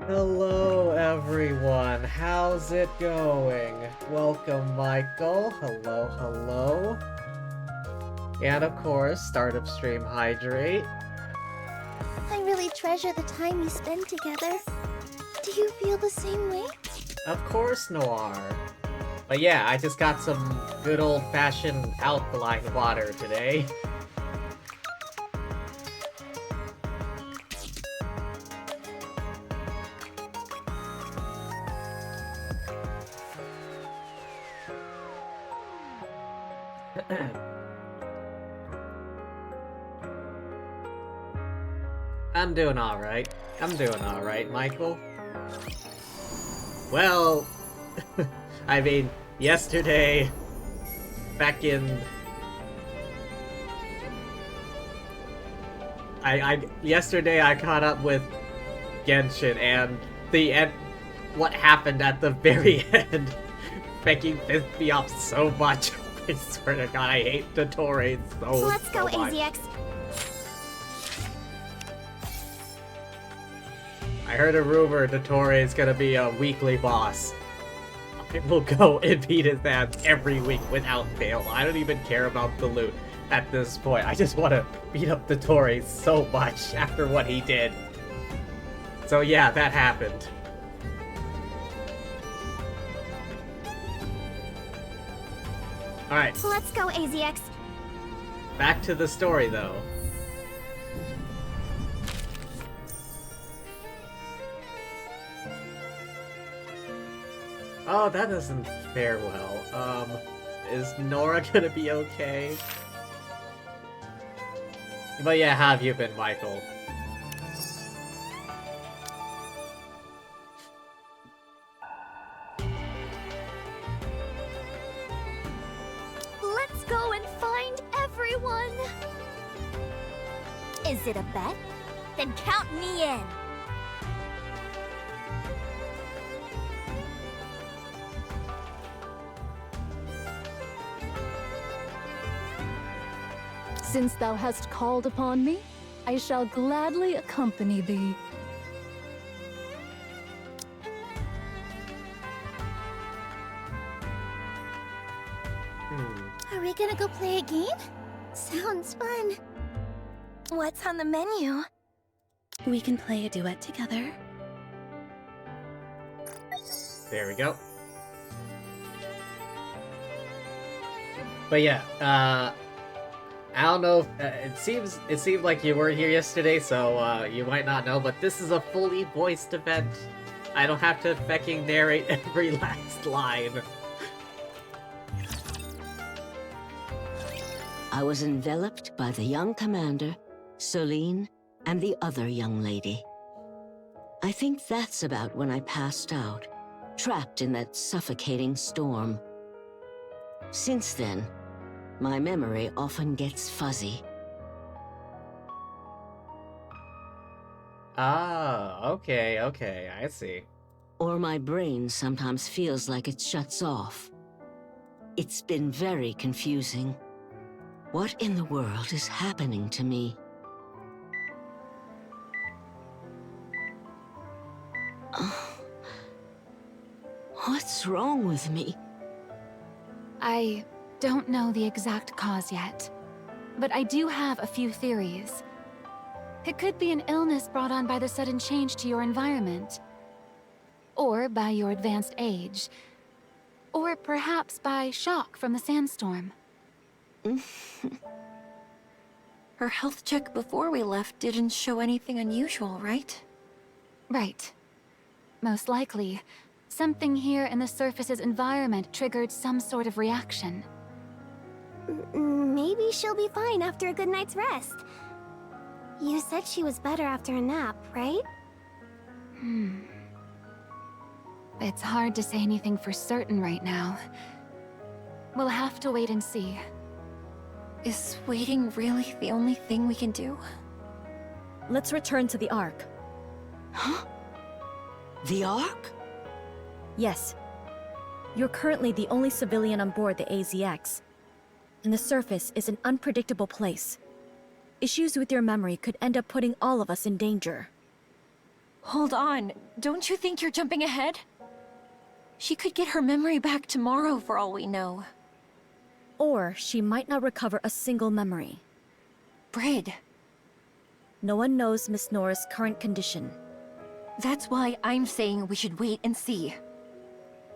Hello everyone, how's it going? Welcome Michael, hello. And of course, Startup Stream Hydrate. I really treasure the time we spend together. Do you feel the same way? Of course, Nora. But yeah, I just got some good old-fashioned alkaline water today. I'm doing alright, Michael. Well, I mean, yesterday, back in... yesterday I caught up with Genshin, and the end... what happened at the very end, making pissed me off so much. I swear to God, I hate Dottore so Let's go, much. AZX. I heard a rumor Dottore is gonna be a weekly boss. I will go and beat his ass every week without fail. I don't even care about the loot at this point. I just want to beat up Dottore so much after what he did. So yeah, that happened. Alright, Let's go, AZX. back to the story though. Oh, that doesn't fare well. Is Nora gonna be okay? But yeah, how have you been, Michael? Let's go and find everyone. Is it a bet? Then count me in. Since thou hast called upon me, I shall gladly accompany thee. Are we gonna go play a game? Sounds fun. What's on the menu? We can play a duet together. There we go. But yeah, I don't know if, it seemed like you weren't here yesterday, so you might not know, but this is a fully voiced event. I don't have to fucking narrate every last line. I was enveloped by the young commander, Celine, and the other young lady. I think that's about when I passed out, trapped in that suffocating storm. Since then, my memory often gets fuzzy. Ah, okay, I see. Or my brain sometimes feels like it shuts off. It's been very confusing. What in the world is happening to me? What's wrong with me? I don't know the exact cause yet, but I do have a few theories. It could be an illness brought on by the sudden change to your environment, or by your advanced age, or perhaps by shock from the sandstorm. Her health check before we left didn't show anything unusual, right? Right. Most likely, something here in the surface's environment triggered some sort of reaction. Maybe she'll be fine after a good night's rest. You said she was better after a nap, right? It's hard to say anything for certain right now. We'll have to wait and see. Is waiting really the only thing we can do? Let's return to the Ark. Huh? The Ark? Yes. You're currently the only civilian on board the AZX. And the surface is an unpredictable place. Issues with your memory could end up putting all of us in danger. Hold on. Don't you think you're jumping ahead? She could get her memory back tomorrow for all we know. Or she might not recover a single memory. Brid. No one knows Miss Nora's current condition. That's why I'm saying we should wait and see.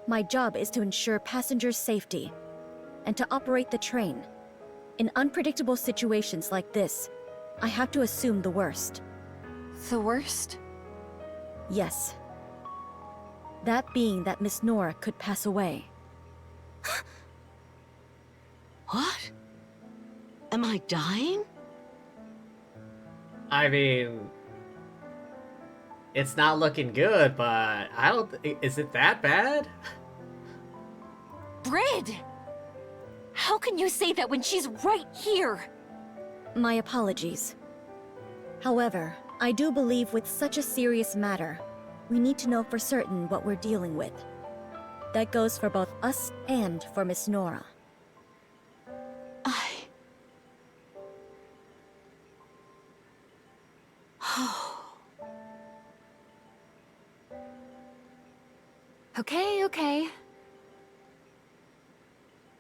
My job is to ensure passengers' safety, and to operate the train. In unpredictable situations like this, I have to assume the worst. The worst? Yes. That being that Miss Nora could pass away. What? Am I dying? I mean, it's not looking good, but I don't. Is it that bad? Brid! How can you say that when she's right here? My apologies. However, I do believe with such a serious matter, we need to know for certain what we're dealing with. That goes for both us and for Miss Nora. Okay.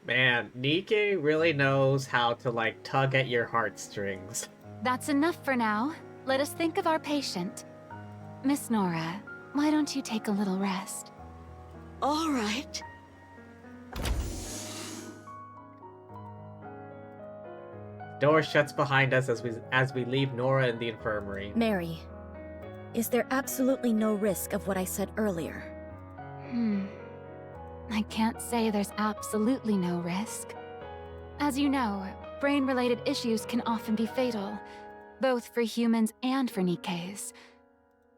Man, Nikke really knows how to, like, tug at your heartstrings. That's enough for now. Let us think of our patient. Miss Nora, why don't you take a little rest? All right. Door shuts behind us as we leave Nora in the infirmary. Mary, is there absolutely no risk of what I said earlier? I can't say there's absolutely no risk. As you know, brain-related issues can often be fatal, both for humans and for Nikke's.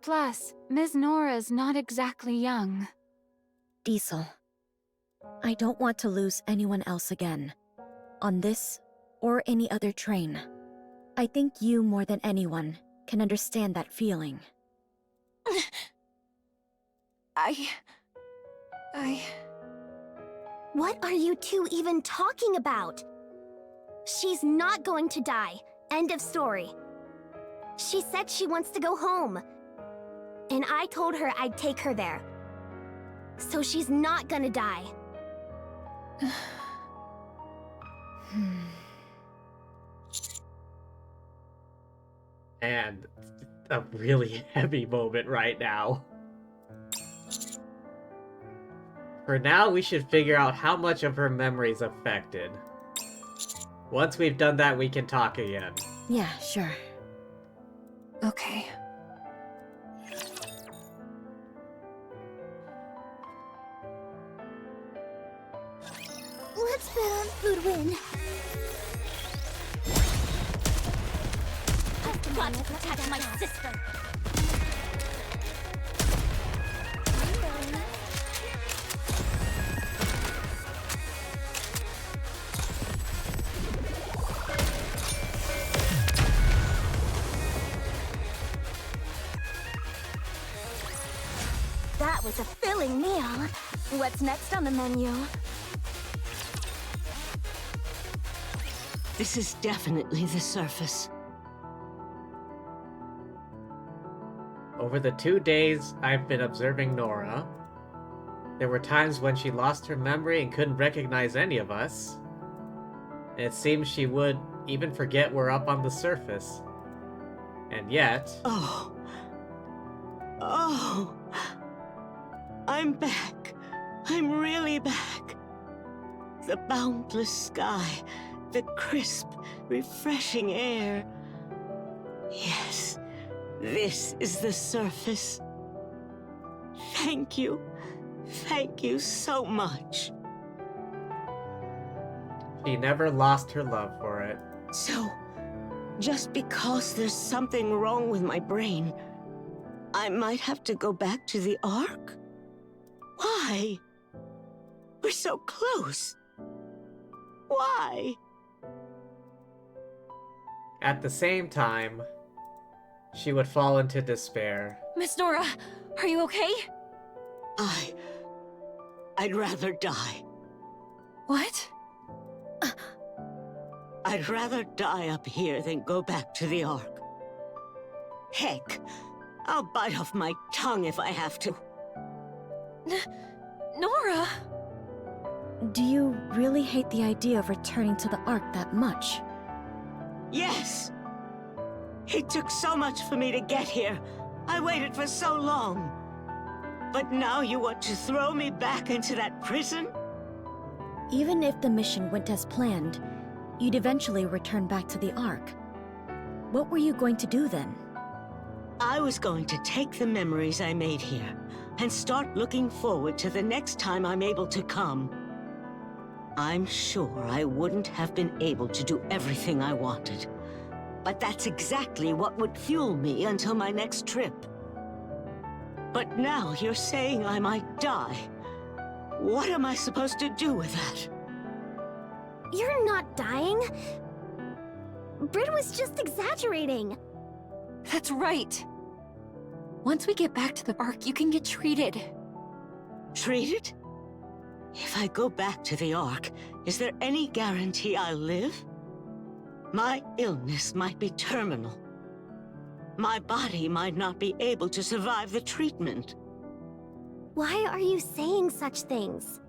Plus, Ms. Nora's not exactly young. Diesel, I don't want to lose anyone else again. On this, or any other train. I think you, more than anyone, can understand that feeling. What are you two even talking about? She's not going to die. End of story. She said she wants to go home. And I told her I'd take her there. So she's not gonna die. And a really heavy moment right now. For now, we should figure out how much of her memory's affected. Once we've done that, we can talk again. Yeah, sure. Okay. Let's bet on who'd win. I've got to protect my sister. That was a filling meal. What's next on the menu? This is definitely the surface. Over the 2 days I've been observing Nora, there were times when she lost her memory and couldn't recognize any of us. And it seems she would even forget we're up on the surface. And yet... Oh. I'm back. I'm really back. The boundless sky, the crisp, refreshing air. Yes, this is the surface. Thank you. Thank you so much. She never lost her love for it. So, just because there's something wrong with my brain, I might have to go back to the Ark? Why? We're so close. Why? At the same time, she would fall into despair. Miss Nora, are you okay? I'd rather die. What? I'd rather die up here than go back to the Ark. Heck, I'll bite off my tongue if I have to. Nora! Do you really hate the idea of returning to the Ark that much? Yes! It took so much for me to get here. I waited for so long. But now you want to throw me back into that prison? Even if the mission went as planned, you'd eventually return back to the Ark. What were you going to do then? I was going to take the memories I made here and start looking forward to the next time I'm able to come. I'm sure I wouldn't have been able to do everything I wanted, but that's exactly what would fuel me until my next trip. But now you're saying I might die. What am I supposed to do with that? You're not dying. Brit was just exaggerating. That's right. Once we get back to the Ark, you can get treated. Treated? If I go back to the Ark, is there any guarantee I'll live? My illness might be terminal. My body might not be able to survive the treatment. Why are you saying such things?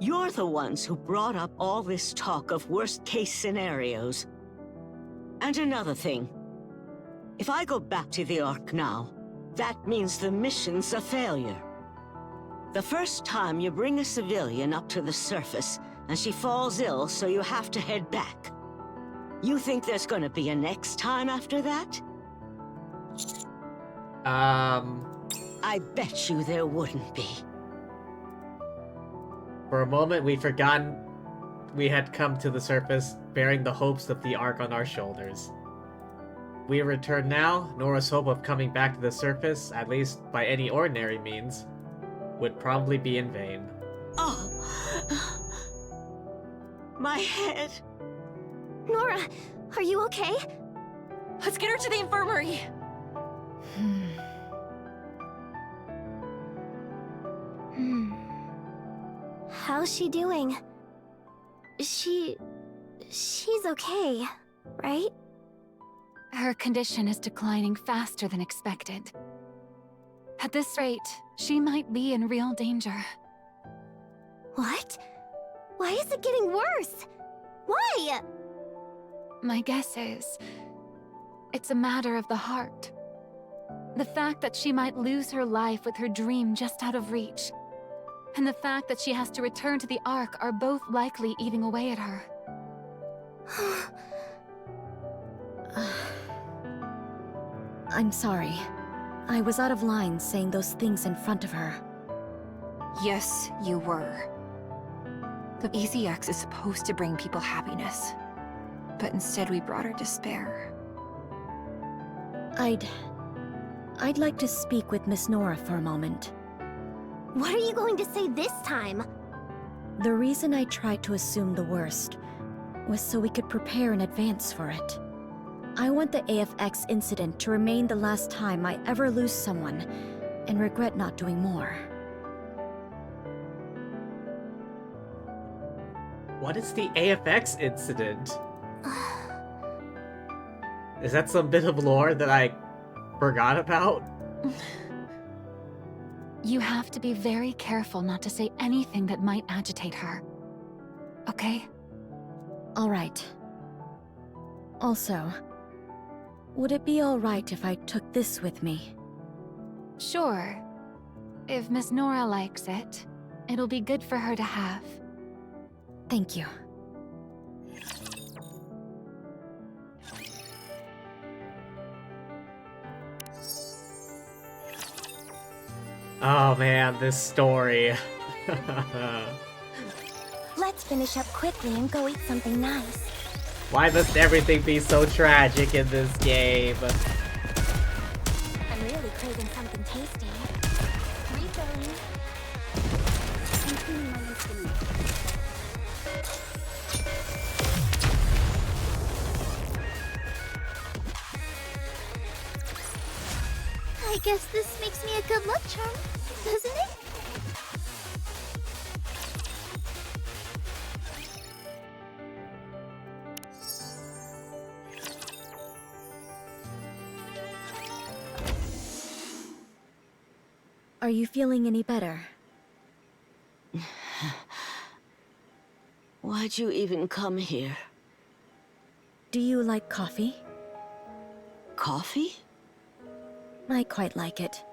You're the ones who brought up all this talk of worst-case scenarios. And another thing. If I go back to the Ark now, that means the mission's a failure. The first time you bring a civilian up to the surface, and she falls ill, so you have to head back. You think there's gonna be a next time after that? I bet you there wouldn't be. For a moment, we'd forgotten we had come to the surface, bearing the hopes of the Ark on our shoulders. We return now, Nora's hope of coming back to the surface, at least by any ordinary means, would probably be in vain. Oh, my head. Nora, are you okay? Let's get her to the infirmary. How's she doing? She's okay, right? Her condition is declining faster than expected. At this rate, she might be in real danger. What? Why is it getting worse? Why? My guess is, it's a matter of the heart. The fact that she might lose her life with her dream just out of reach, and the fact that she has to return to the Ark are both likely eating away at her. I'm sorry. I was out of line saying those things in front of her. Yes, you were. The EZX is supposed to bring people happiness, but instead we brought her despair. I'd like to speak with Miss Nora for a moment. What are you going to say this time? The reason I tried to assume the worst was so we could prepare in advance for it. I want the AFX incident to remain the last time I ever lose someone, and regret not doing more. What is the AFX incident? Is that some bit of lore that I forgot about? You have to be very careful not to say anything that might agitate her. Okay? All right. Also, would it be all right if I took this with me? Sure. If Miss Nora likes it, it'll be good for her to have. Thank you. Oh man, this story. Let's finish up quickly and go eat something nice. Why must everything be so tragic in this game? I'm really craving something tasty. Refilling. I'm cleaning my instrument. I guess this makes me a good luck charm, doesn't it? Are you feeling any better? Why'd you even come here? Do you like coffee? Coffee? I quite like it.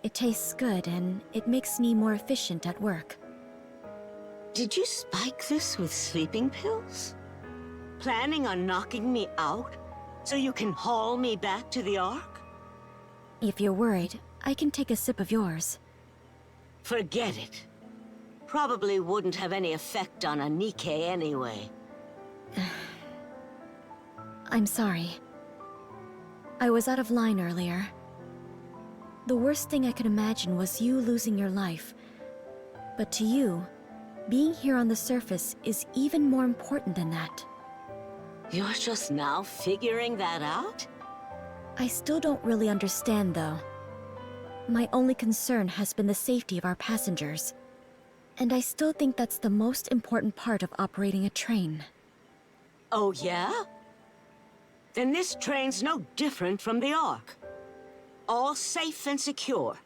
It tastes good and it makes me more efficient at work. Did you spike this with sleeping pills? Planning on knocking me out so you can haul me back to the Ark? If you're worried, I can take a sip of yours. Forget it. Probably wouldn't have any effect on a Nikke anyway. I'm sorry. I was out of line earlier. The worst thing I could imagine was you losing your life. But to you, being here on the surface is even more important than that. You're just now figuring that out? I still don't really understand, though. My only concern has been the safety of our passengers. And I still think that's the most important part of operating a train. Oh, yeah? Then this train's no different from the Ark. All safe and secure.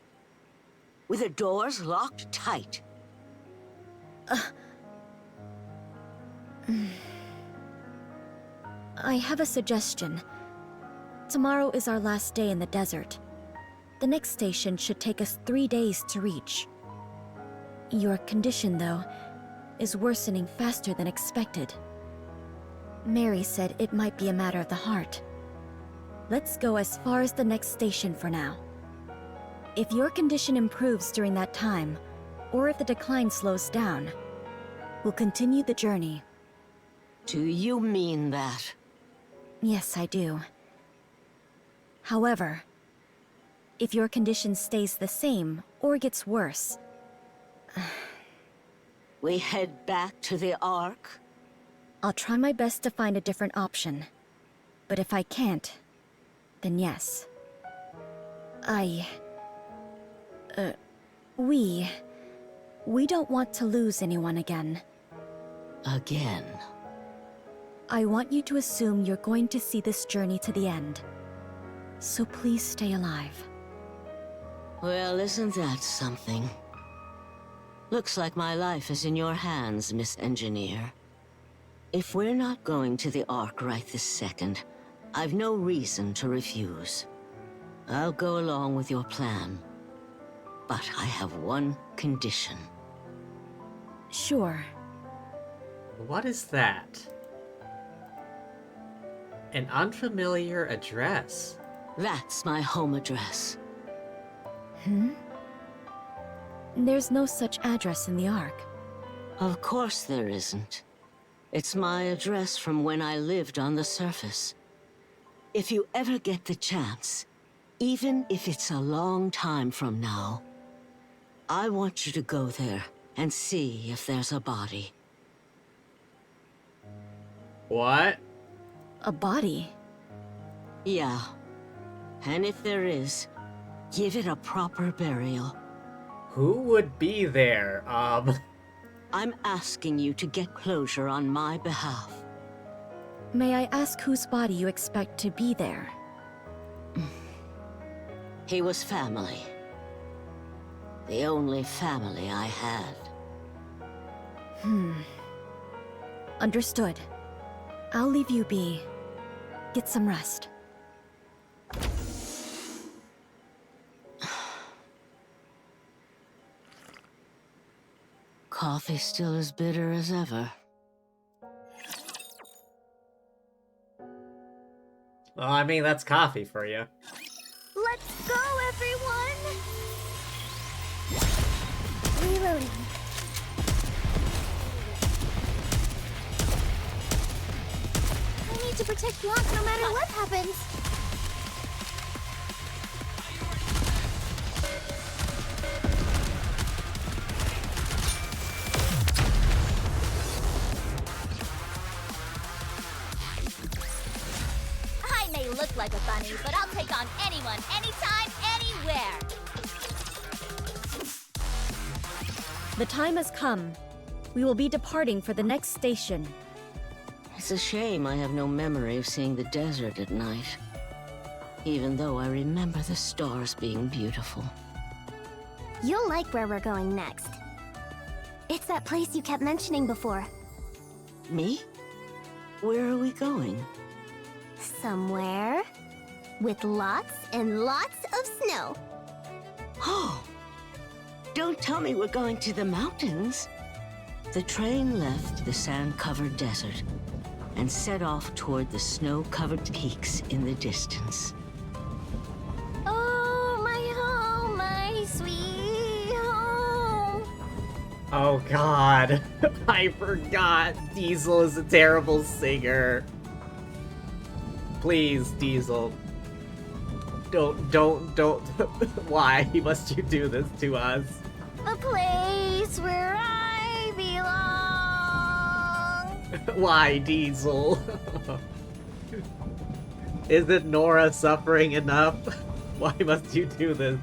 With the doors locked tight. I have a suggestion. Tomorrow is our last day in the desert. The next station should take us 3 days to reach. Your condition, though, is worsening faster than expected. Mary said it might be a matter of the heart. Let's go as far as the next station for now. If your condition improves during that time, or if the decline slows down, we'll continue the journey. Do you mean that? Yes, I do. However, if your condition stays the same or gets worse, We head back to the Ark? I'll try my best to find a different option. But if I can't, then yes. We don't want to lose anyone again. Again. I want you to assume you're going to see this journey to the end. So please stay alive. Well, isn't that something? Looks like my life is in your hands, Miss Engineer. If we're not going to the Ark right this second, I've no reason to refuse. I'll go along with your plan. But I have one condition. Sure. What is that? An unfamiliar address. That's my home address. There's no such address in the Ark. Of course there isn't. It's my address from when I lived on the surface. If you ever get the chance, even if it's a long time from now, I want you to go there and see if there's a body. What? A body? Yeah. And if there is, give it a proper burial. Who would be there? I'm asking you to get closure on my behalf. May I ask whose body you expect to be there? He was family. The only family I had. Understood. I'll leave you be. Get some rest. Coffee still as bitter as ever. Well, I mean, that's coffee for you. Let's go, everyone! Reloading. I need to protect Blanc no matter what happens. I may look like a bunny, but I'll take on anyone, anytime, anywhere. The time has come. We will be departing for the next station. It's a shame I have no memory of seeing the desert at night. Even though I remember the stars being beautiful. You'll like where we're going next. It's that place you kept mentioning before. Me? Where are we going? Somewhere with lots and lots of snow. Oh! Don't tell me we're going to the mountains. The train left the sand-covered desert and set off toward the snow-covered peaks in the distance. Oh, my home, my sweet home. Oh god. I forgot. Diesel is a terrible singer. Please, Diesel. Don't. Why must you do this to us? The place where I belong. Why, Diesel? Isn't Nora suffering enough? Why must you do this?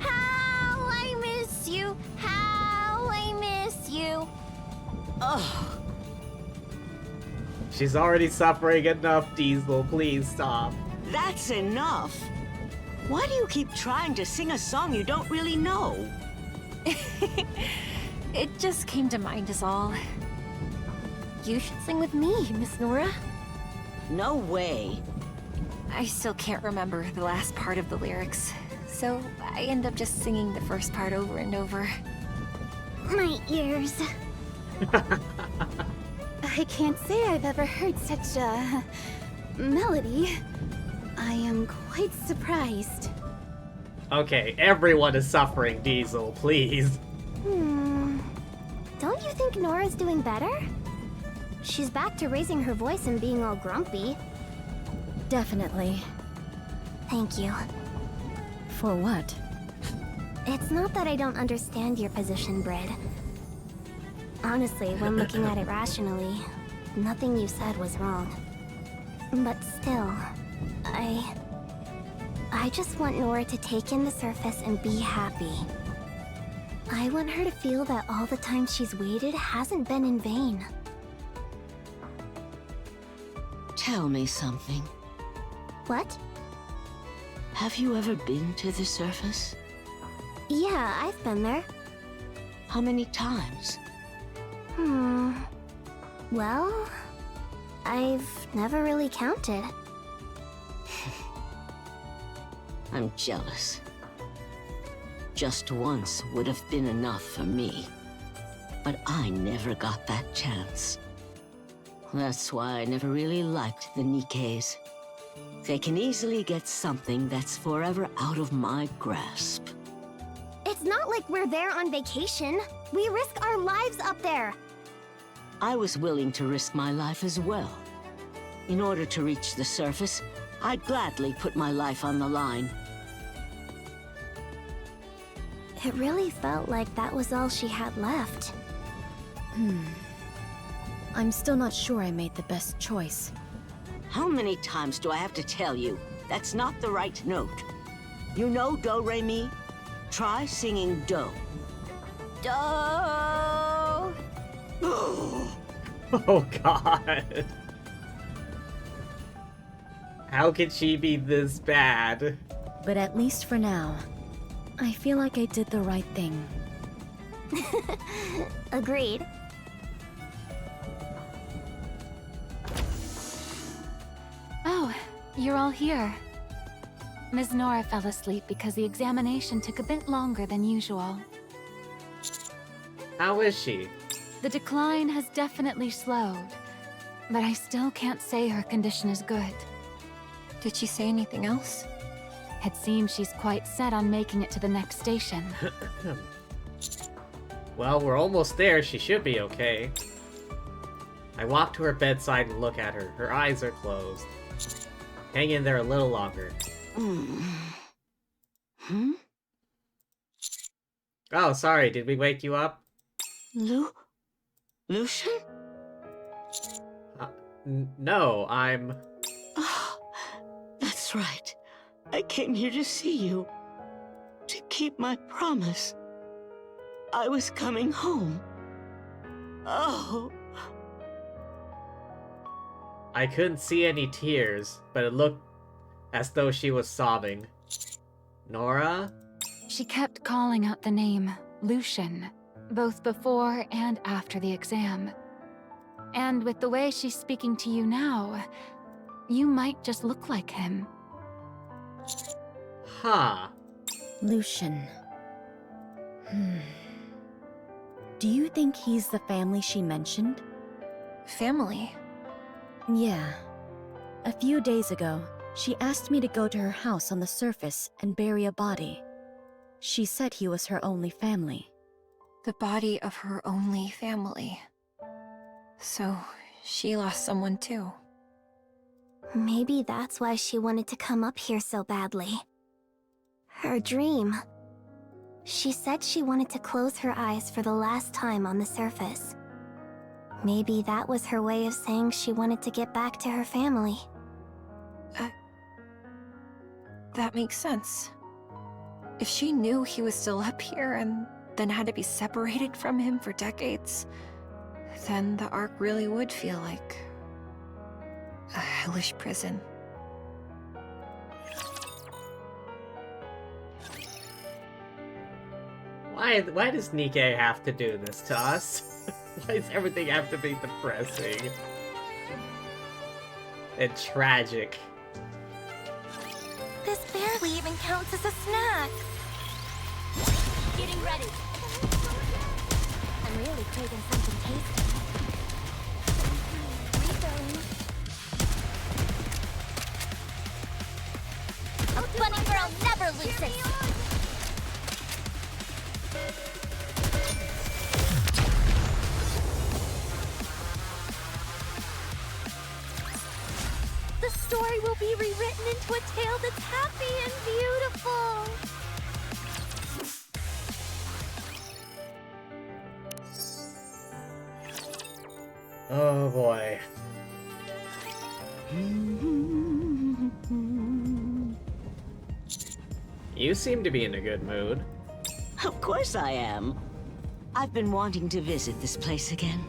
How I miss you. How I miss you. Oh, She's already suffering enough, Diesel. Please stop. that's enough! Why do you keep trying to sing a song you don't really know? It just came to mind is all. You should sing with me, Miss Nora. No way. I still can't remember the last part of the lyrics, so I end up just singing the first part over and over. My ears. I can't say I've ever heard such a melody. I am quite surprised. Okay, everyone is suffering, Diesel, please. Don't you think Nora's doing better? She's back to raising her voice and being all grumpy. Definitely. Thank you. For what? It's not that I don't understand your position, Brid. Honestly, when looking at it rationally, nothing you said was wrong. But still, I just want Nora to take in the surface and be happy. I want her to feel that all the time she's waited hasn't been in vain. Tell me something. What? Have you ever been to the surface? Yeah, I've been there. How many times? Well, I've never really counted. I'm jealous. Just once would have been enough for me. But I never got that chance. That's why I never really liked the Nikkes. They can easily get something that's forever out of my grasp. It's not like we're there on vacation. We risk our lives up there. I was willing to risk my life as well. In order to reach the surface, I'd gladly put my life on the line. It really felt like that was all she had left. I'm still not sure I made the best choice. How many times do I have to tell you? That's not the right note. You know Do, Re, Mi? Try singing Do. Do. Oh god. How could she be this bad? But at least for now, I feel like I did the right thing. Agreed. Oh, you're all here. Ms. Nora fell asleep because the examination took a bit longer than usual. How is she? The decline has definitely slowed, but I still can't say her condition is good. Did she say anything else? It seems she's quite set on making it to the next station. Well, we're almost there. She should be okay. I walk to her bedside and look at her. Her eyes are closed. Hang in there a little longer. Oh, sorry. Did we wake you up? Lucian? No, I'm... Oh, that's right. I came here to see you. To keep my promise. I was coming home. Oh. I couldn't see any tears, but it looked as though she was sobbing. Nora? She kept calling out the name Lucian, both before and after the exam. And with the way she's speaking to you now, you might just look like him. Huh. Lucian. Do you think he's the family she mentioned? Family? Yeah. A few days ago, she asked me to go to her house on the surface and bury a body. She said he was her only family. The body of her only family. So, she lost someone too. Maybe that's why she wanted to come up here so badly. Her dream. She said she wanted to close her eyes for the last time on the surface. Maybe that was her way of saying she wanted to get back to her family. That makes sense. If she knew he was still up here and then had to be separated from him for decades, then the Ark really would feel like a hellish prison. Why does Nikke have to do this to us? Why does everything have to be depressing? And tragic. This barely even counts as a snack. Getting ready. I'm really craving something tasty. you, sis. The story will be rewritten into a tale that's happy and beautiful. Oh boy. You seem to be in a good mood. Of course I am. I've been wanting to visit this place again.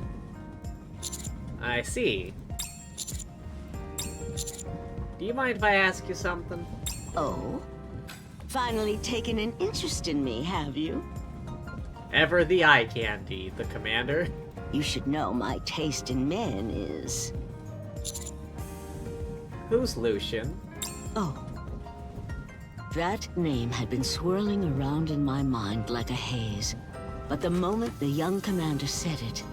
I see. Do you mind if I ask you something? Oh? Finally taken an interest in me, have you? Ever the eye candy, the commander? You should know my taste in men is... Who's Lucian? Oh. That name had been swirling around in my mind like a haze. But the moment the young commander said it,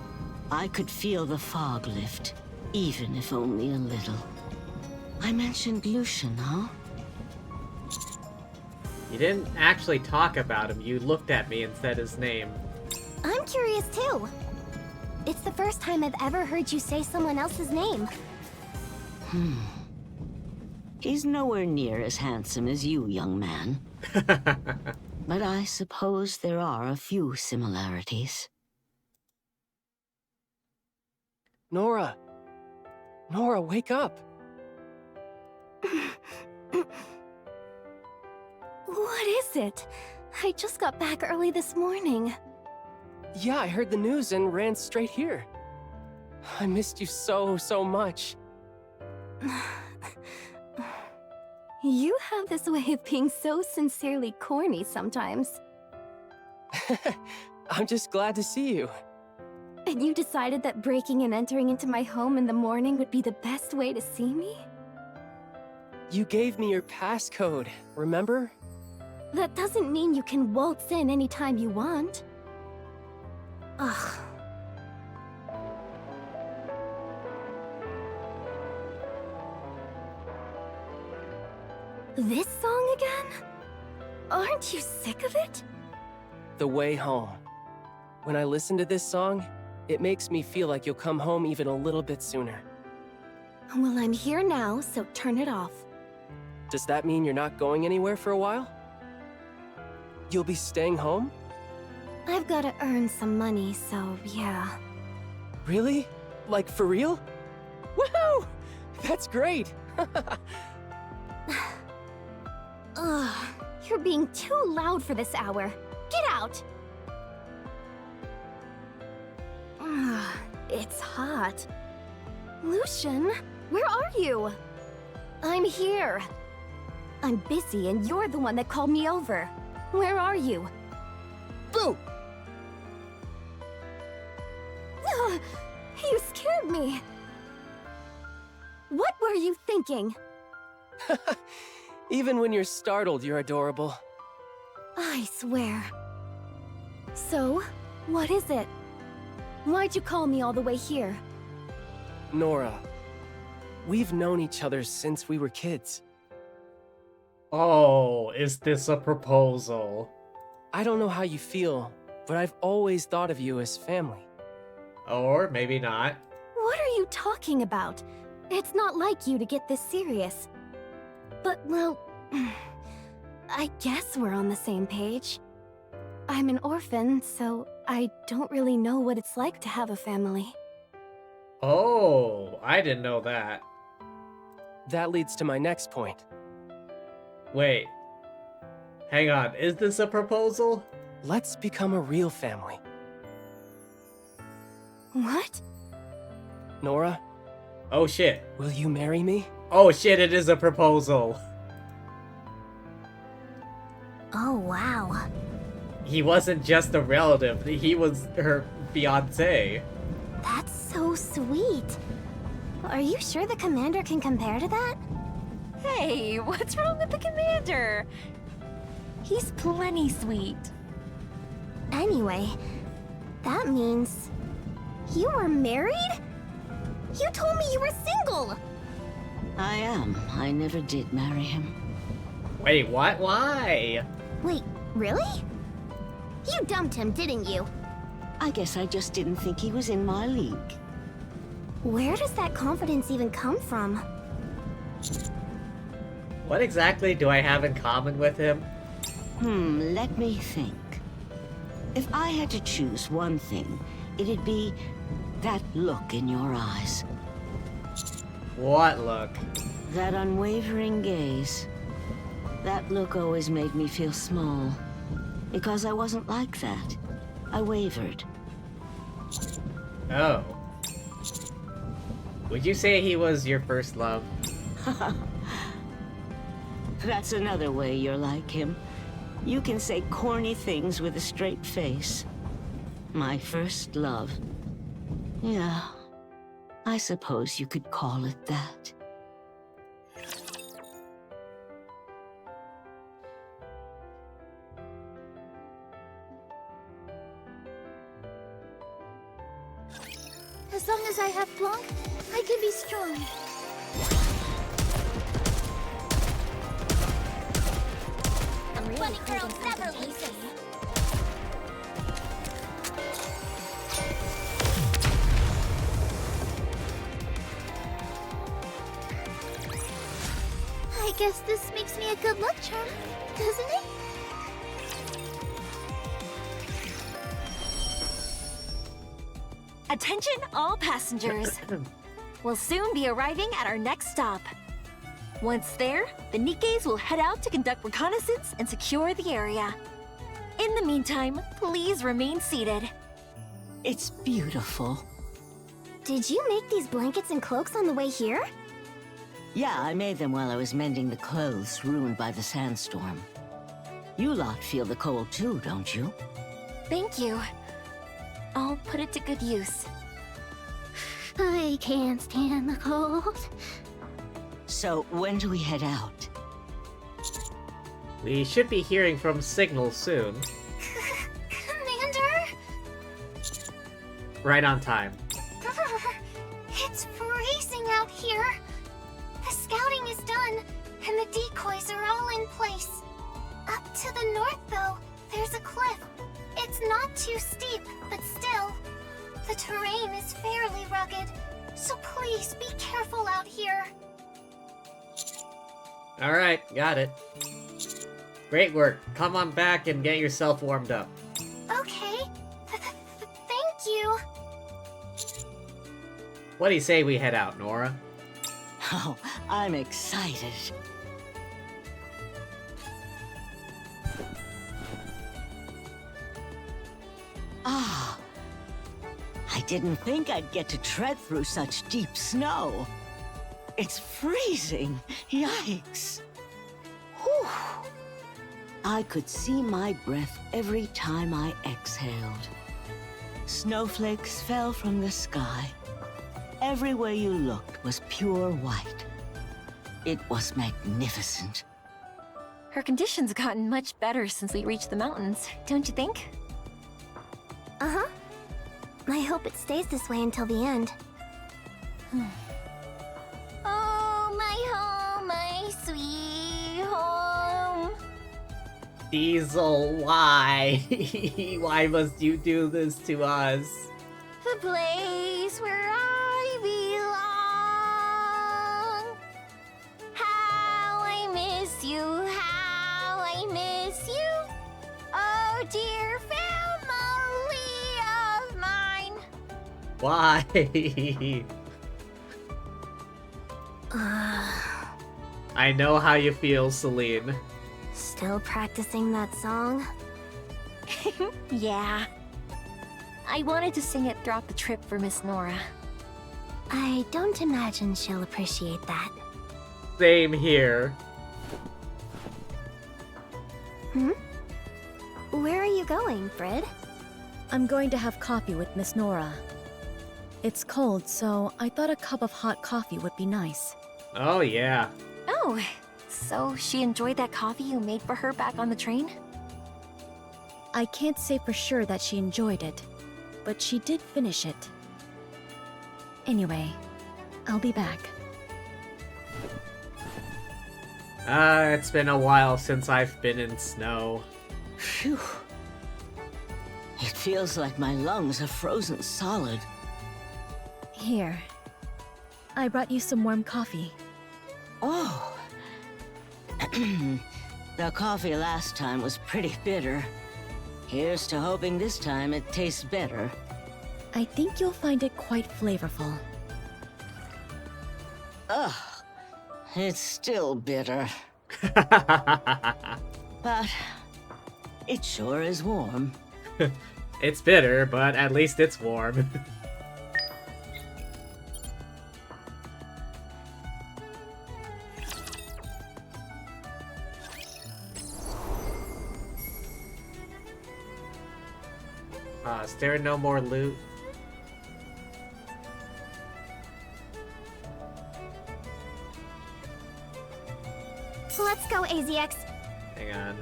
I could feel the fog lift, even if only a little. I mentioned Lucian, huh? You didn't actually talk about him, you looked at me and said his name. I'm curious too. It's the first time I've ever heard you say someone else's name. He's nowhere near as handsome as you, young man. But I suppose there are a few similarities. Nora! Nora, wake up! What is it? I just got back early this morning. Yeah, I heard the news and ran straight here. I missed you so much. You have this way of being so sincerely corny sometimes. I'm just glad to see you. And you decided that breaking and entering into my home in the morning would be the best way to see me? You gave me your passcode, remember? That doesn't mean you can waltz in anytime you want. Ugh. This song again? Aren't you sick of it? The Way Home. When I listen to this song, it makes me feel like you'll come home even a little bit sooner. Well, I'm here now, so turn it off. Does that mean you're not going anywhere for a while? You'll be staying home? I've gotta earn some money, so yeah. Really? Like, for real? Woohoo! That's great! Ugh, you're being too loud for this hour. Get out! Ugh, it's hot. Lucian, where are you? I'm here. I'm busy and you're the one that called me over. Where are you? Boo! Ugh, you scared me. What were you thinking? Even when you're startled, you're adorable. I swear. So, what is it? Why'd you call me all the way here? Nora, we've known each other since we were kids. Oh, is this a proposal? I don't know how you feel, but I've always thought of you as family. Or maybe not. What are you talking about? It's not like you to get this serious. But, well, I guess we're on the same page. I'm an orphan, so I don't really know what it's like to have a family. Oh, I didn't know that. That leads to my next point. Wait. Hang on, is this a proposal? Let's become a real family. What? Nora, Oh shit. will you marry me? Oh shit, it is a proposal. Oh, wow. He wasn't just a relative, he was her fiancé. That's so sweet. Are you sure the commander can compare to that? Hey, what's wrong with the commander? He's plenty sweet. Anyway, that means... you were married? You told me you were single! I am. I never did marry him. Wait, what? Why? Wait, really? You dumped him, didn't you? I guess I just didn't think he was in my league. Where does that confidence even come from? What exactly do I have in common with him? Let me think. If I had to choose one thing, it'd be that look in your eyes. What look? That unwavering gaze. That look always made me feel small. Because I wasn't like that. I wavered. Oh. Would you say he was your first love? That's another way you're like him. You can say corny things with a straight face. My first love. Yeah, I suppose you could call it that. As long as I have Blanc, I can be strong. Bunny girls never loses. I guess this makes me a good luck charm, doesn't it? Attention all passengers. We'll soon be arriving at our next stop. Once there, the Nikkes will head out to conduct reconnaissance and secure the area. In the meantime, please remain seated. It's beautiful. Did you make these blankets and cloaks on the way here? Yeah, I made them while I was mending the clothes ruined by the sandstorm. You lot feel the cold too, don't you? Thank you. I'll put it to good use. I can't stand the cold. So, when do we head out? We should be hearing from Signal soon. Commander? Right on time. It's freezing out here. The scouting is done, and the decoys are all in place. Up to the north, though, there's a cliff. It's not too steep, but still. The terrain is fairly rugged, so please be careful out here. Alright, got it. Great work. Come on back and get yourself warmed up. Okay. Thank you. What do you say we head out, Nora? Oh, I'm excited. Ah, I didn't think I'd get to tread through such deep snow. It's freezing. Yikes. Whew. I could see my breath every time I exhaled. Snowflakes fell from the sky. Everywhere you looked was pure white. It was magnificent. Her condition's gotten much better since we reached the mountains, don't you think? Uh-huh. I hope it stays this way until the end. Oh, my home, my sweet home. Diesel, why? Why must you do this to us? The place where I belong. How I miss you, how I miss you. Oh, dear family of mine. Why? I know how you feel, Celine. Still practicing that song? Yeah. I wanted to sing it throughout the trip for Miss Nora. I don't imagine she'll appreciate that. Same here. Where are you going, Fred? I'm going to have coffee with Miss Nora. It's cold, so I thought a cup of hot coffee would be nice. Oh, yeah. Oh, so she enjoyed that coffee you made for her back on the train? I can't say for sure that she enjoyed it, but she did finish it. Anyway, I'll be back. It's been a while since I've been in snow. Phew. It feels like my lungs are frozen solid. Here. I brought you some warm coffee. Oh. The coffee last time was pretty bitter. Here's to hoping this time it tastes better. I think you'll find it quite flavorful. Ugh. It's still bitter. But it sure is warm. It's bitter, but at least it's warm. Is there no more loot? Let's go, AZX. Hang on.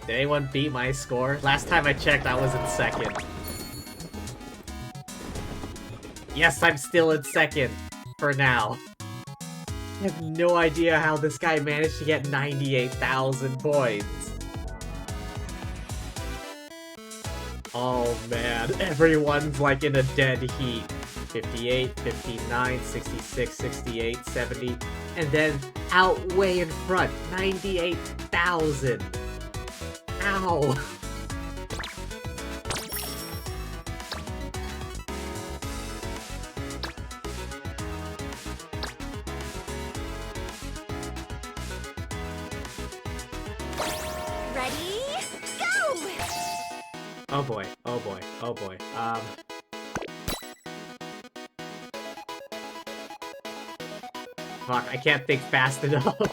Did anyone beat my score? Last time I checked, I was in second. Yes, I'm still in second. For now. I have no idea how this guy managed to get 98,000 points. Oh man, everyone's like in a dead heat. 58, 59, 66, 68, 70, and then out way in front, 98,000. Ow. Ready? Go! Oh boy, oh boy, oh boy. Fuck, I can't think fast enough. No.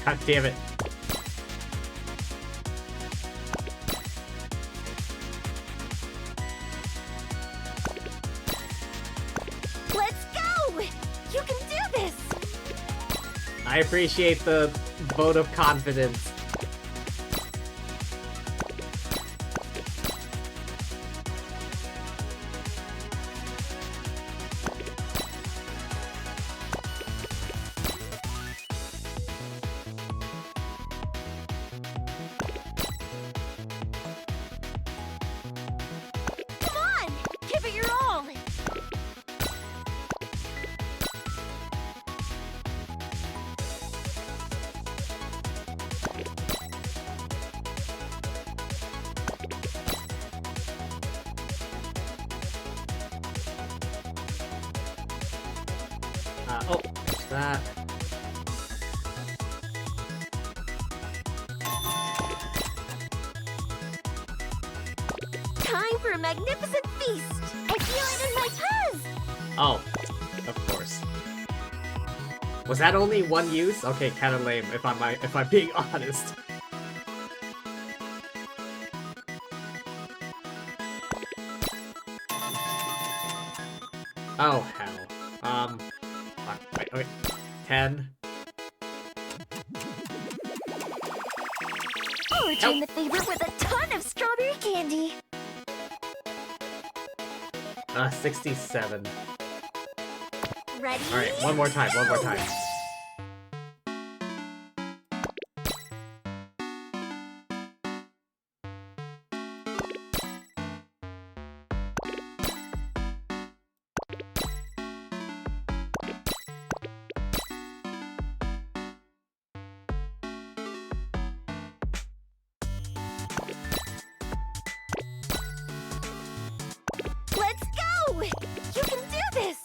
God damn it. Let's go! You can do this! I appreciate the vote of confidence. Come on! Give it your all! Oh, there's that. Time for a magnificent feast! I feel it in my puzz! Oh, of course. Was that only one use? Okay, kind of lame if I'm being honest. Oh hell. Fuck, wait. 10. I'll return the favor with a ton of strawberry candy! 67. Ready? Alright, one more time. Let's go! You can do this!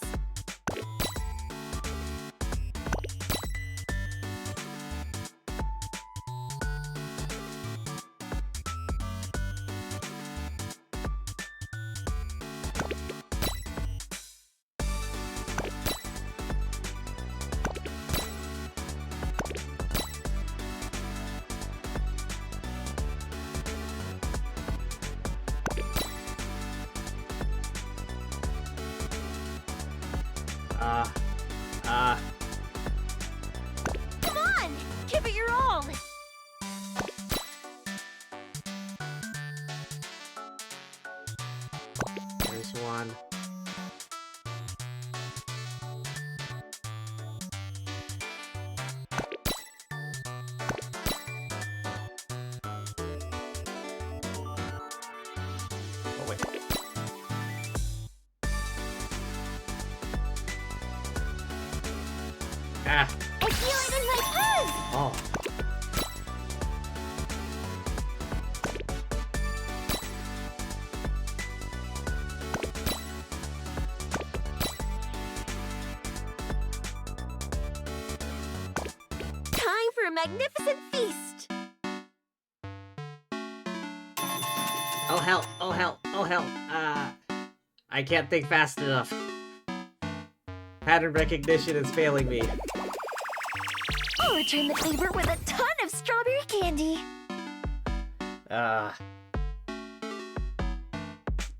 Come on! Give it your all! There's one. Oh, wait. Ah. I feel it in my purse! Oh. Time for a magnificent feast! Oh hell, oh hell, oh hell. I can't think fast enough. Pattern recognition is failing me. I'll return the favor with a ton of strawberry candy!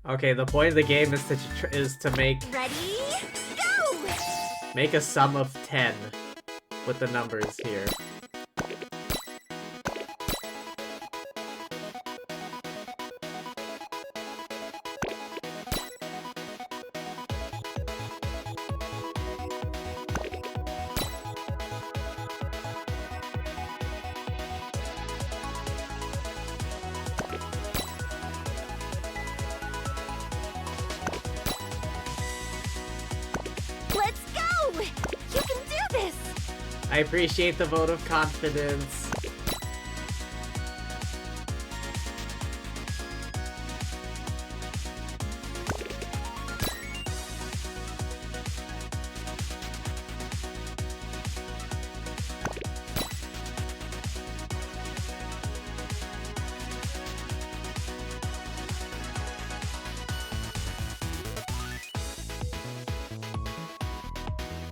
Okay, the point of the game is to make Ready? Go! a sum of 10 with the numbers here. Let's go! You can do this! I appreciate the vote of confidence.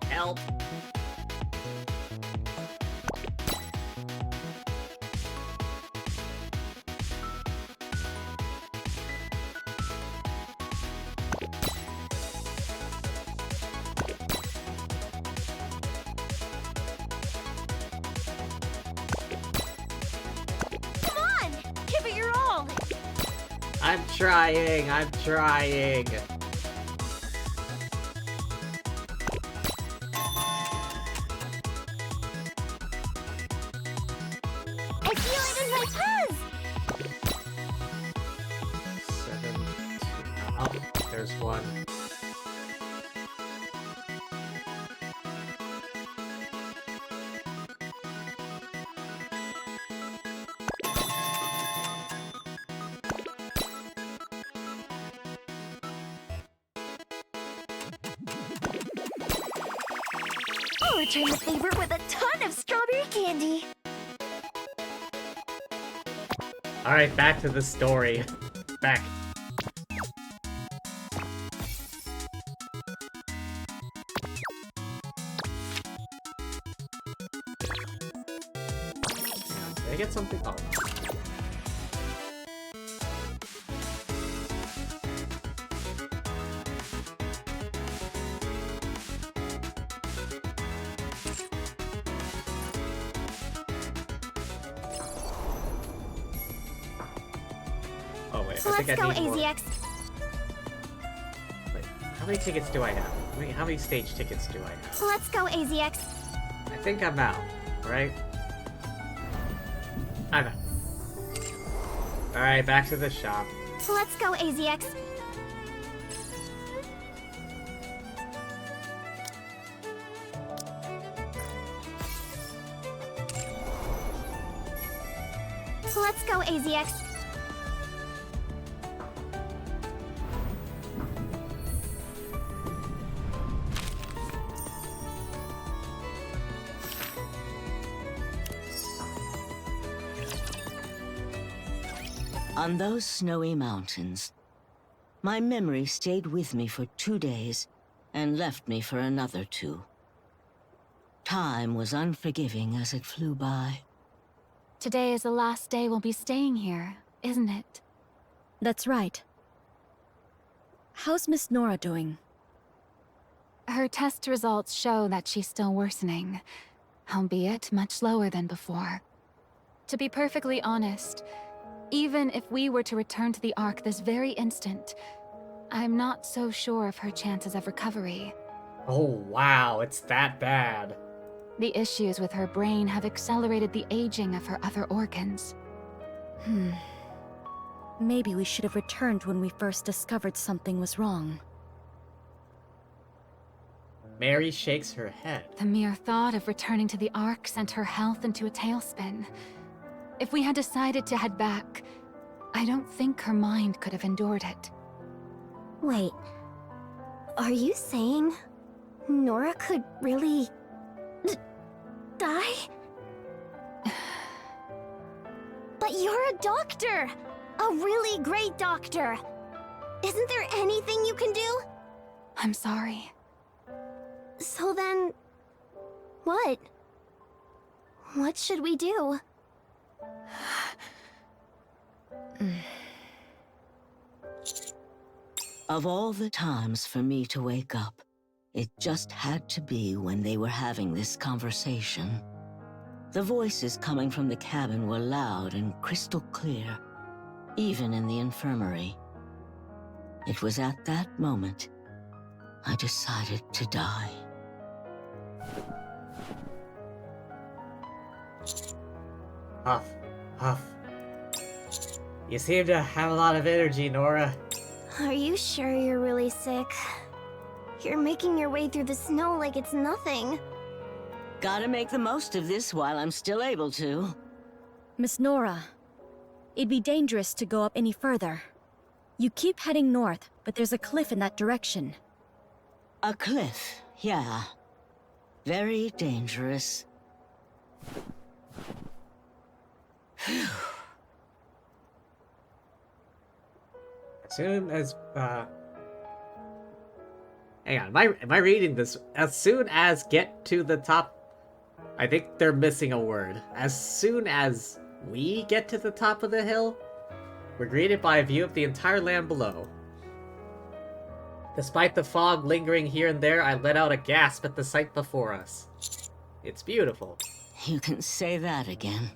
Help. Come on! Give it your all! I'm trying, I'm trying. I feel it in my purse! 7, 2, oh, there's one. I'll return the favor with a ton of strawberry candy! Alright, back to the story. Back. Did I get something? Oh. Oh wait, I think Let's go, I need more. AZX. Wait, how many tickets do I have? How many stage tickets do I have? Let's go, AZX. I think I'm out, right? I'm out. Alright, back to the shop. Let's go, AZX. Let's go, AZX. On those snowy mountains, my memory stayed with me for 2 days and left me for another 2. Time was unforgiving as it flew by. Today is the last day we'll be staying here, isn't it? That's right. How's Miss Nora doing? Her test results show that she's still worsening, albeit much slower than before. To be perfectly honest, even if we were to return to the Ark this very instant, I'm not so sure of her chances of recovery. Oh wow, it's that bad. The issues with her brain have accelerated the aging of her other organs. Maybe we should have returned when we first discovered something was wrong. Mary shakes her head. The mere thought of returning to the Ark sent her health into a tailspin. If we had decided to head back, I don't think her mind could have endured it. Wait, are you saying Nora could really die? But you're a doctor! A really great doctor! Isn't there anything you can do? I'm sorry. So then... what? What should we do? Of all the times for me to wake up, it just had to be when they were having this conversation. The voices coming from the cabin were loud and crystal clear, even in the infirmary. It was at that moment I decided to die. Huff, huff. You seem to have a lot of energy, Nora. Are you sure you're really sick? You're making your way through the snow like it's nothing. Gotta make the most of this while I'm still able to. Miss Nora, it'd be dangerous to go up any further. You keep heading north, but there's a cliff in that direction. A cliff, yeah. Very dangerous. Phew. As soon as, hang on, am I reading this? As soon as get to the top... I think they're missing a word. As soon as we get to the top of the hill, we're greeted by a view of the entire land below. Despite the fog lingering here and there, I let out a gasp at the sight before us. It's beautiful. You can say that again.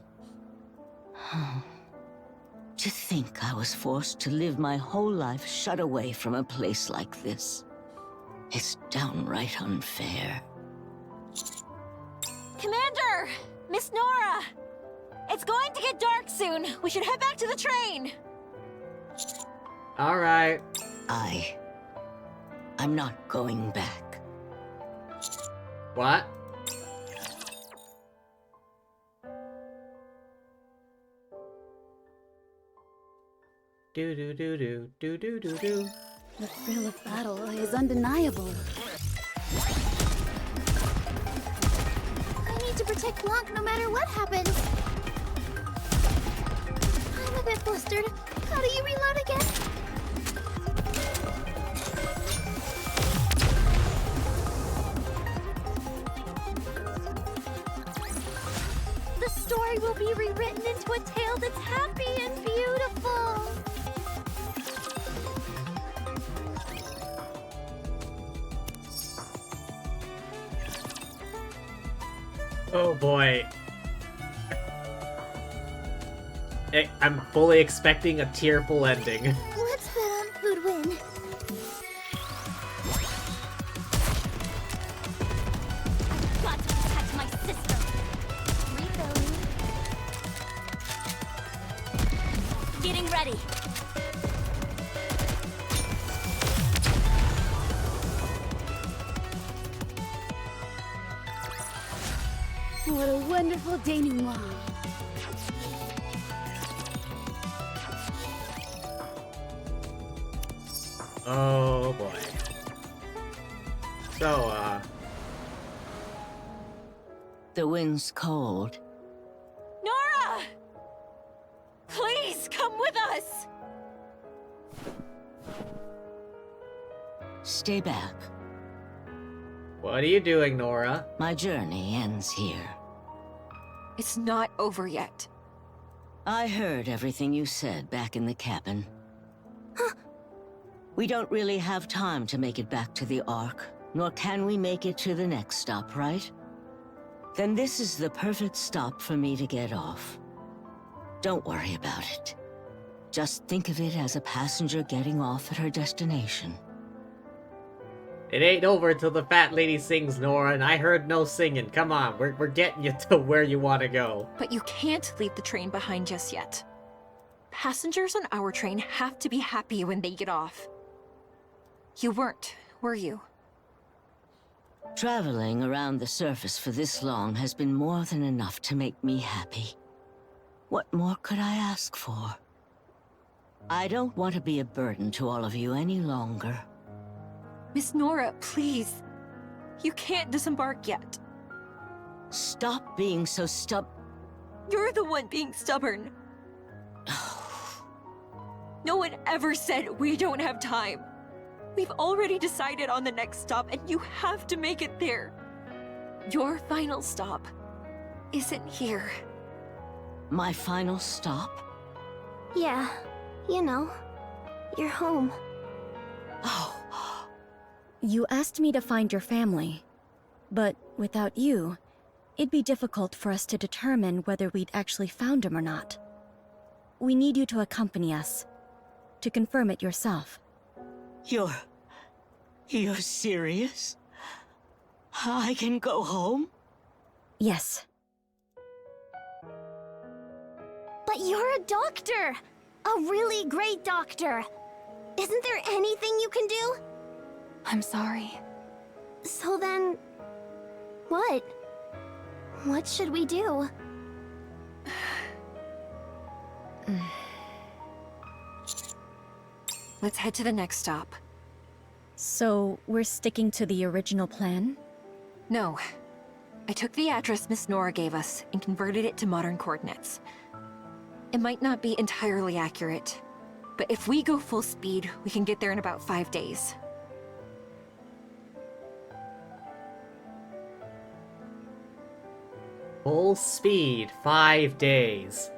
To think I was forced to live my whole life shut away from a place like this. It's downright unfair. Commander! Miss Nora! It's going to get dark soon. We should head back to the train. Alright. I'm not going back. What? Do do do do do do do do. The thrill of battle is undeniable. I need to protect Blanc no matter what happens. I'm a bit flustered. How do you reload again? The story will be rewritten into a tale that's happy and beautiful. Oh boy. I'm fully expecting a tearful ending. Let's bet on Food Win. Got to protect my sister. Refilling. Getting ready. What a wonderful denouement. Oh boy. So, The wind's cold. Nora! Please come with us. Stay back. what are you doing, Nora? My journey ends here. It's not over yet. I heard everything you said back in the cabin. We don't really have time to make it back to the Ark. nor can we make it to the next stop, right? Then this is the perfect stop for me to get off. Don't worry about it. Just think of it as a passenger getting off at her destination. It ain't over till the fat lady sings, Nora, and I heard no singing. Come on, we're getting you to where you want to go. But you can't leave the train behind just yet. Passengers on our train have to be happy when they get off. You weren't, were you? Traveling around the surface for this long has been more than enough to make me happy. What more could I ask for? I don't want to be a burden to all of you any longer. Miss Nora, please. You can't disembark yet. Stop being so You're the one being stubborn. No one ever said we don't have time. We've already decided on the next stop, and you have to make it there. Your final stop isn't here. My final stop? Yeah, you know, you're home. Oh. You asked me to find your family, but without you, it'd be difficult for us to determine whether we'd actually found him or not. We need you to accompany us, to confirm it yourself. You're serious? I can go home? Yes. But you're a doctor! A really great doctor! Isn't there anything you can do? I'm sorry. So then... what? What should we do? Let's head to the next stop. So, we're sticking to the original plan? No. I took the address Miss Nora gave us and converted it to modern coordinates. It might not be entirely accurate, but if we go full speed, we can get there in about 5 days. Full speed, 5 days.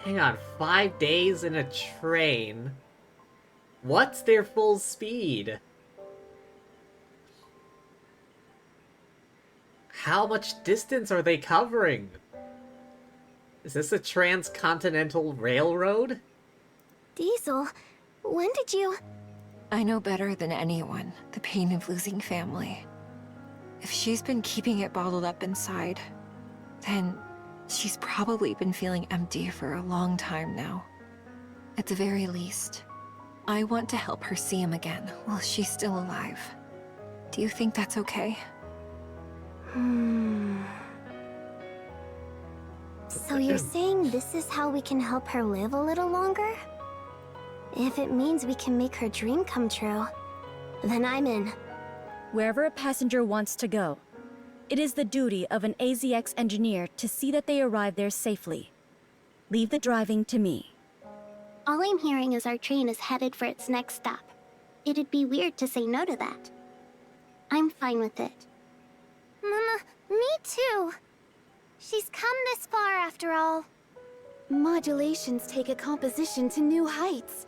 Hang on, 5 days in a train? What's their full speed? How much distance are they covering? Is this a transcontinental railroad? Diesel, when did you... I know better than anyone the pain of losing family. If she's been keeping it bottled up inside, then she's probably been feeling empty for a long time now. At the very least, I want to help her see him again while she's still alive. Do you think that's okay? So you're saying this is how we can help her live a little longer? If it means we can make her dream come true, then I'm in. Wherever a passenger wants to go, it is the duty of an AZX engineer to see that they arrive there safely. Leave the driving to me. All I'm hearing is our train is headed for its next stop. It'd be weird to say no to that. I'm fine with it. Mama, me too. She's come this far after all. Modulations take a composition to new heights.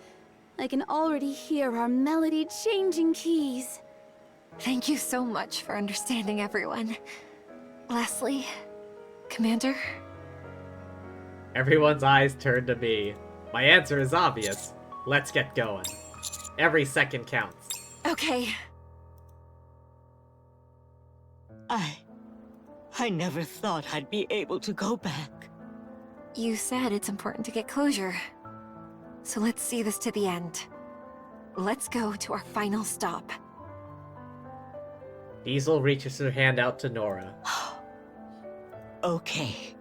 I can already hear our melody-changing keys. Thank you so much for understanding, everyone. Lastly, Commander? Everyone's eyes turn to me. My answer is obvious. Let's get going. Every second counts. Okay. I never thought I'd be able to go back. You said it's important to get closure. So let's see this to the end. Let's go to our final stop. Diesel reaches her hand out to Nora. Okay.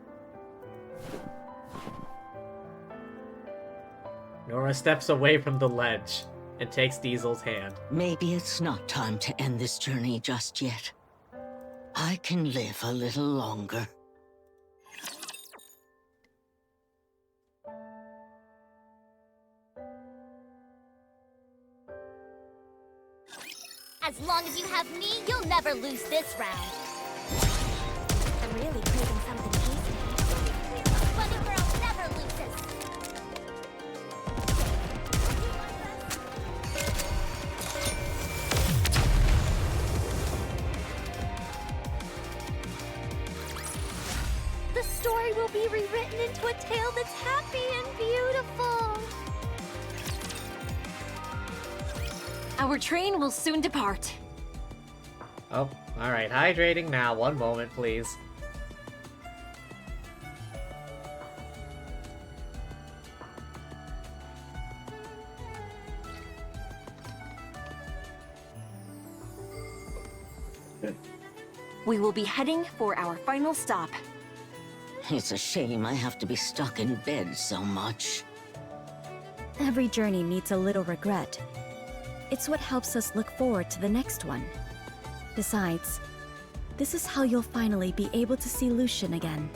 Nora steps away from the ledge and takes Diesel's hand. Maybe it's not time to end this journey just yet. I can live a little longer. As long as you have me, you'll never lose this round. I'm really craving something tasty. Whether girl never loses. a tale that's happy and beautiful. Our train will soon depart. Oh, alright. Hydrating now. One moment, please. We will be heading for our final stop. It's a shame I have to be stuck in bed so much. Every journey needs a little regret. It's what helps us look forward to the next one. Besides, this is how you'll finally be able to see Lucian again.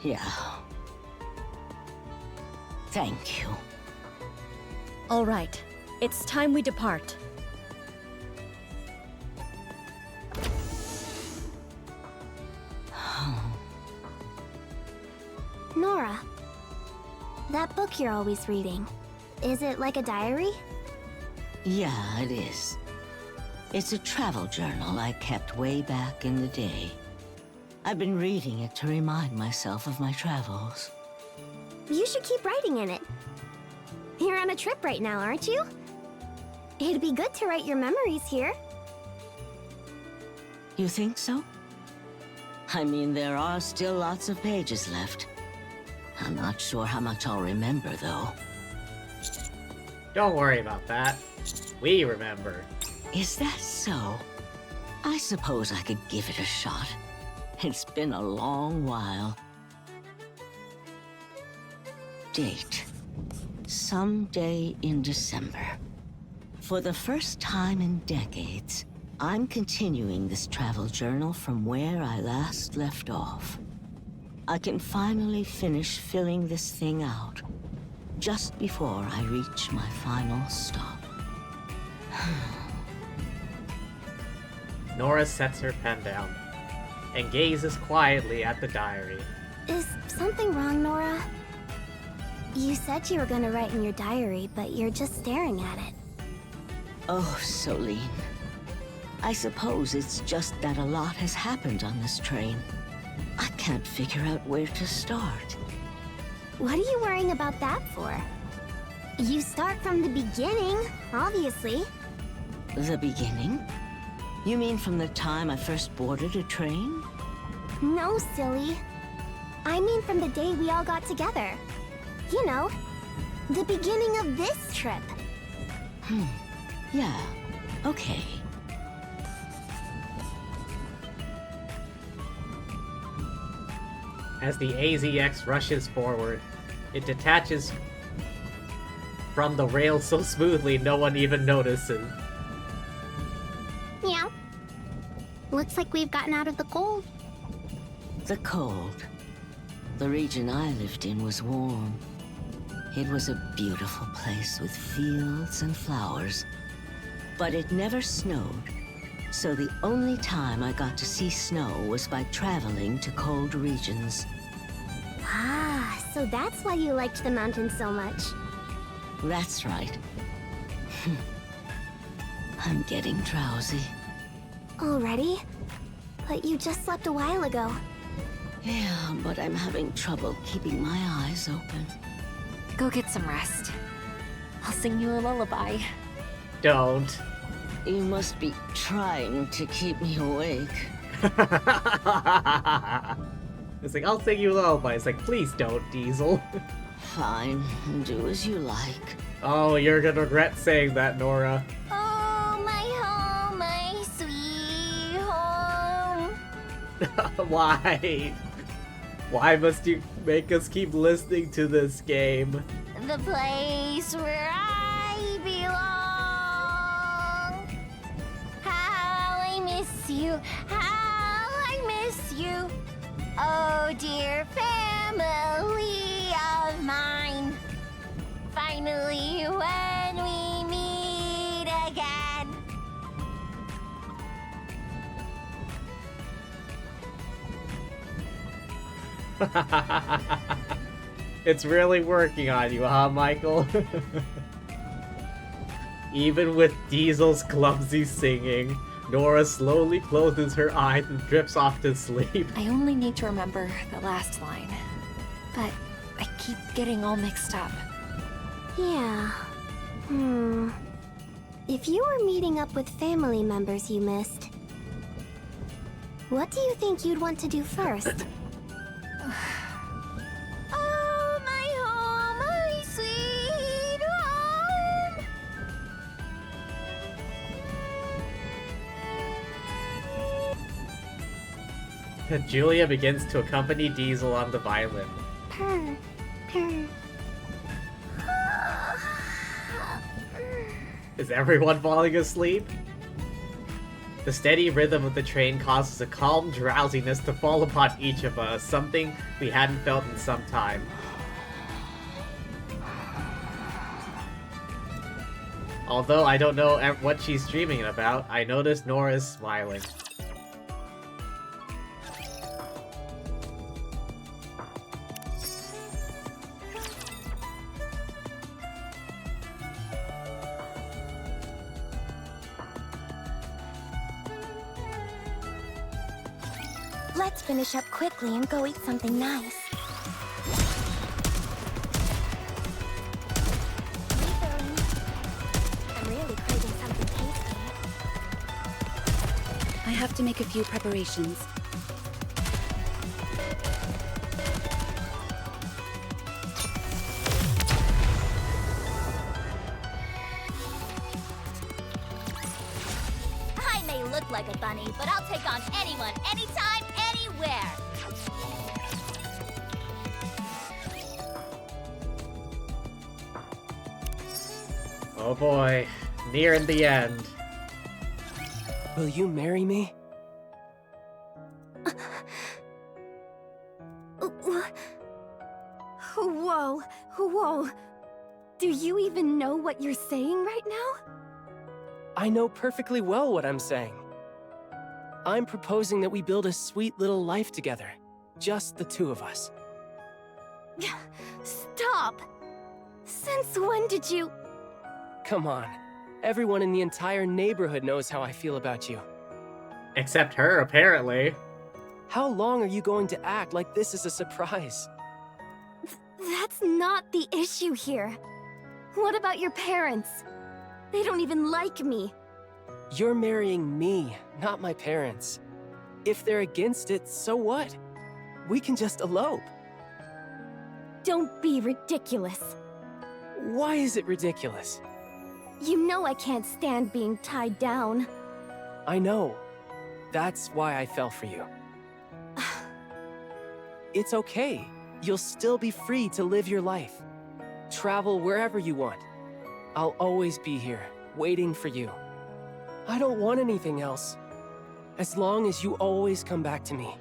Yeah. Thank you. All right, it's time we depart. Nora, that book you're always reading, is it like a diary? Yeah, it is. It's a travel journal I kept way back in the day. I've been reading it to remind myself of my travels. You should keep writing in it. You're on a trip right now, aren't you? It'd be good to write your memories here. You think so? I mean, there are still lots of pages left. I'm not sure how much I'll remember, though. Don't worry about that. We remember. Is that so? I suppose I could give it a shot. It's been a long while. Date. Someday in December. For the first time in decades, I'm continuing this travel journal from where I last left off. I can finally finish filling this thing out, just before I reach my final stop. Nora sets her pen down and gazes quietly at the diary. Is something wrong, Nora? You said you were gonna write in your diary, but you're just staring at it. Oh, Soline. I suppose it's just that a lot has happened on this train. I can't figure out where to start. What are you worrying about that for? You start from the beginning, obviously. The beginning? You mean from the time I first boarded a train? No, silly. I mean from the day we all got together. You know, the beginning of this trip. Yeah, okay. As the AZX rushes forward, it detaches from the rail so smoothly no one even notices. Yeah. Looks like we've gotten out of the cold. The cold. The region I lived in was warm. It was a beautiful place with fields and flowers. But it never snowed, so the only time I got to see snow was by traveling to cold regions. Ah, so that's why you liked the mountains so much. That's right. I'm getting drowsy. Already? But you just slept a while ago. Yeah, but I'm having trouble keeping my eyes open. Go get some rest. I'll sing you a lullaby. Don't. You must be trying to keep me awake. It's like, I'll sing you a lullaby. It's like, please don't, Diesel. Fine, do as you like. Oh, you're gonna regret saying that, Nora. Oh, my home, my sweet home. Why? Why must you make us keep listening to this game? The place where I belong. How I miss you, how I miss you. Oh, dear family of mine. Finally, when we meet again. It's really working on you, huh, Michael? Even with Diesel's clumsy singing, Nora slowly closes her eyes and drifts off to sleep. I only need to remember the last line. but I keep getting all mixed up. Yeah. If you were meeting up with family members you missed, what do you think you'd want to do first? Oh, my home, my sweet home! Julia begins to accompany Diesel on the violin. Purr, purr. Is everyone falling asleep? The steady rhythm of the train causes a calm drowsiness to fall upon each of us, something we hadn't felt in some time. Although I don't know what she's dreaming about, I notice Nora is smiling. Let's finish up quickly and go eat something nice. I'm really craving something tasty. I have to make a few preparations. I may look like a bunny, but I'll take on anyone, anytime, anywhere. Oh boy, nearing the end. Will you marry me? Whoa, whoa. Do you even know what you're saying right now? I know perfectly well what I'm saying. I'm proposing that we build a sweet little life together. Just the two of us. Stop! Since when did you... Come on. Everyone in the entire neighborhood knows how I feel about you. Except her, apparently. How long are you going to act like this is a surprise? That's not the issue here. What about your parents? They don't even like me. You're marrying me, not my parents. If they're against it, so what? We can just elope. Don't be ridiculous. Why is it ridiculous? You know I can't stand being tied down. I know. That's why I fell for you. It's okay. You'll still be free to live your life. Travel wherever you want. I'll always be here, waiting for you. I don't want anything else. As long as you always come back to me.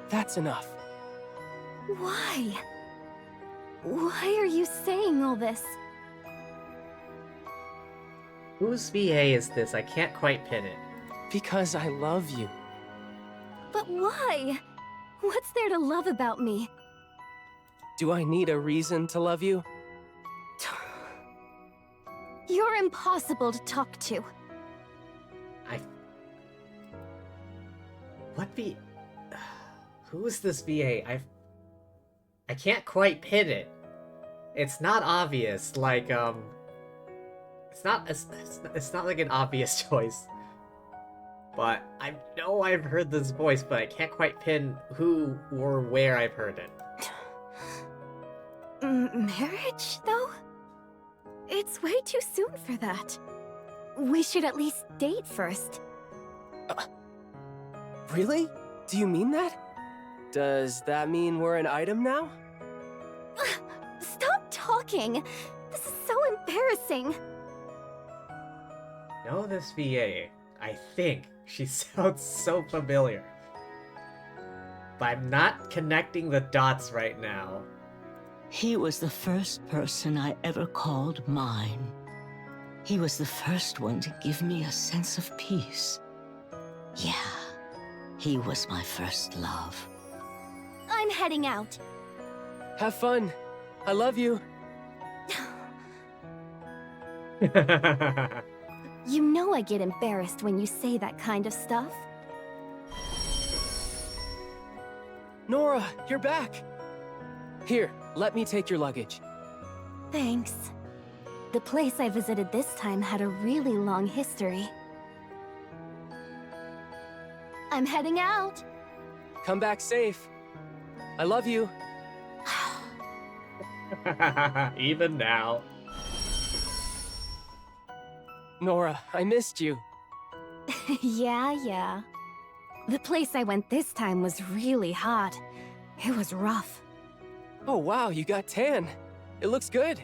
That's enough. Why? Why are you saying all this? Whose VA is this? I can't quite pin it. Because I love you. But why? What's there to love about me? Do I need a reason to love you? You're impossible to talk to. What who is this VA? I can't quite pin it. It's not obvious, like, it's not like an obvious choice. But I know I've heard this voice, but I can't quite pin who or where I've heard it. Marriage, though? It's way too soon for that. We should at least date first. Really? Do you mean that? Does that mean we're an item now? Stop talking! This is so embarrassing. Know this VA. I think she sounds so familiar. But I'm not connecting the dots right now. He was the first person I ever called mine. He was the first one to give me a sense of peace. Yeah, he was my first love. I'm heading out. Have fun. I love you. You know I get embarrassed when you say that kind of stuff. Nora, you're back. Here, let me take your luggage. Thanks. The place I visited this time had a really long history. I'm heading out. Come back safe. I love you. Even now. Nora, I missed you. Yeah. The place I went this time was really hot. It was rough. Oh wow, you got tan. It looks good.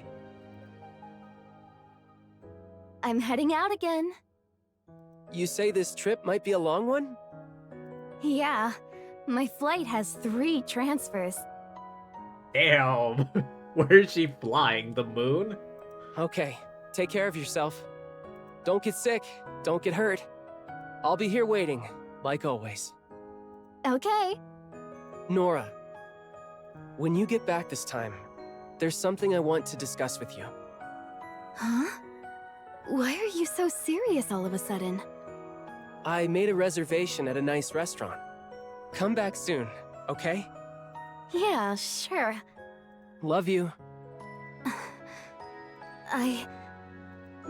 I'm heading out again. You say this trip might be a long one? Yeah, my flight has 3 transfers. Damn. Where's she flying? The moon? Okay, take care of yourself. Don't get sick, don't get hurt. I'll be here waiting, like always. Okay. Nora, when you get back this time, there's something I want to discuss with you. Huh? Why are you so serious all of a sudden? I made a reservation at a nice restaurant. Come back soon, okay? Yeah, sure. Love you.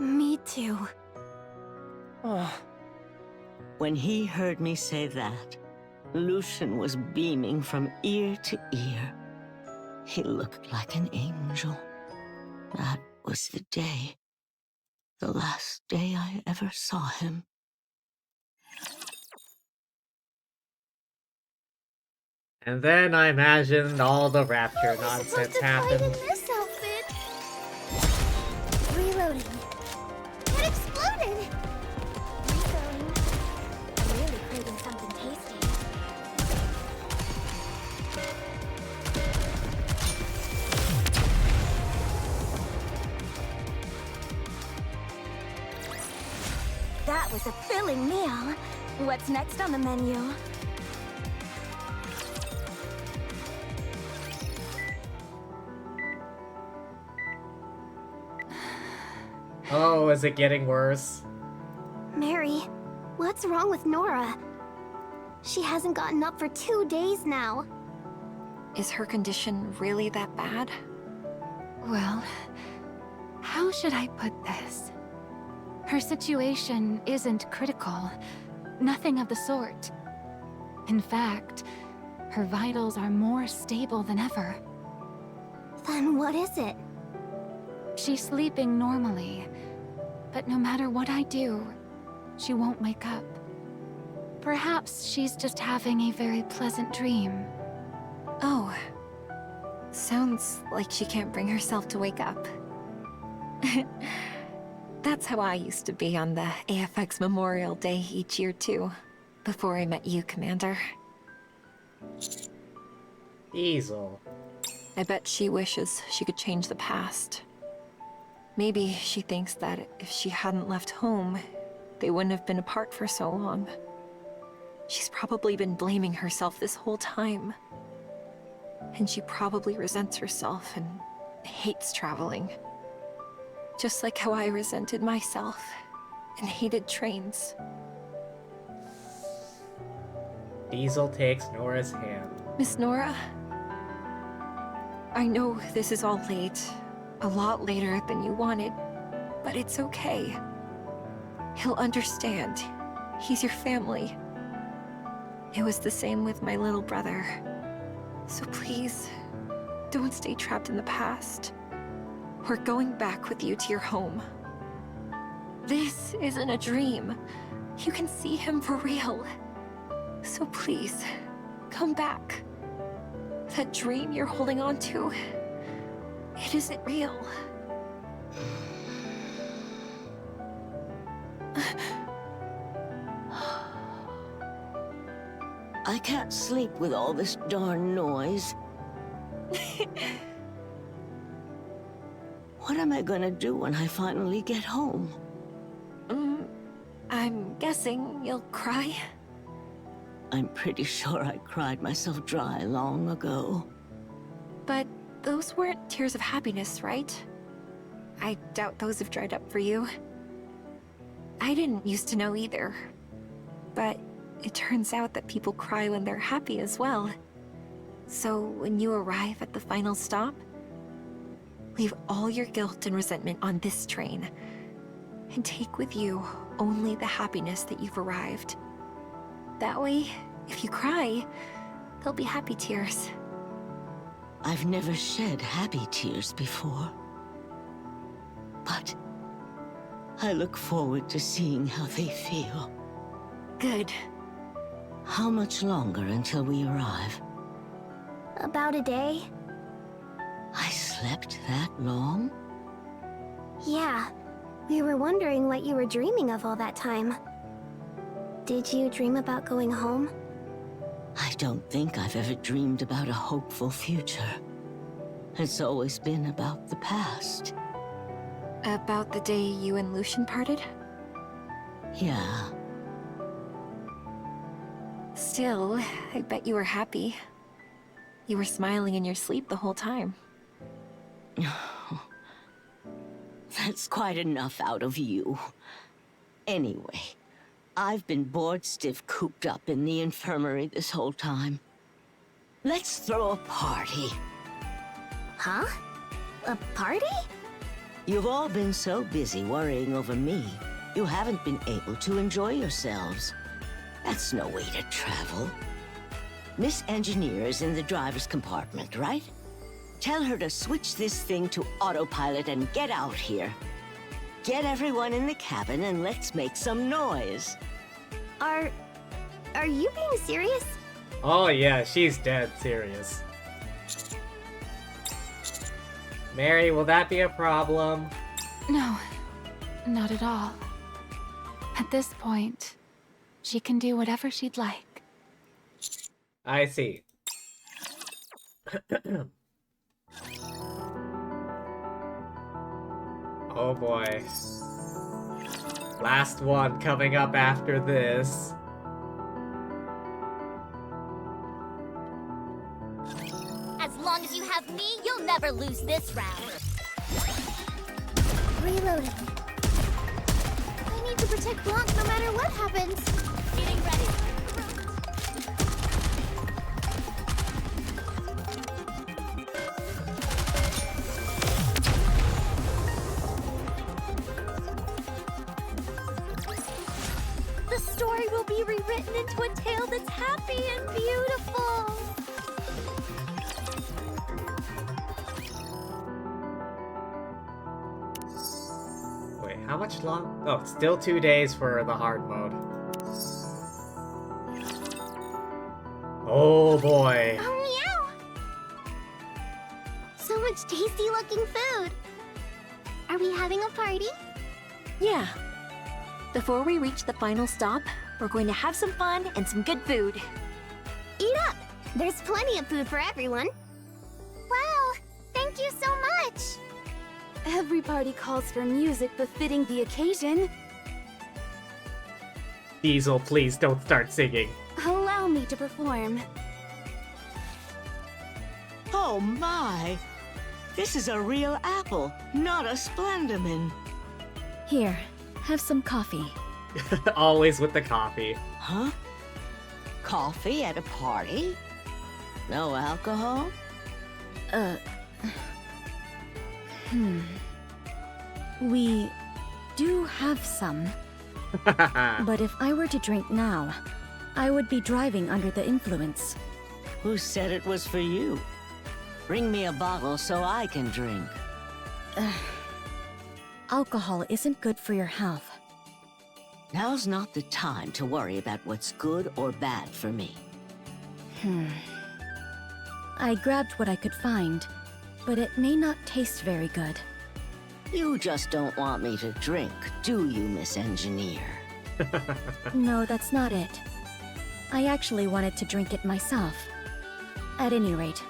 Me too. Oh. When he heard me say that, Lucian was beaming from ear to ear. He looked like an angel. That was the day. The last day I ever saw him. And then I imagined all the rapture How am I supposed nonsense to fight happened. in this outfit? Reloading. It exploded! Reloading. I'm really craving something tasty. That was a filling meal. What's next on the menu? Oh, is it getting worse? Mary, what's wrong with Nora? She hasn't gotten up for 2 days now. Is her condition really that bad? Well, how should I put this? Her situation isn't critical. Nothing of the sort. In fact, her vitals are more stable than ever. Then what is it? She's sleeping normally, but no matter what I do, she won't wake up. Perhaps she's just having a very pleasant dream. Oh. Sounds like she can't bring herself to wake up. That's how I used to be on the AFX Memorial Day each year too, before I met you, Commander. Diesel. I bet she wishes she could change the past. Maybe she thinks that if she hadn't left home, they wouldn't have been apart for so long. She's probably been blaming herself this whole time. And she probably resents herself and hates traveling. Just like how I resented myself and hated trains. Diesel takes Nora's hand. Miss Nora? I know this is all late. A lot later than you wanted, but it's okay. He'll understand. He's your family. It was the same with my little brother. So please, don't stay trapped in the past. We're going back with you to your home. This isn't a dream. You can see him for real. So please, come back. That dream you're holding on to, it isn't real. I can't sleep with all this darn noise. What am I gonna do when I finally get home? I'm guessing you'll cry? I'm pretty sure I cried myself dry long ago. But those weren't tears of happiness, right? I doubt those have dried up for you. I didn't used to know either. But it turns out that people cry when they're happy as well. So when you arrive at the final stop, leave all your guilt and resentment on this train, and take with you only the happiness that you've arrived. That way, if you cry, they'll be happy tears. I've never shed happy tears before. But I look forward to seeing how they feel. Good. How much longer until we arrive? About a day? I slept that long? Yeah. We were wondering what you were dreaming of all that time. Did you dream about going home? I don't think I've ever dreamed about a hopeful future. It's always been about the past. About the day you and Lucian parted? Yeah. Still, I bet you were happy. You were smiling in your sleep the whole time. That's quite enough out of you. Anyway, I've been bored stiff cooped up in the infirmary this whole time. Let's throw a party. Huh? A party? You've all been so busy worrying over me, you haven't been able to enjoy yourselves. That's no way to travel. Miss Engineer is in the driver's compartment, right? Tell her to switch this thing to autopilot and get out here. Get everyone in the cabin and let's make some noise. Are you being serious? Oh yeah, she's dead serious. Mary, will that be a problem? No, not at all. At this point, she can do whatever she'd like. I see. Oh boy. Last one coming up after this. As long as you have me, you'll never lose this round. Reloading. I need to protect Blanc no matter what happens. Getting ready. The story will be rewritten into a tale that's happy and beautiful. Wait, how much long? Oh, still 2 days for the hard mode. Oh boy. Oh, meow! So much tasty-looking food. Are we having a party? Yeah. Before we reach the final stop, we're going to have some fun and some good food. Eat up! There's plenty of food for everyone. Wow! Thank you so much! Every party calls for music befitting the occasion. Diesel, please don't start singing. Allow me to perform. Oh my! This is a real apple, not a Splendamin. Here, have some coffee. Always with the coffee. Huh? Coffee at a party? No alcohol? We do have some, but if I were to drink now, I would be driving under the influence. Who said it was for you? Bring me a bottle so I can drink. Alcohol isn't good for your health. Now's not the time to worry about what's good or bad for me. I grabbed what I could find, but it may not taste very good. You just don't want me to drink, do you, Miss Engineer? No, that's not it. I actually wanted to drink it myself. At any rate,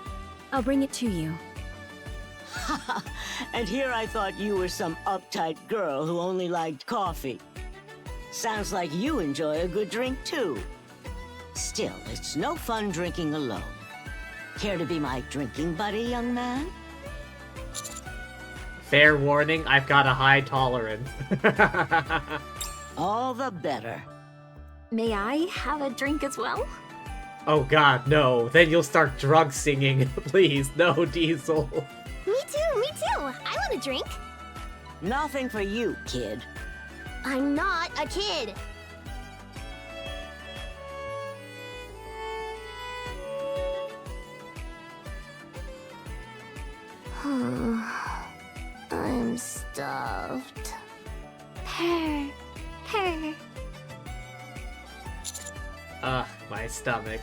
I'll bring it to you. And here I thought you were some uptight girl who only liked coffee. Sounds like you enjoy a good drink, too. Still, it's no fun drinking alone. Care to be my drinking buddy, young man? Fair warning, I've got a high tolerance. All the better. May I have a drink as well? Oh god, no. Then you'll start drug singing. Please, no, Diesel. Me too, me too. I want a drink. Nothing for you, kid. I'm not a kid. I'm stuffed. Purr, purr. Ugh, my stomach.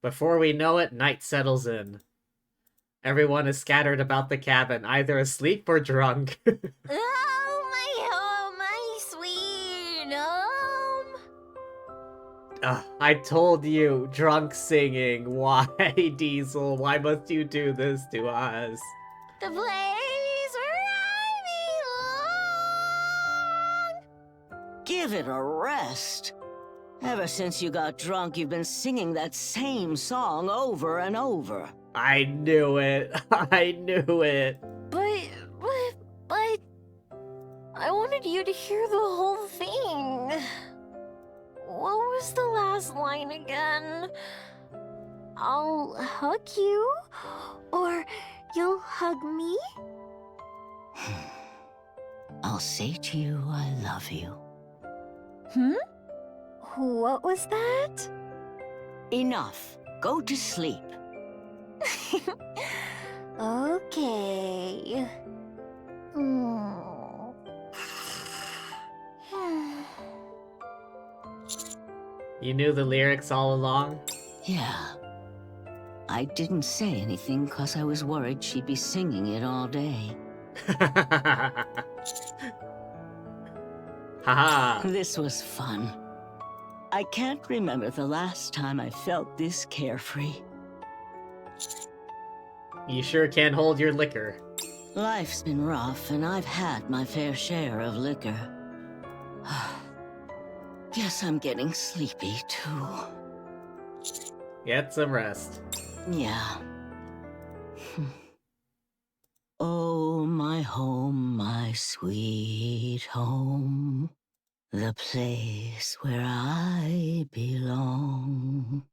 Before we know it, night settles in. Everyone is scattered about the cabin, either asleep or drunk. Oh, my sweet home. Ugh, I told you, drunk singing. Why, Diesel? Why must you do this to us? The place where I belong. Give it a rest. Ever since you got drunk, you've been singing that same song over and over. I knew it. I knew it. But I wanted you to hear the whole thing. What was the last line again? I'll hug you, or you'll hug me? I'll say to you, I love you. What was that? Enough. Go to sleep. Okay. You knew the lyrics all along? Yeah. I didn't say anything because I was worried she'd be singing it all day. Haha. This was fun. I can't remember the last time I felt this carefree. You sure can hold your liquor. Life's been rough, and I've had my fair share of liquor. Guess I'm getting sleepy, too. Get some rest. Yeah. Oh, my home, my sweet home. The place where I belong.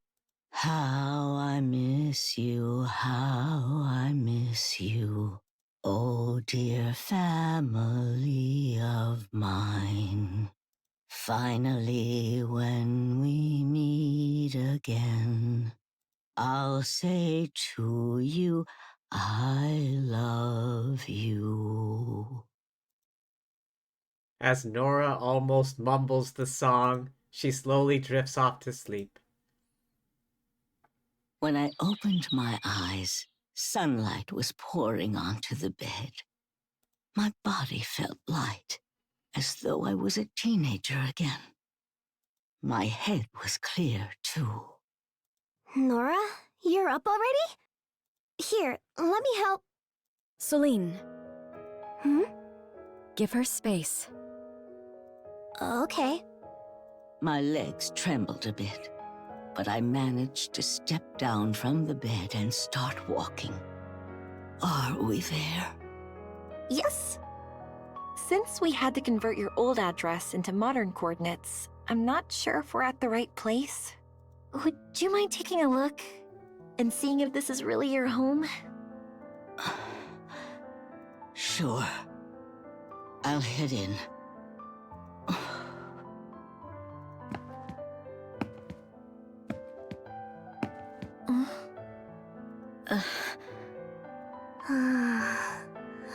How I miss you, how I miss you. Oh, dear family of mine. Finally, when we meet again, I'll say to you, I love you. As Nora almost mumbles the song, she slowly drifts off to sleep. When I opened my eyes, sunlight was pouring onto the bed. My body felt light, as though I was a teenager again. My head was clear, too. Nora, you're up already? Here, let me help. Celine, Hmm? give her space. Okay. My legs trembled a bit, but I managed to step down from the bed and start walking. Are we there? Yes. Since we had to convert your old address into modern coordinates, I'm not sure if we're at the right place. Would you mind taking a look and seeing if this is really your home? Sure. I'll head in.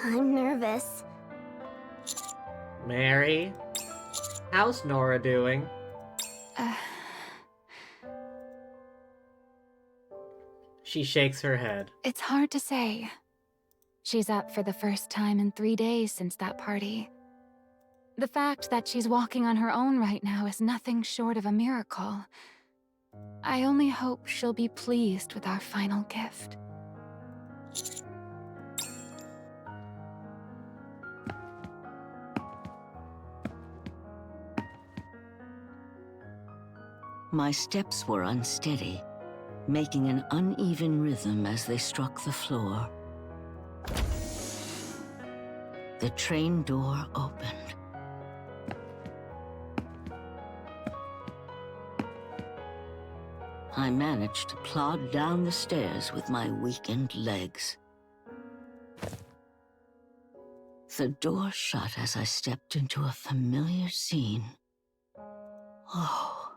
I'm nervous. Mary? How's Nora doing? She shakes her head. It's hard to say. She's up for the first time in 3 days since that party. The fact that she's walking on her own right now is nothing short of a miracle. I only hope she'll be pleased with our final gift. My steps were unsteady, making an uneven rhythm as they struck the floor. The train door opened. I managed to plod down the stairs with my weakened legs. The door shut as I stepped into a familiar scene. Oh,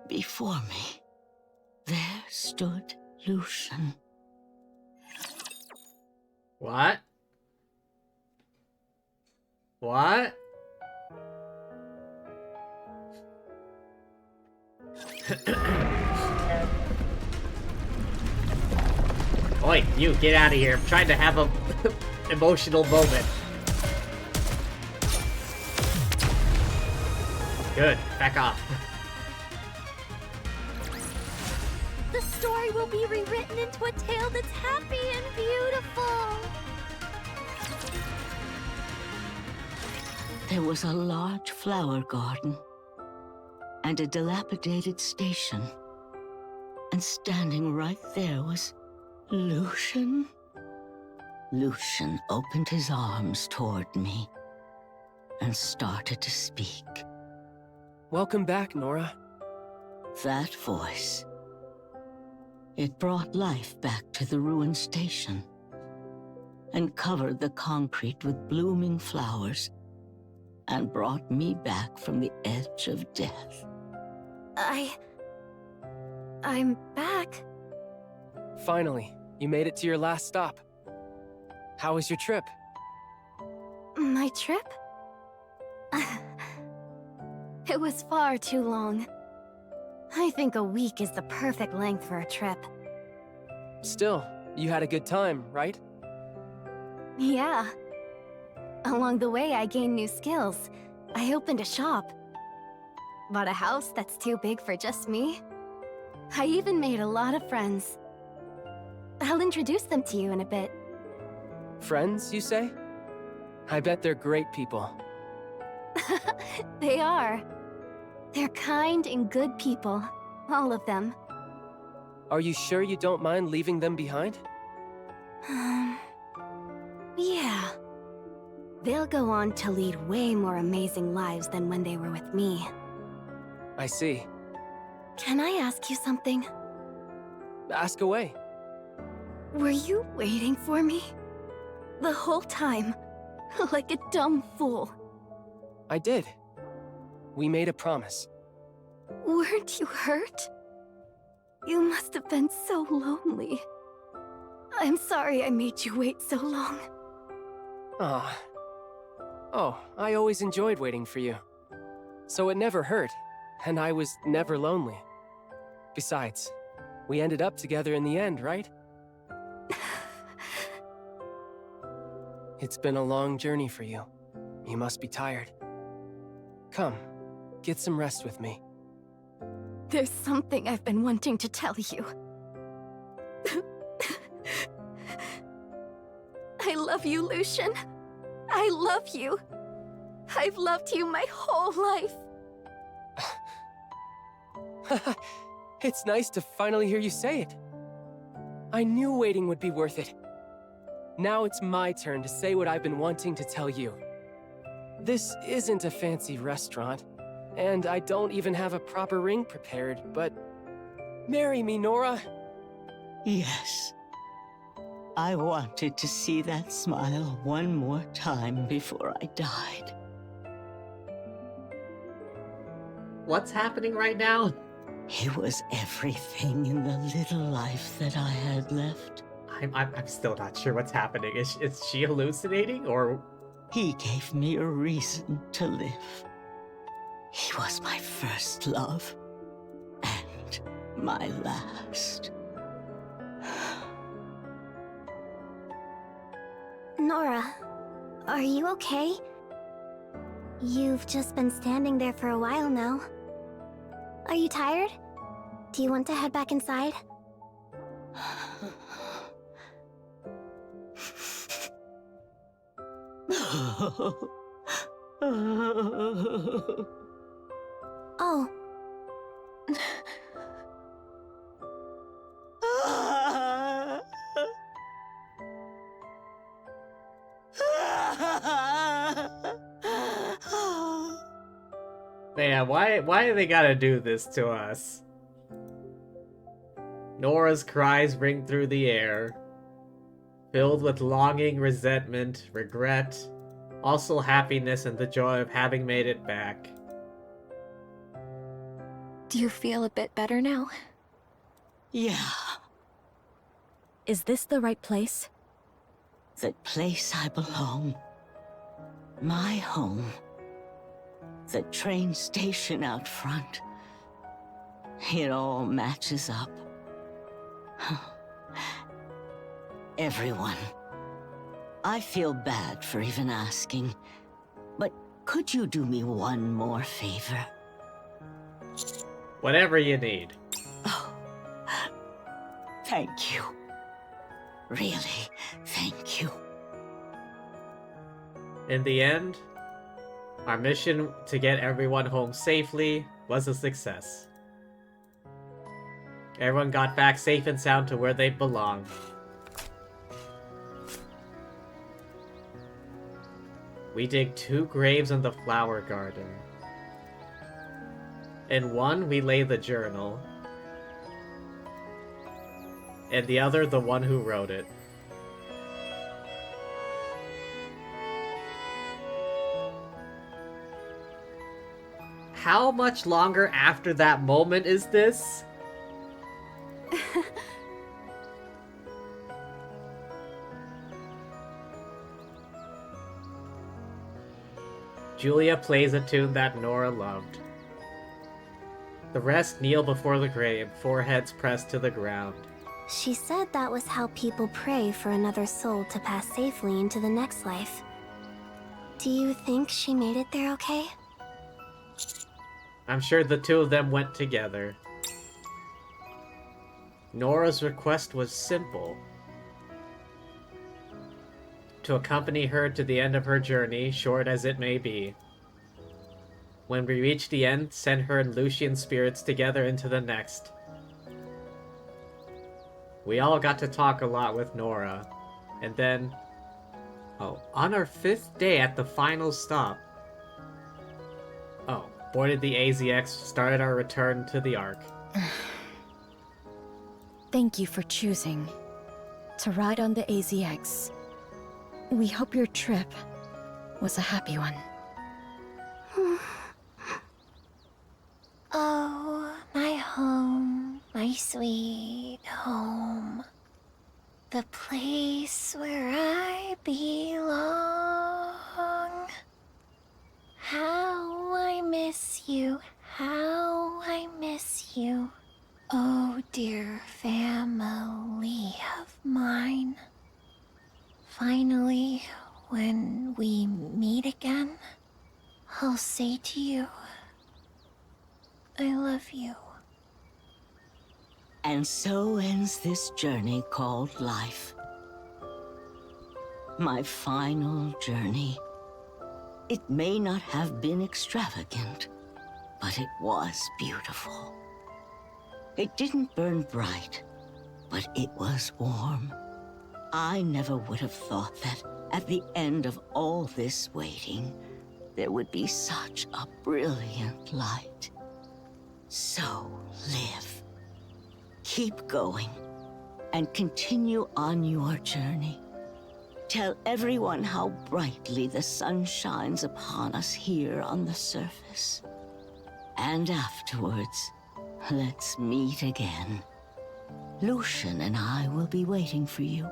before me, there stood Lucian. What? What? Oi, you, get out of here. I'm trying to have a emotional moment. Good, back off. The story will be rewritten into a tale that's happy and beautiful. There was a large flower garden and a dilapidated station. And standing right there was Lucian. Lucian opened his arms toward me and started to speak. Welcome back, Nora. That voice, it brought life back to the ruined station and covered the concrete with blooming flowers and brought me back from the edge of death. I'm back. Finally, you made it to your last stop. How was your trip? My trip? It was far too long. I think a week is the perfect length for a trip. Still, you had a good time, right? Yeah. Along the way, I gained new skills. I opened a shop. Bought a house that's too big for just me. I even made a lot of friends. I'll introduce them to you in a bit. Friends, you say? I bet they're great people. They are. They're kind and good people. All of them. Are you sure you don't mind leaving them behind? Yeah. They'll go on to lead way more amazing lives than when they were with me. I see. Can I ask you something? Ask away. Were you waiting for me? The whole time? Like a dumb fool. I did. We made a promise. Weren't you hurt? You must have been so lonely. I'm sorry I made you wait so long. Ah. Oh, I always enjoyed waiting for you. So it never hurt, and I was never lonely. Besides, we ended up together in the end, right? It's been a long journey for you. You must be tired. Come, get some rest with me. There's something I've been wanting to tell you. I love you, Lucian. I love you. I've loved you my whole life. It's nice to finally hear you say it. I knew waiting would be worth it. Now it's my turn to say what I've been wanting to tell you. This isn't a fancy restaurant, and I don't even have a proper ring prepared, but... marry me, Nora! Yes. I wanted to see that smile one more time before I died. What's happening right now? It was everything in the little life that I had left. I'm still not sure what's happening. Is she hallucinating, or... He gave me a reason to live. He was my first love, and my last. Nora, are you okay? You've just been standing there for a while now. Are you tired? Do you want to head back inside? Oh. Man, why do they gotta do this to us? Nora's cries ring through the air, filled with longing, resentment, regret, also happiness and the joy of having made it back. Do you feel a bit better now? Yeah, Is this the right place? the place I belong. My home. The train station out front. It all matches up. Everyone. I feel bad for even asking, but could you do me one more favor? Whatever you need. Oh, thank you. Really, thank you. In the end, our mission to get everyone home safely was a success. Everyone got back safe and sound to where they belong. We dig 2 graves in the flower garden. In one, we lay the journal. In the other, the one who wrote it. How much longer after that moment is this? Julia plays a tune that Nora loved. The rest kneel before the grave, foreheads pressed to the ground. She said that was how people pray for another soul to pass safely into the next life. Do you think she made it there okay? I'm sure the 2 of them went together. Nora's request was simple. To accompany her to the end of her journey, short as it may be. When we reach the end, send her and Lucian's spirits together into the next. We all got to talk a lot with Nora. And then... oh, on our 5th day at the final stop... oh, boarded the AZX, started our return to the Ark. Thank you for choosing to ride on the AZX. We hope your trip was a happy one. Oh, my home, my sweet home. The place where I belong. How I miss you, how I miss you. Oh, dear family of mine. Finally, when we meet again, I'll say to you, I love you. And so ends this journey called life. My final journey. It may not have been extravagant, but it was beautiful. It didn't burn bright, but it was warm. I never would have thought that at the end of all this waiting, there would be such a brilliant light. So live. Keep going, and continue on your journey. Tell everyone how brightly the sun shines upon us here on the surface. And afterwards, let's meet again. Lucian and I will be waiting for you.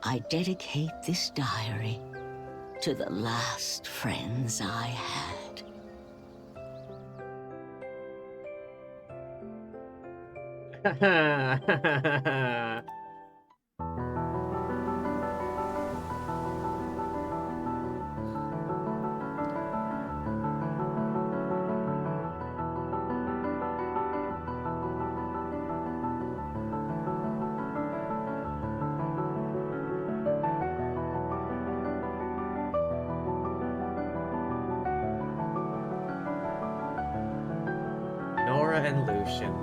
I dedicate this diary to the last friends I had. Nora and Lucian.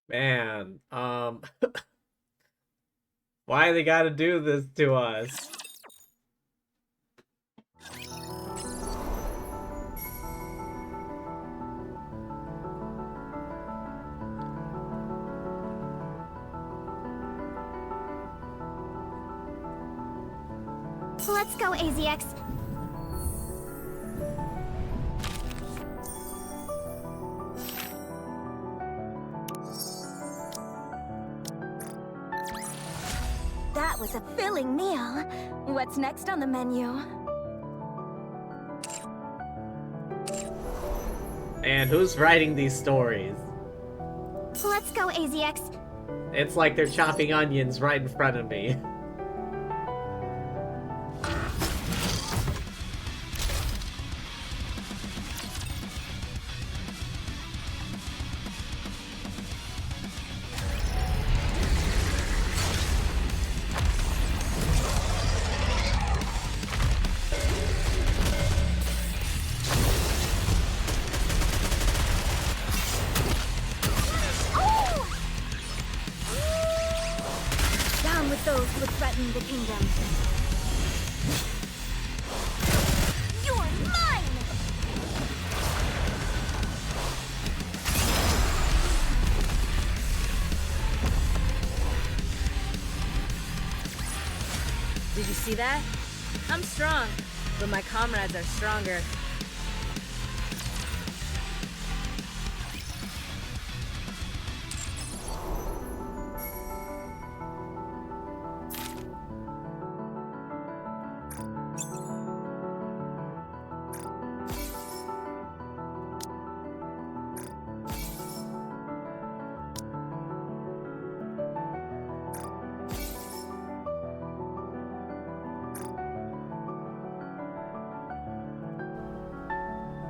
Man, why they gotta do this to us? Let's go, AZX. That was a filling meal. What's next on the menu? And who's writing these stories? Let's go, AZX. It's like they're chopping onions right in front of me. Down with those who would threaten the kingdom. You're mine! Did you see that? I'm strong, but my comrades are stronger.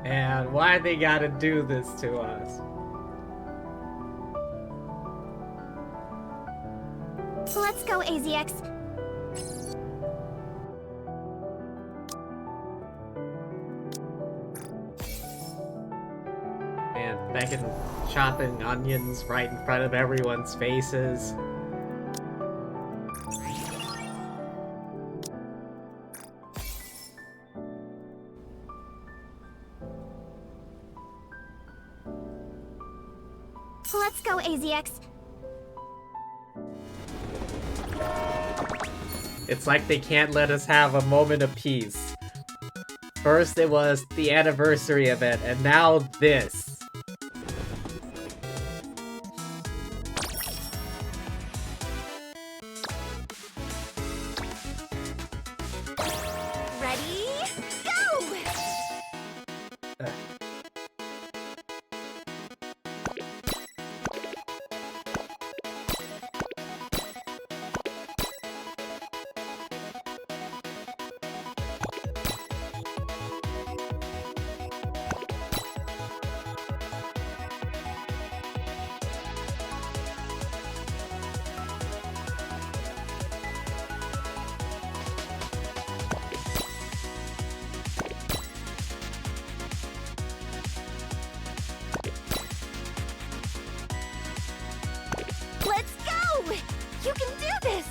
And why they gotta do this to us? Let's go, AZX. And fucking chopping onions right in front of everyone's faces. Let's go, AZX. It's like they can't let us have a moment of peace. First it was the anniversary event, and now this. Ready? Go! Let's go! You can do this!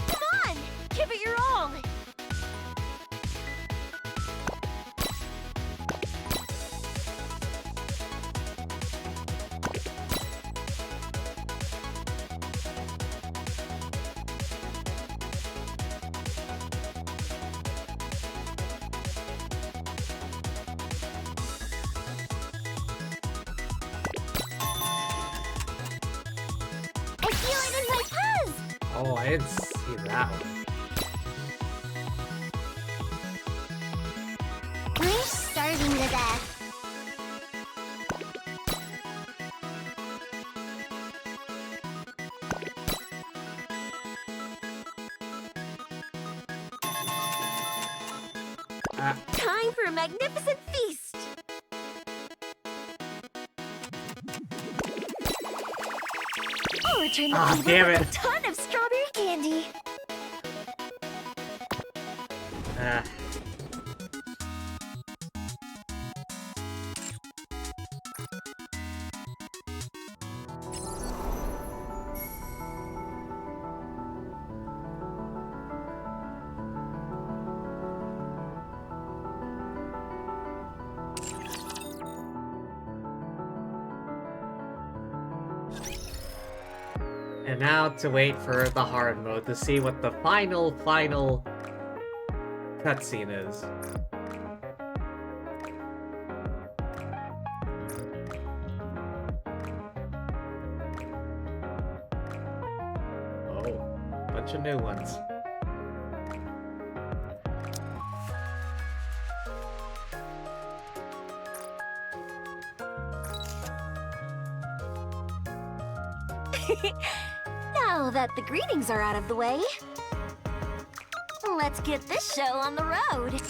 Come on! Give it your all! I feel it in my paws! Oh, I didn't see that one. I'm starving to death. Time for a magnificent feast! I'll return the favor damn with it. a ton of strawberry candy. And now to wait for the hard mode to see what the final cutscene is. Oh, bunch of new ones. Now that the greetings are out of the way, let's get this show on the road.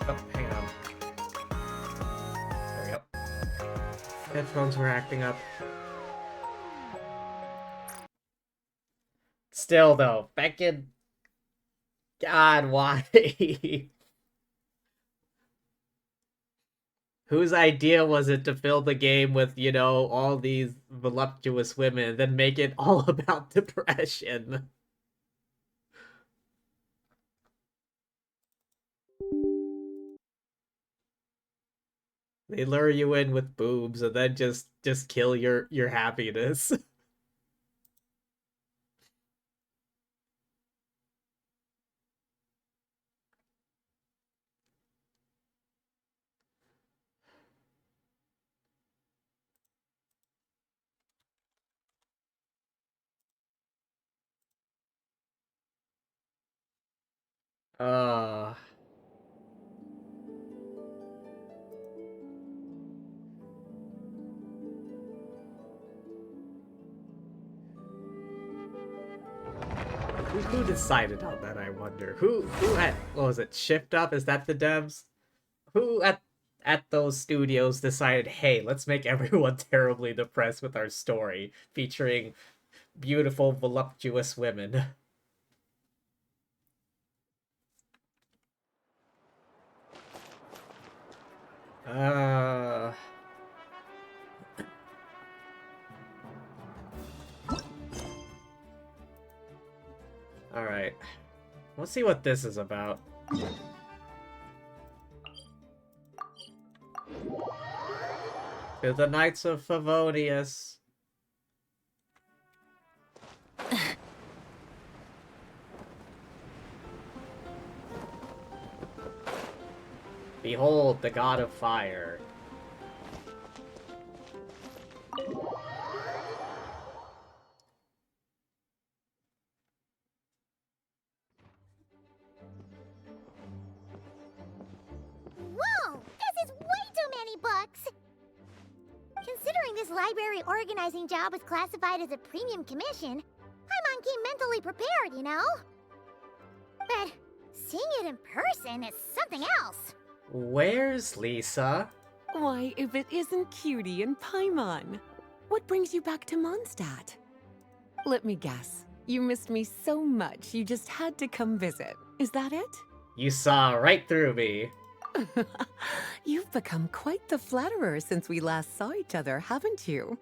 Oh, hang on. There we go. Headphones were acting up. Still though, Beckett. God, why? Whose idea was it to fill the game with, you know, all these voluptuous women and then make it all about depression? They lure you in with boobs and then just kill your happiness. Uh Who decided on that, I wonder? Who had, what was it, Shift Up? Is that the devs? Who at those studios decided, hey, let's make everyone terribly depressed with our story, featuring beautiful, voluptuous women? Alright. Let's see what this is about. To the Knights of Favonius. Behold, the god of fire. Whoa! This is way too many books! Considering this library organizing job is classified as a premium commission, I'm on key mentally prepared, you know? But seeing it in person is something else. Where's Lisa? Why, if it isn't Cutie and Paimon. What brings you back to Mondstadt? Let me guess. You missed me so much you just had to come visit. Is that it? You saw right through me. You've become quite the flatterer since we last saw each other, haven't you?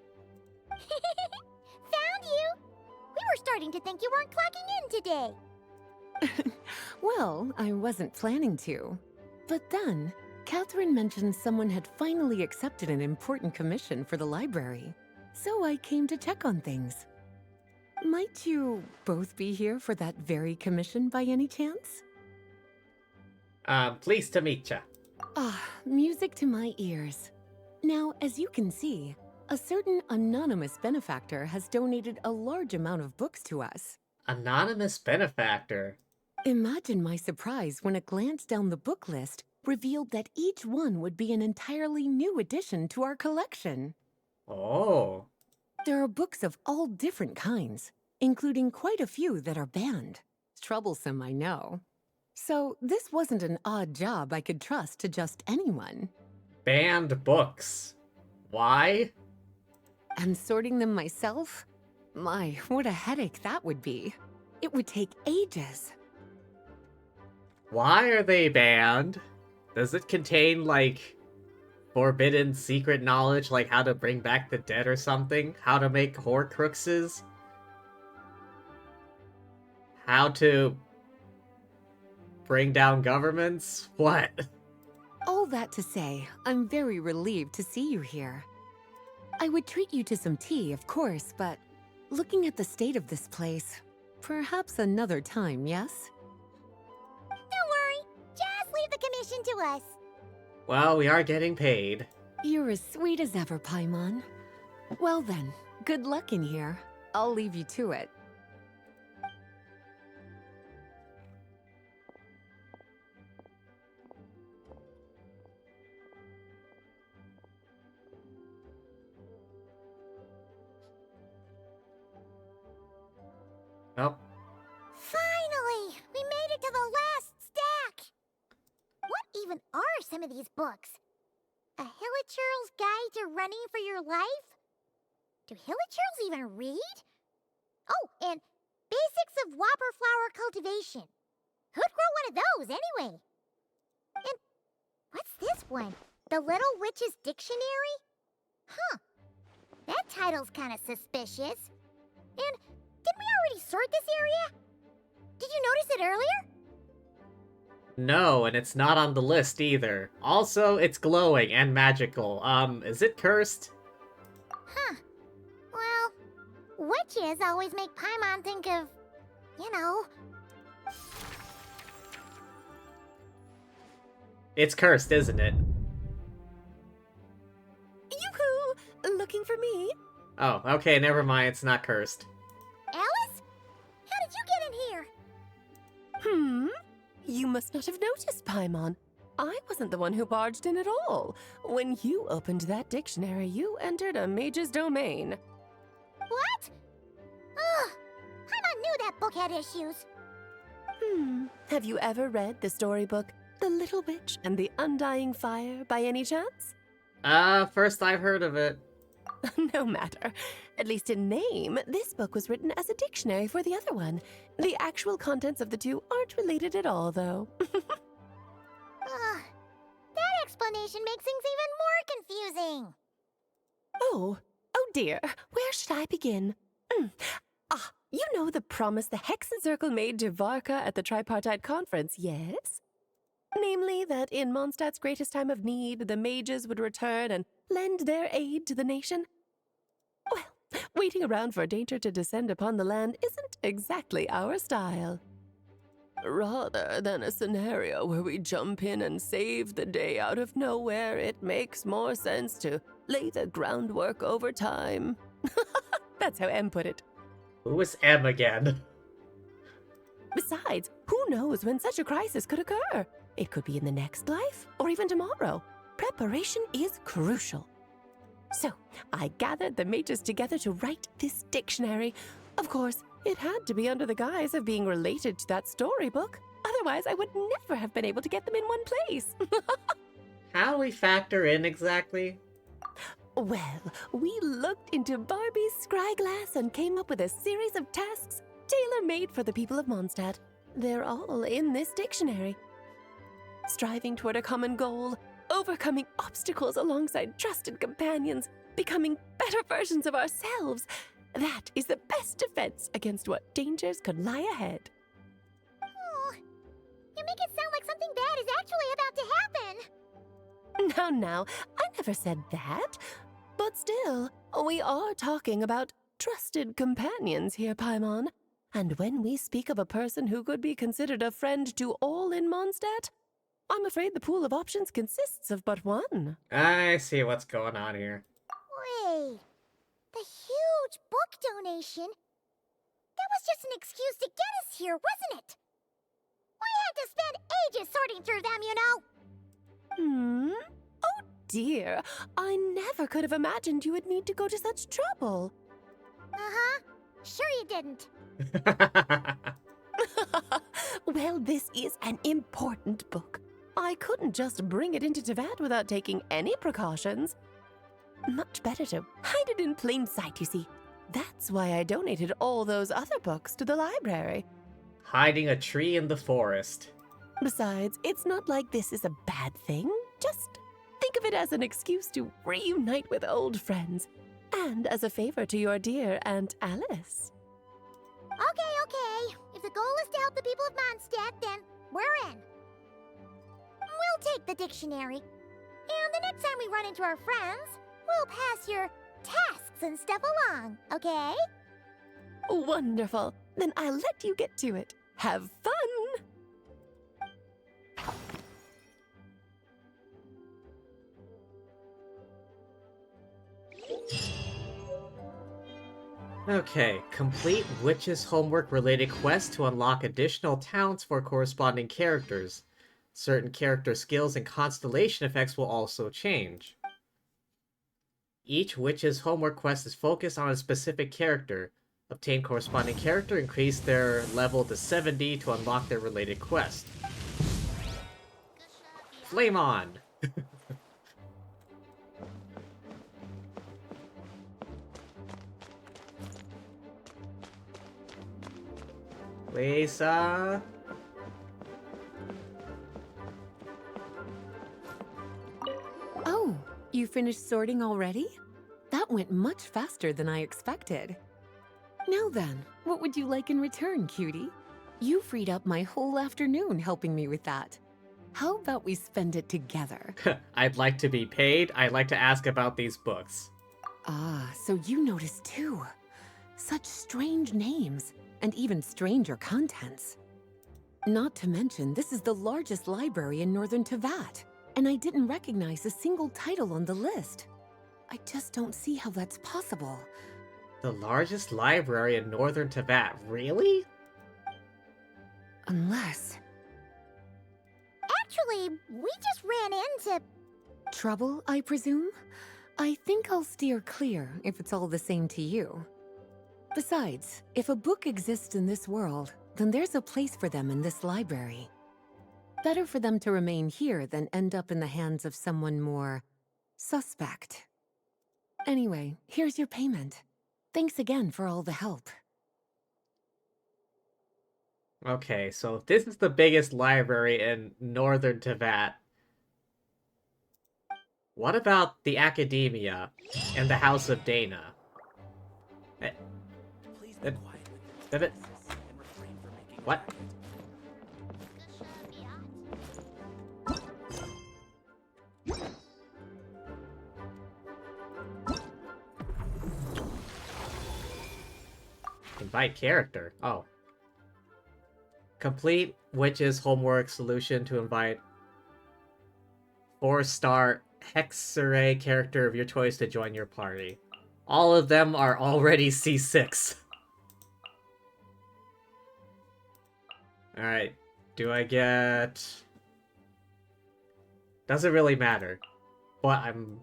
Found you! We were starting to think you weren't clocking in today. Well, I wasn't planning to. But then, Catherine mentioned someone had finally accepted an important commission for the library. So I came to check on things. Might you both be here for that very commission by any chance? Pleased to meet ya. Ah, music to my ears. Now, as you can see, a certain anonymous benefactor has donated a large amount of books to us. Anonymous benefactor? Imagine my surprise when a glance down the book list revealed that each one would be an entirely new addition to our collection. Oh. There are books of all different kinds, including quite a few that are banned. Troublesome, I know. So this wasn't an odd job I could trust to just anyone. Banned books. Why? And sorting them myself? My, what a headache that would be. It would take ages. Why are they banned? Does it contain, like, forbidden secret knowledge, like how to bring back the dead or something? How to make Horcruxes? How to bring down governments? What? All that to say, I'm very relieved to see you here. I would treat you to some tea, of course, but looking at the state of this place, perhaps another time, yes? Don't worry, just leave the commission to us. Well, we are getting paid. You're as sweet as ever, Paimon. Well then, good luck in here. I'll leave you to it. Oh. Finally! We made it to the last stack! What even are some of these books? A Hilichurl's Guide to Running for Your Life? Do Hilichurls even read? Oh, and Basics of Whopper Flower Cultivation. Who'd grow one of those, anyway? And what's this one? The Little Witch's Dictionary? Huh. That title's kind of suspicious. And did we already sort this area? Did you notice it earlier? No, and it's not on the list either. Also, it's glowing and magical. Is it cursed? Huh. Well, witches always make Paimon think of, you know. It's cursed, isn't it? Yoo-hoo! Looking for me? Oh, okay, never mind, it's not cursed. Alice? How did you get in here? You must not have noticed, Paimon. I wasn't the one who barged in at all. When you opened that dictionary, you entered a mage's domain. What? Ugh. Paimon knew that book had issues. Have you ever read the storybook The Little Witch and the Undying Fire by any chance? First I've heard of it. No matter. At least in name, this book was written as a dictionary for the other one. The actual contents of the two aren't related at all, though. Ugh. That explanation makes things even more confusing. Oh dear. Where should I begin? You know the promise the Hexen Circle made to Varka at the Tripartite Conference, yes? Namely, that in Mondstadt's greatest time of need, the mages would return and lend their aid to the nation? Well, waiting around for danger to descend upon the land isn't exactly our style. Rather than a scenario where we jump in and save the day out of nowhere, it makes more sense to lay the groundwork over time. That's how M put it. Who is M again? Besides, who knows when such a crisis could occur? It could be in the next life, or even tomorrow. Preparation is crucial. So, I gathered the mages together to write this dictionary. Of course, it had to be under the guise of being related to that storybook. Otherwise, I would never have been able to get them in one place. How do we factor in exactly? Well, we looked into Barbie's scryglass and came up with a series of tasks tailor-made for the people of Mondstadt. They're all in this dictionary. Striving toward a common goal, overcoming obstacles alongside trusted companions, becoming better versions of ourselves. That is the best defense against what dangers could lie ahead. Oh, you make it sound like something bad is actually about to happen. Now, I never said that. But still, we are talking about trusted companions here, Paimon. And when we speak of a person who could be considered a friend to all in Mondstadt, I'm afraid the pool of options consists of but one. I see what's going on here. Wait, the huge book donation? That was just an excuse to get us here, wasn't it? We had to spend ages sorting through them, you know. Oh dear, I never could have imagined you would need to go to such trouble. Uh-huh. Sure you didn't. Well, this is an important book. I couldn't just bring it into Teyvat without taking any precautions. Much better to hide it in plain sight, you see. That's why I donated all those other books to the library. Hiding a tree in the forest. Besides, it's not like this is a bad thing. Just think of it as an excuse to reunite with old friends. And as a favor to your dear Aunt Alice. Okay. If the goal is to help the people of Mondstadt, then we're in. We'll take the dictionary. And the next time we run into our friends, we'll pass your tasks and stuff along, okay? Wonderful. Then I'll let you get to it. Have fun! Okay, complete Witch's homework-related quests to unlock additional talents for corresponding characters. Certain character skills and constellation effects will also change. Each Witch's homework quest is focused on a specific character. Obtain corresponding character, increase their level to 70 to unlock their related quest. Flame on! Lisa? Oh, you finished sorting already? That went much faster than I expected. Now then, what would you like in return, cutie? You freed up my whole afternoon helping me with that. How about we spend it together? I'd like to be paid. I'd like to ask about these books. Ah, so you noticed too. Such strange names, and even stranger contents. Not to mention, this is the largest library in Northern Teyvat, and I didn't recognize a single title on the list. I just don't see how that's possible. The largest library in Northern Teyvat, really? Unless... Actually, we just ran into... Trouble, I presume? I think I'll steer clear if it's all the same to you. Besides, if a book exists in this world, then there's a place for them in this library. Better for them to remain here than end up in the hands of someone more... suspect. Anyway, here's your payment. Thanks again for all the help. Okay, so if this is the biggest library in Northern Teyvat, what about the Academia and the House of Dana? Please be quiet. What? Invite character. Oh. Complete Witch's homework solution to invite 4-star Hexarray character of your choice to join your party. All of them are already C6. Alright, do I get... Doesn't really matter. But I'm...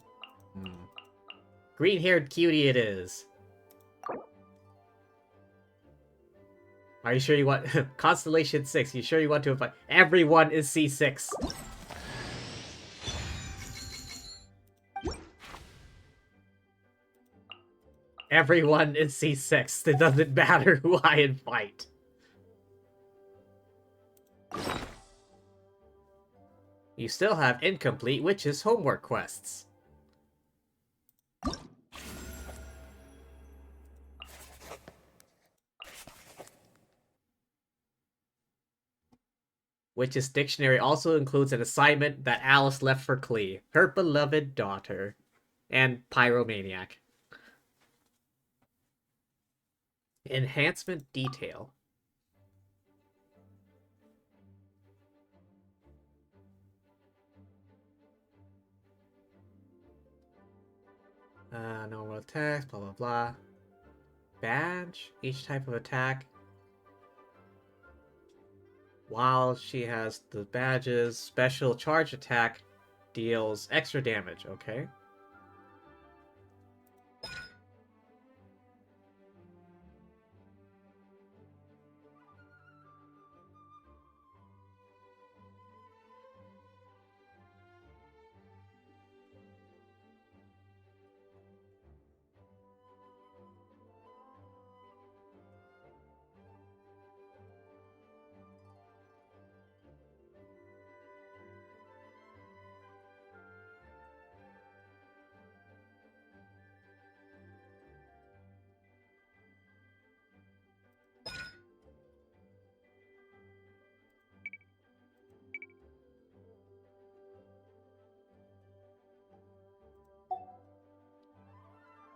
Green-haired cutie it is. Are you sure you want... Constellation 6, you sure you want to invite... Everyone is C6. Everyone is C6. It doesn't matter who I invite. You still have incomplete Witch's homework quests. Witch's dictionary also includes an assignment that Alice left for Klee, her beloved daughter, and Pyromaniac. Enhancement detail. Normal attacks, blah blah blah. Badge, each type of attack. While she has the badges, special charge attack deals extra damage, okay?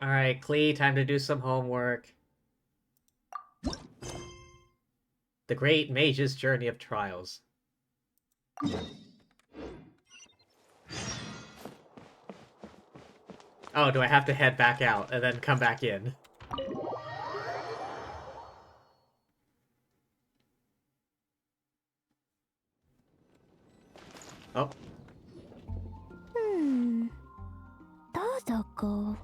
Alright, Klee, time to do some homework. The Great Mage's Journey of Trials. Oh, do I have to head back out and then come back in? Oh. Dottore.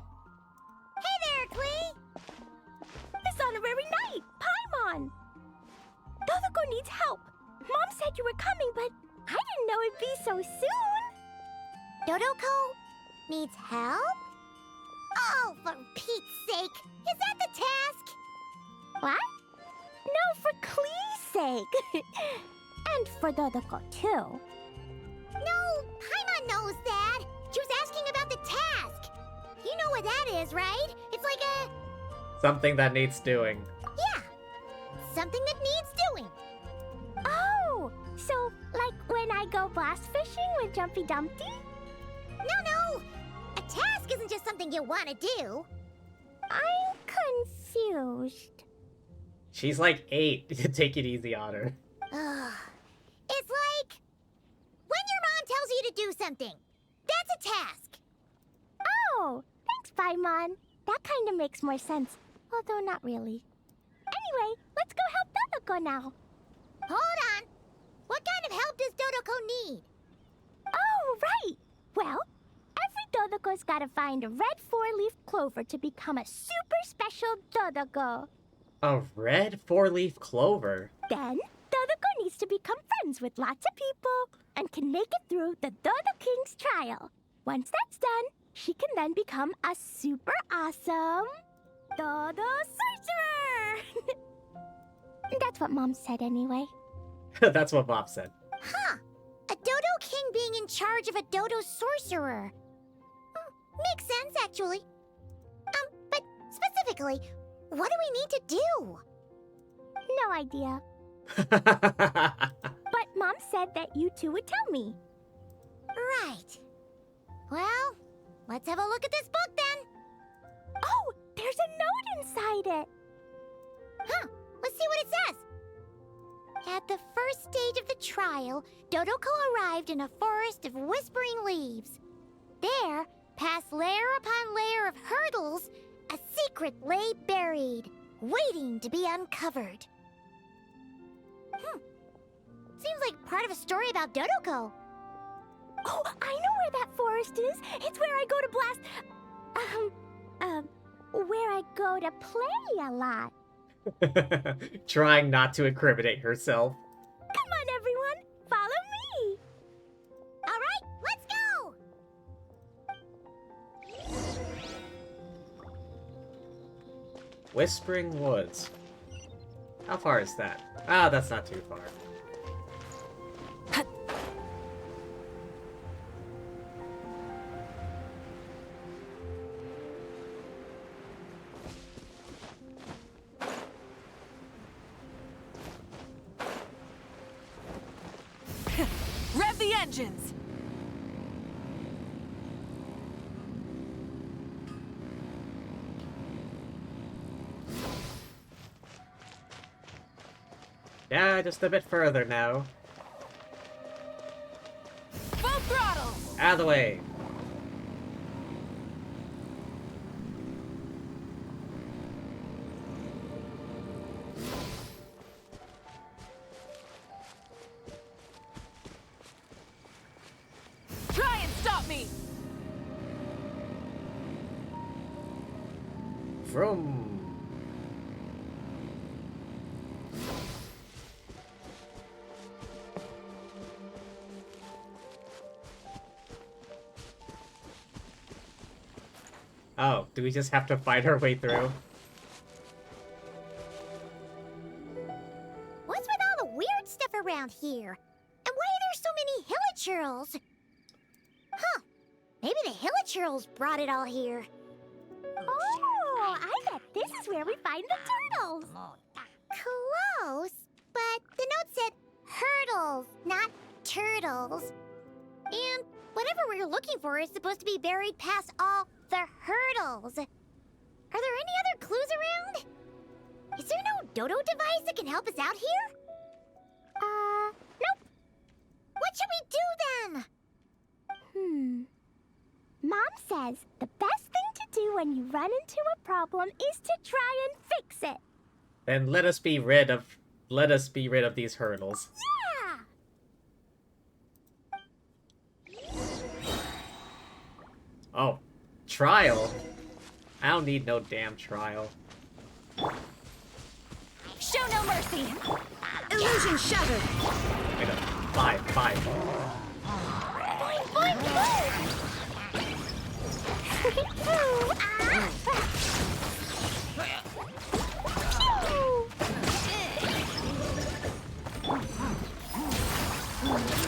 Hey there, Klee! It's on a very night! Paimon! Dottore needs help. Mom said you were coming, but I didn't know it'd be so soon. Dottore needs help? Oh, for Pete's sake! Is that the task? What? No, for Klee's sake. And for Dottore too. No, Paimon knows that. She was asking about the task. You know what that is, right? It's like a... Something that needs doing. Yeah, something that needs doing. Oh, so like when I go blast fishing with Jumpy Dumpty? No. A task isn't just something you want to do. I'm confused. She's like 8. Take it easy on her. Ugh. It's like when your mom tells you to do something. That's a task. Oh, thanks, Paimon. That kind of makes more sense, although not really. Anyway, let's go help Dottore now. Hold on. What kind of help does Dottore need? Oh, right. Well, every Dottore's gotta find a red 4-leaf clover to become a super special Dottore. A red 4-leaf clover? Then, Dottore needs to become friends with lots of people and can make it through the Dodo King's trial. Once that's done, she can then become a super awesome Dodo Sorcerer! That's what Mom said anyway. That's what Bob said. Huh. A Dodo King being in charge of a Dodo Sorcerer. Makes sense, actually. But specifically, what do we need to do? No idea. But Mom said that you two would tell me. Right. Well, let's have a look at this book then. Oh, there's a note inside it. Huh. Let's see what it says. At the first stage of the trial, Dodoko arrived in a forest of whispering leaves. There, past layer upon layer of hurdles, a secret lay buried, waiting to be uncovered. Seems like part of a story about Dodoko. Oh, I know where that forest is. It's where I go to blast... where I go to play a lot. Trying not to incriminate herself. Come on, everyone. Follow me. All right, let's go. Whispering Woods. How far is that? Ah, that's not too far. Rev the engines! Yeah, just a bit further now. Full throttle! Out of the way. Try and Vroom. Oh, do we just have to fight our way through? What's with all the weird stuff around here? And why are there so many hilichurls? Huh. Maybe the hilichurls brought it all here. Oh, I bet this is where we find the turtles. Close, but the note said hurdles, not turtles. And whatever we're looking for is supposed to be buried past all the hurdles. Are there any other clues around? Is there no dodo device that can help us out here? Nope. What should we do then? Mom says the best thing to do when you run into a problem is to try and fix it. Then let us be rid of these hurdles. Yeah! Oh, trial? I don't need no damn trial. Show no mercy. Illusion shattered. Wait up. Five. Boing, boing, boing.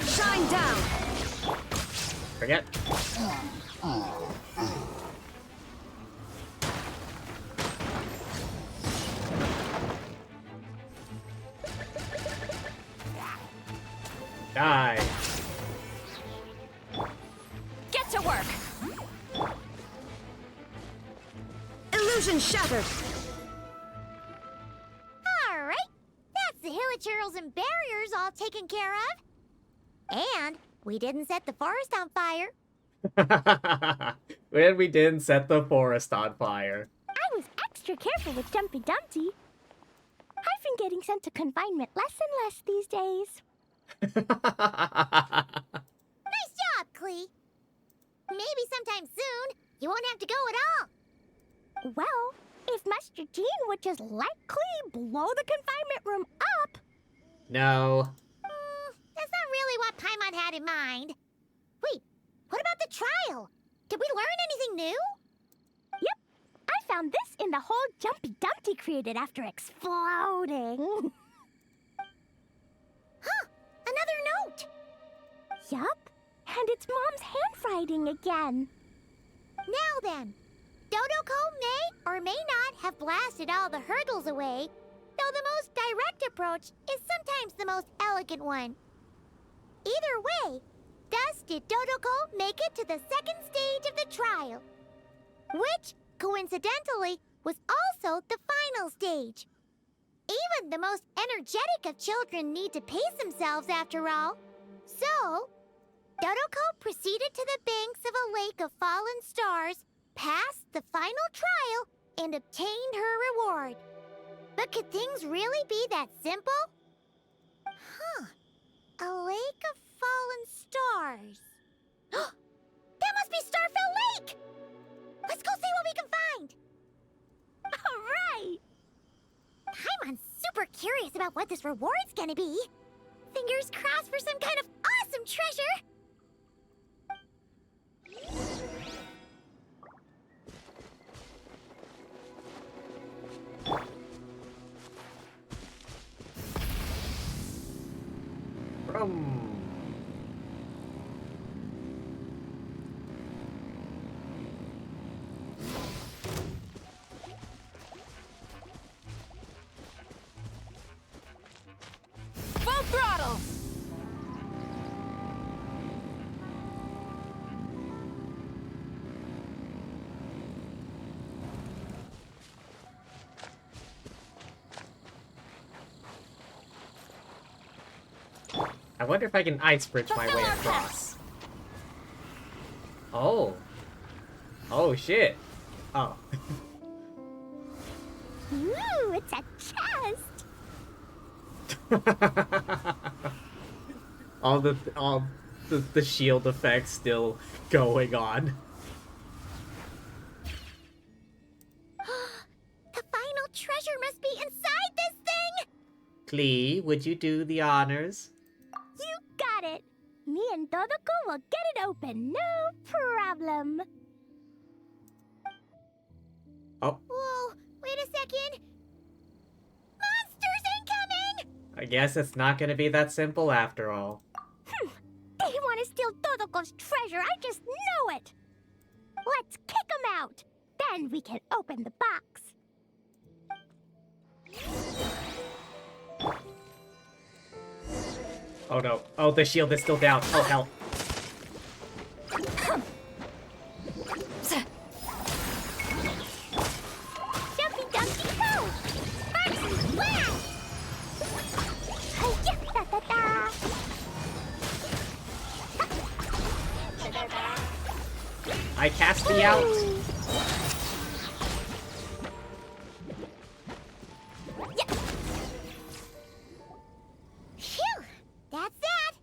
Shine down. Forget. Die. Get to work. Illusion shattered. All right. That's the hilichurls and barriers all taken care of. And we didn't set the forest on fire. When we didn't set the forest on fire. I was extra careful with Jumpy Dumpty. I've been getting sent to confinement less and less these days. Nice job, Clee. Maybe sometime soon you won't have to go at all. Well, if Master Jean would just let Clee blow the confinement room up. No. That's not really what Paimon had in mind. Wait, what about the trial? Did we learn anything new? Yep, I found this in the hole Jumpy Dumpty created after exploding. Huh, another note. Yup, and it's Mom's handwriting again. Now then, Dodoko may or may not have blasted all the hurdles away, though the most direct approach is sometimes the most elegant one. Either way, thus did Dodoko make it to the second stage of the trial, which, coincidentally, was also the final stage. Even the most energetic of children need to pace themselves after all. So, Dodoko proceeded to the banks of a lake of fallen stars, passed the final trial, and obtained her reward. But could things really be that simple? Huh. A lake of fallen stars. That must be Starfell Lake! Let's go see what we can find! All right. Paimon's super curious about what this reward's gonna be. Fingers crossed for some kind of awesome treasure! Full throttle. I wonder if I can ice bridge my way across. Oh. Oh, shit. Oh. Ooh, it's a chest. all the shield effects still going on. Klee, would you do the honors? You got it! Me and Dodoko will get it open, no problem. Oh. Whoa, wait a second! Monsters incoming! I guess it's not gonna be that simple after all. They want to steal Dodoko's treasure, I just know it! Let's kick them out! Then we can open the box. Oh no. Oh, the shield is still down. Oh, hell. Jumpy Dumpty Go! Mercy Blast! Hi-ya, da-da-da! I cast the out. Phew! That's that!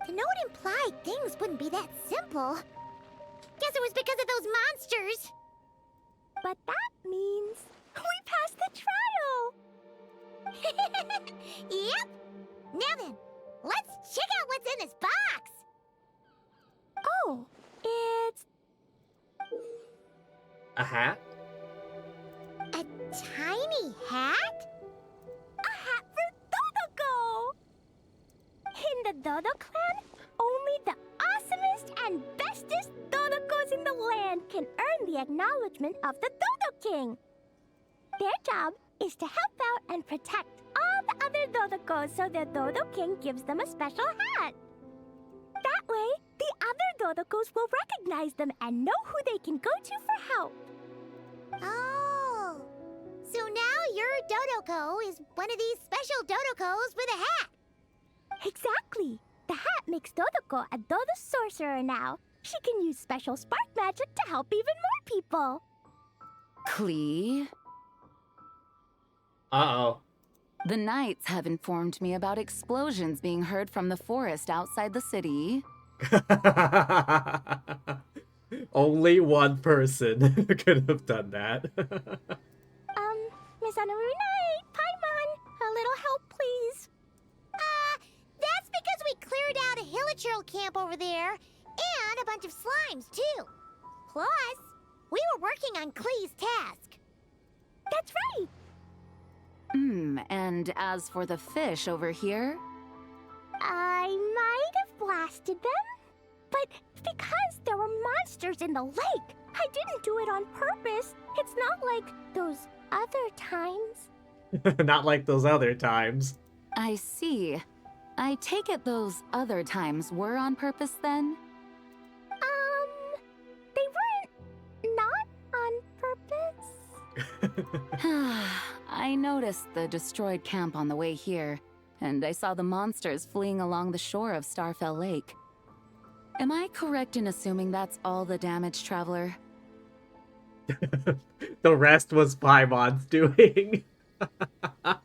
To know it implied things wouldn't be that simple. Guess it was because of those monsters. But that means we passed the trial! Yep! Now then, let's check out what's in this box! Oh, it's A hat? a tiny hat? A hat for Dodoko! In the Dodo clan, only the awesomest and bestest Dodokos in the land can earn the acknowledgement of the Dodo King. Their job is to help out and protect all the other Dodokos so the Dodo King gives them a special hat. That way, the other Dodokos will recognize them and know who they can go to for help. Oh, so now your Dodoko is one of these special Dodokos with a hat. Exactly. The hat makes Dodoko a Dodo sorcerer now. She can use special spark magic to help even more people. Klee, Uh-oh. the Knights have informed me about explosions being heard from the forest outside the city. Only one person could have done that. Miss Anarunai, Paimon, a little help, please. That's because we cleared out a hilichurl camp over there, and a bunch of slimes, too. Plus, we were working on Klee's task. That's right. And as for the fish over here? I might have blasted them, but because there were monsters in the lake, I didn't do it on purpose. It's not like those other times. Not like those other times. I see. I take it those other times were on purpose then? They weren't not on purpose. I noticed the destroyed camp on the way here, and I saw the monsters fleeing along the shore of Starfell Lake. Am I correct in assuming that's all the damage, Traveler? The rest was Paimon's doing. Yeah,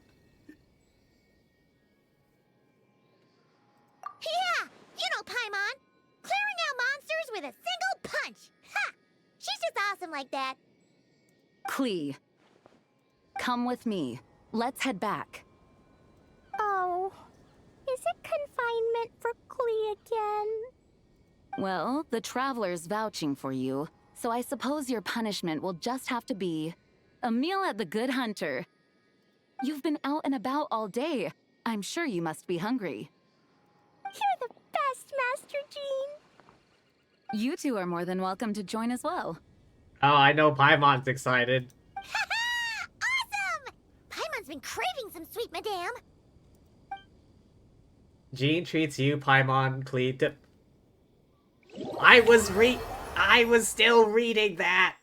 you know Paimon. Clearing out monsters with a single punch. Ha! She's just awesome like that. Klee, come with me. Let's head back. Oh, is it confinement for Klee again? Well, the Traveler's vouching for you, so I suppose your punishment will just have to be a meal at the Good Hunter. You've been out and about all day. I'm sure you must be hungry. You're the best, Master Jean. You two are more than welcome to join as well. Oh, I know Paimon's excited. Awesome! Paimon's been craving some sweet madame. Jean treats you, Paimon, Klee, to... I was still reading that!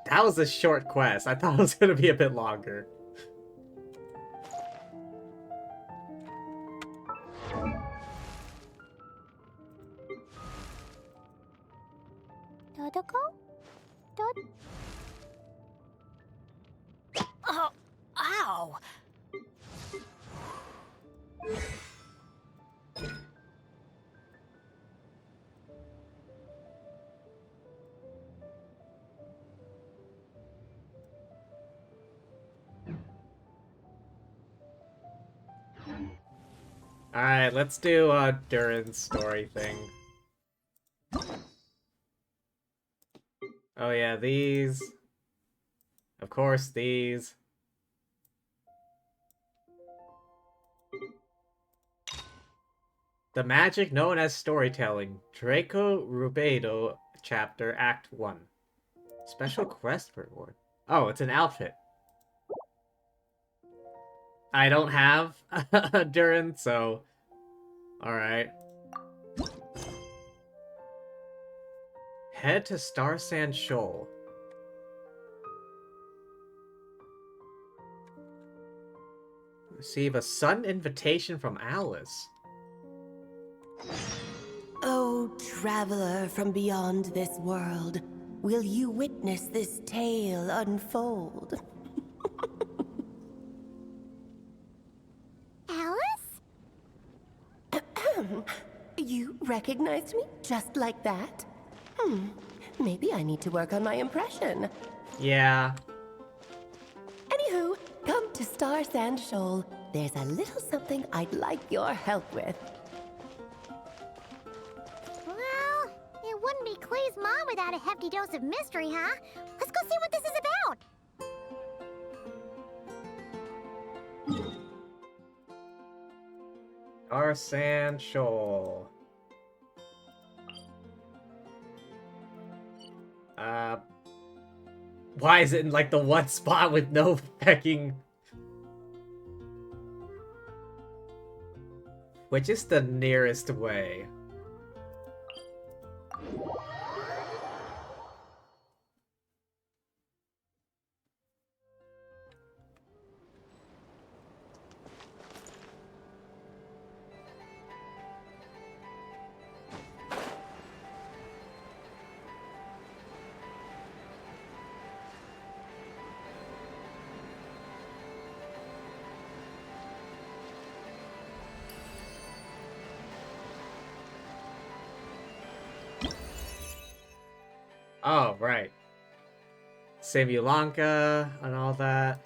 That was a short quest. I thought it was gonna be a bit longer. Dodoko? Oh, ow! Alright, let's do Durin's story thing. Oh yeah, these. Of course, these. The magic known as storytelling. Draco Rubedo chapter Act 1. Special quest reward. Oh, it's an outfit. I don't have Durin, so... Alright. Head to Star Sand Shoal. Receive a sudden invitation from Alice. Oh, traveler from beyond this world, will you witness this tale unfold? Alice? You recognized me just like that? Maybe I need to work on my impression. Yeah. Anywho, come to Star Sand Shoal. There's a little something I'd like your help with. Well, it wouldn't be Clay's mom without a hefty dose of mystery, huh? Let's go see what this is about. Star Sand Shoal. Why is it in like the one spot with no pecking? Which is the nearest way? Oh, right. Simulanka and all that.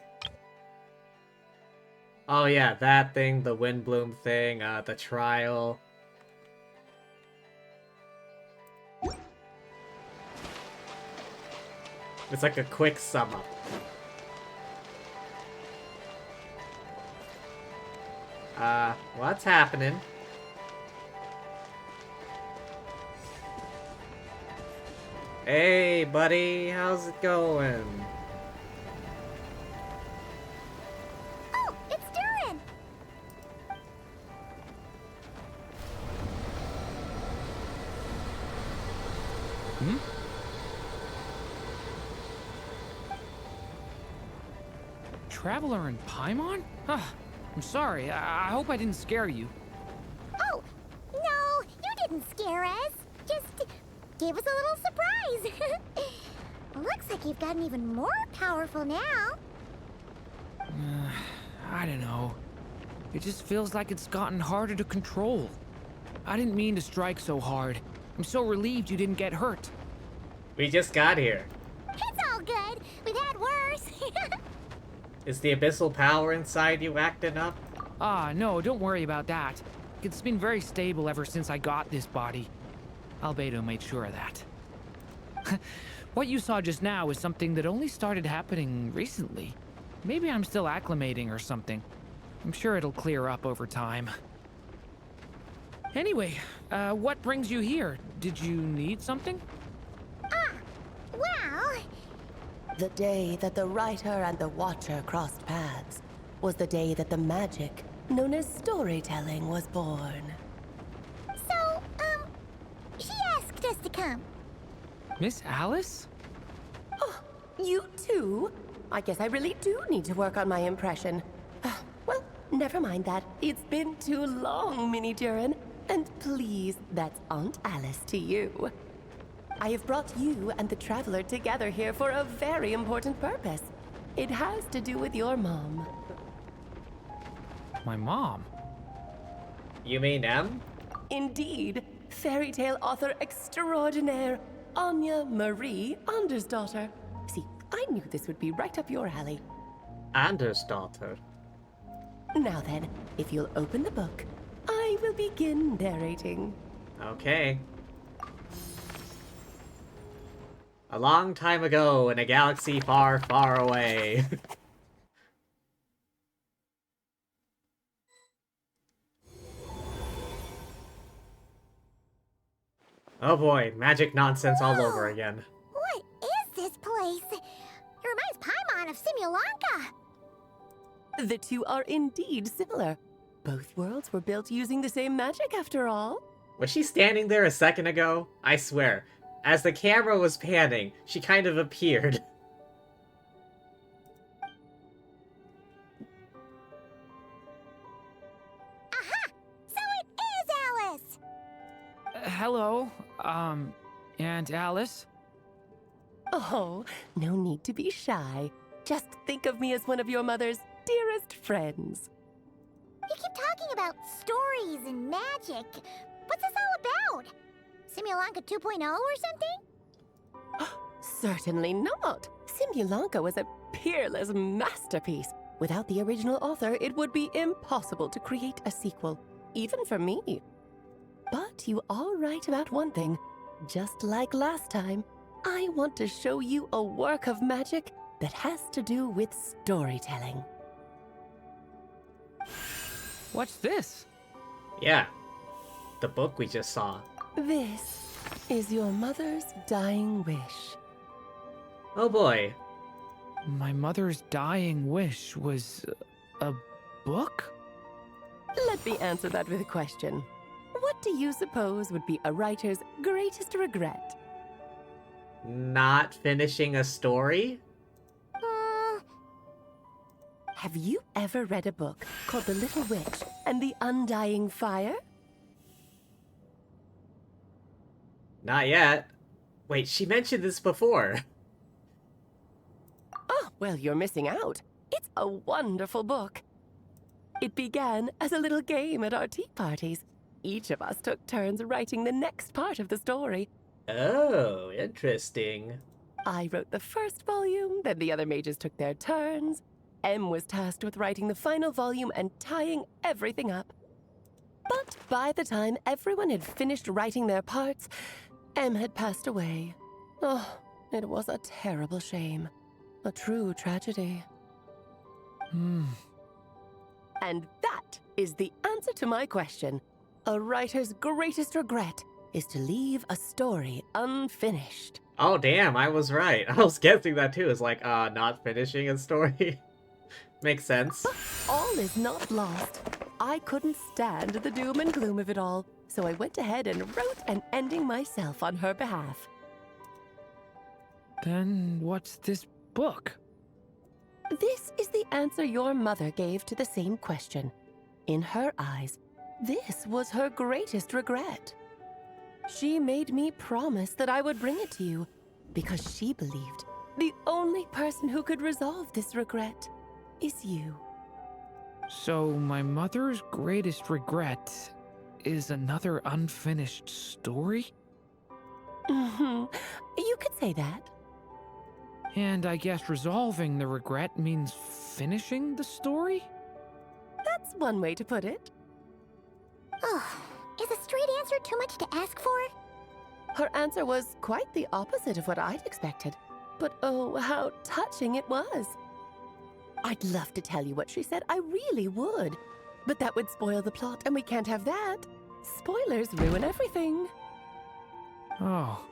Oh yeah, that thing, the Windbloom thing, the trial. It's like a quick sum up. What's happening? Hey, buddy, how's it going? Oh, it's Durin! Hmm? Traveler in Paimon? Huh. I'm sorry. I hope I didn't scare you. Oh, no, you didn't scare us. Just gave us a little surprise. Looks like you've gotten even more powerful now. I don't know. It just feels like it's gotten harder to control. I didn't mean to strike so hard. I'm so relieved you didn't get hurt. We just got here. It's all good. We've had worse. Is the abyssal power inside you acting up? Ah, no, don't worry about that. It's been very stable ever since I got this body. Albedo made sure of that. What you saw just now is something that only started happening recently. Maybe I'm still acclimating or something. I'm sure it'll clear up over time. Anyway, what brings you here? Did you need something? Well... The day that the writer and the watcher crossed paths was the day that the magic, known as storytelling, was born. So, she asked us to come. Miss Alice? Oh, you too? I guess I really do need to work on my impression. Well, never mind that. It's been too long, Mini Durin. And please, that's Aunt Alice to you. I have brought you and the Traveler together here for a very important purpose. It has to do with your mom. My mom? You mean M? Indeed, fairy tale author extraordinaire, Anya Marie Andersdotter. See, I knew this would be right up your alley. Anders' daughter. Now then, if you'll open the book, I I will begin narrating. Okay. A long time ago in a galaxy far, far away. Oh boy, magic nonsense all over again. What is this place? It reminds Paimon of Simulanka. The two are indeed similar. Both worlds were built using the same magic after all. Was she standing there a second ago? I swear. As the camera was panning, she kind of appeared. Aha! So it is Alice! Hello, Aunt Alice? Oh, no need to be shy. Just think of me as one of your mother's dearest friends. You keep talking about stories and magic. What's this all about? Simulanka 2.0 or something? Certainly not. Simulanka was a peerless masterpiece. Without the original author, it would be impossible to create a sequel, even for me. But you are right about one thing. Just like last time, I want to show you a work of magic that has to do with storytelling. What's this? Yeah. The book we just saw. This is your mother's dying wish. Oh boy. My mother's dying wish was a book? Let me answer that with a question. What do you suppose would be a writer's greatest regret? Not finishing a story? Have you ever read a book called The Little Witch and the Undying Fire? Not yet. Wait, she mentioned this before. Oh, well, you're missing out. It's a wonderful book. It began as a little game at our tea parties. Each of us took turns writing the next part of the story. Oh, interesting. I wrote the first volume, then the other mages took their turns. Em was tasked with writing the final volume and tying everything up. But by the time everyone had finished writing their parts, Em had passed away. Oh, it was a terrible shame. A true tragedy. And that is the answer to my question. A writer's greatest regret is to leave a story unfinished. Oh damn, I was right. I was guessing that too. It's like, not finishing a story. Makes sense. But all is not lost. I couldn't stand the doom and gloom of it all, so I went ahead and wrote an ending myself on her behalf. Then what's this book? This is the answer your mother gave to the same question. In her eyes, this was her greatest regret. She made me promise that I would bring it to you, because she believed the only person who could resolve this regret is you. So my mother's greatest regret is another unfinished story? You could say that. And I guess resolving the regret means finishing the story? That's one way to put it. Oh, is a straight answer too much to ask for? Her answer was quite the opposite of what I'd expected. But oh, how touching it was. I'd love to tell you what she said, I really would. But that would spoil the plot, and we can't have that. Spoilers ruin everything. Oh.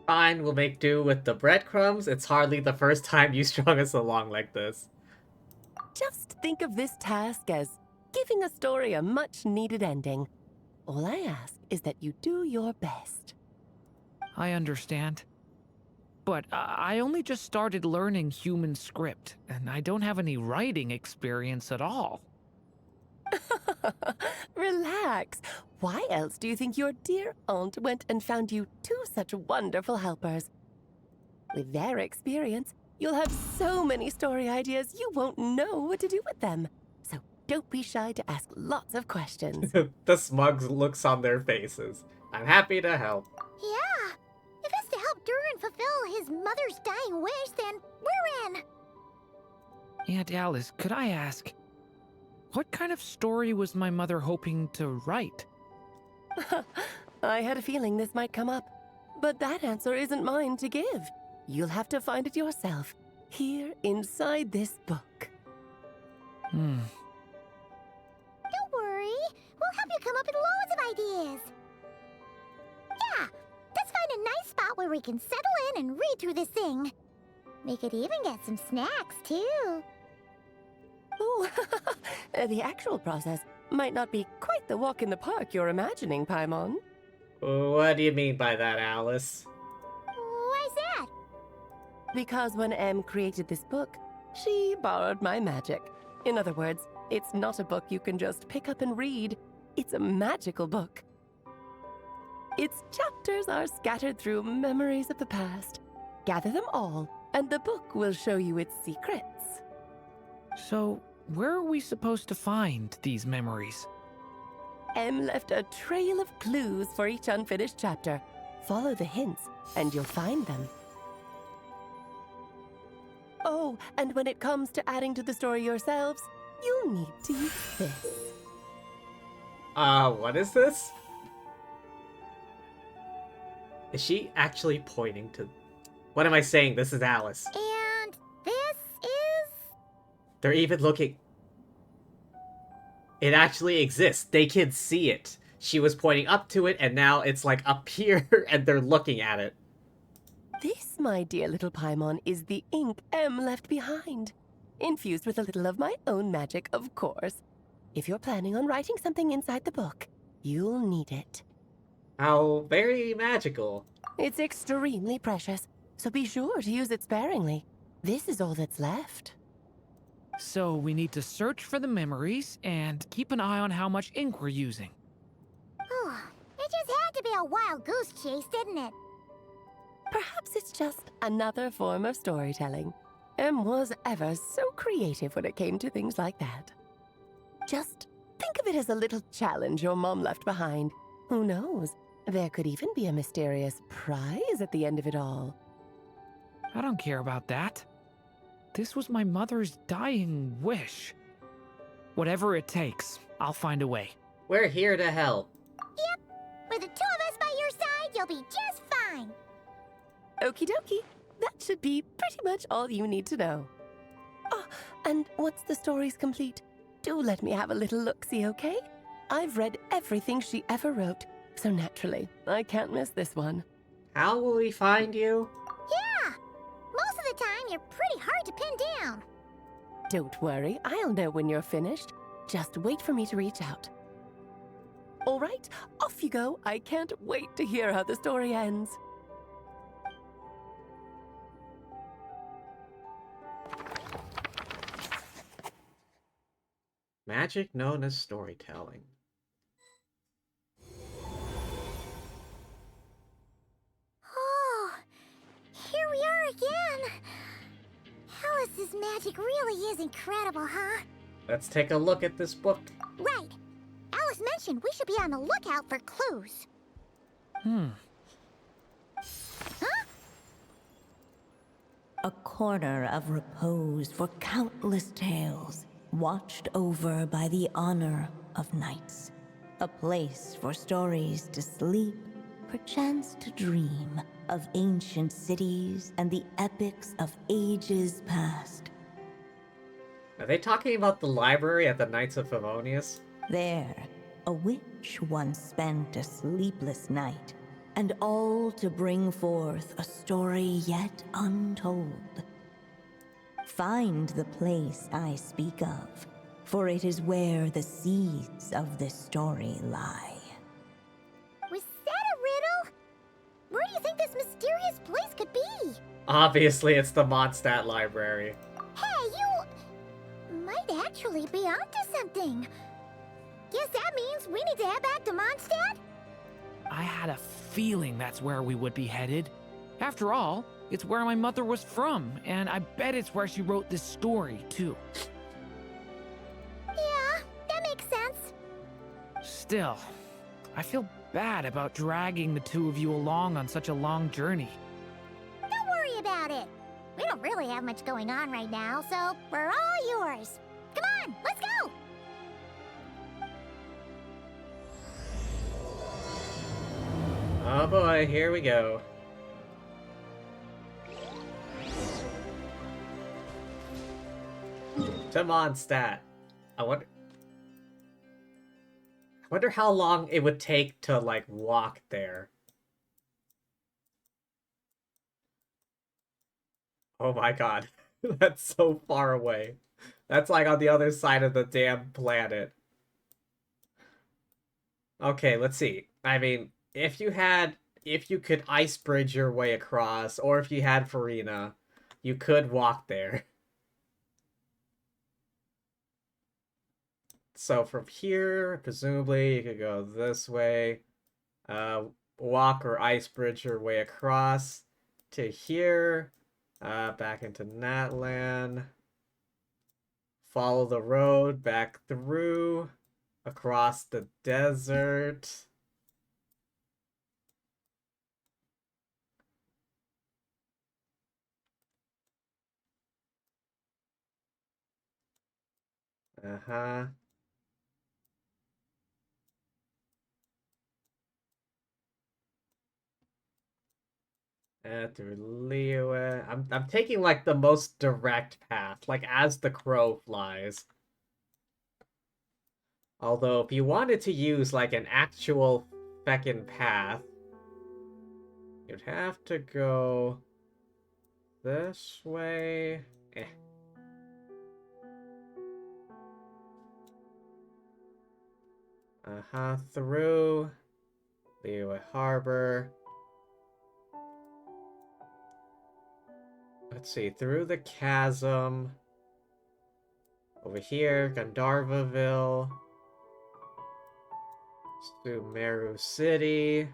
Fine, we'll make do with the breadcrumbs. It's hardly the first time you strung us along like this. Just think of this task as giving a story a much-needed ending. All I ask is that you do your best. I understand. But I only just started learning human script, and I don't have any writing experience at all. Relax. Why else do you think your dear aunt went and found you two such wonderful helpers? With their experience, you'll have so many story ideas you won't know what to do with them. So don't be shy to ask lots of questions. The smug looks on their faces. I'm happy to help. Yeah. If it's to help Durin fulfill his mother's dying wish, then we're in. Aunt Alice, could I ask, What kind of story was my mother hoping to write? I had a feeling this might come up, but that answer isn't mine to give. You'll have to find it yourself, here inside this book. Hmm. Don't worry. We'll help you come up with loads of ideas. Yeah, let's find a nice spot where we can settle in and read through this thing. We could even get some snacks, too. Oh, the actual process might not be quite the walk in the park you're imagining, Paimon. What do you mean by that, Alice? Why's that? Because when Em created this book, she borrowed my magic. In other words, it's not a book you can just pick up and read. It's a magical book. Its chapters are scattered through memories of the past. Gather them all, and the book will show you its secrets. So, where are we supposed to find these memories? Em left a trail of clues for each unfinished chapter. Follow the hints, and you'll find them. Oh, and when it comes to adding to the story yourselves, you'll need to use this. What is this? Is she actually pointing to... What am I saying? This is Alice. And this is... They're even looking... It actually exists. They can see it. She was pointing up to it, and now it's like up here, and they're looking at it. This, my dear little Paimon, is the ink Em left behind. Infused with a little of my own magic, of course. If you're planning on writing something inside the book, you'll need it. How very magical. It's extremely precious, so be sure to use it sparingly. This is all that's left. So we need to search for the memories and keep an eye on how much ink we're using. Oh, it just had to be a wild goose chase, didn't it? Perhaps it's just another form of storytelling. Em was ever so creative when it came to things like that. Just think of it as a little challenge your mom left behind. Who knows? There could even be a mysterious prize at the end of it all. I don't care about that. This was my mother's dying wish. Whatever it takes, I'll find a way. We're here to help. Yep. With the two of us by your side, you'll be just fine. Okie dokie. That should be pretty much all you need to know. Oh, and once the story's complete, do let me have a little look-see, okay? I've read everything she ever wrote, so naturally, I can't miss this one. How will we find you? Yeah. Most of the time, you're pretty hard to pin down. Don't worry, I'll know when you're finished. Just wait for me to reach out. All right, off you go. I can't wait to hear how the story ends. Magic known as storytelling. Oh, here we are again. Alice's magic really is incredible, huh? Let's take a look at this book. Right. Alice mentioned we should be on the lookout for clues. Huh? A corner of repose for countless tales, watched over by the honor of knights. A place for stories to sleep, perchance to dream of ancient cities and the epics of ages past. Are they talking about the library at the Knights of Favonius? There, a witch once spent a sleepless night, and all to bring forth a story yet untold. Find the place I speak of, for it is where the seeds of this story lie. Was that a riddle? Where do you think this mysterious place could be? Obviously, it's the Mondstadt Library. Hey, you might actually be onto something. Guess that means we need to head back to Mondstadt? I had a feeling that's where we would be headed. After all, it's where my mother was from, and I bet it's where she wrote this story, too. Yeah, that makes sense. Still, I feel bad about dragging the two of you along on such a long journey. Don't worry about it. We don't really have much going on right now, so we're all yours. Come on, let's go! Oh boy, here we go. To Mondstadt. I wonder how long it would take to, like, walk there. Oh my god. That's so far away. That's like on the other side of the damn planet. Okay, let's see. I mean, if you could ice bridge your way across, or if you had Farina, you could walk there. So from here, presumably, you could go this way, walk or ice bridge your way across to here, back into Natlan, follow the road back through, across the desert. Uh-huh. Through Liyue. I'm taking like the most direct path, like as the crow flies. Although if you wanted to use like an actual feckin' path, you'd have to go this way. Eh. Uh-huh, through Liyue Harbor. Let's see, through the chasm. Over here, Gandharvaville. Sumeru City.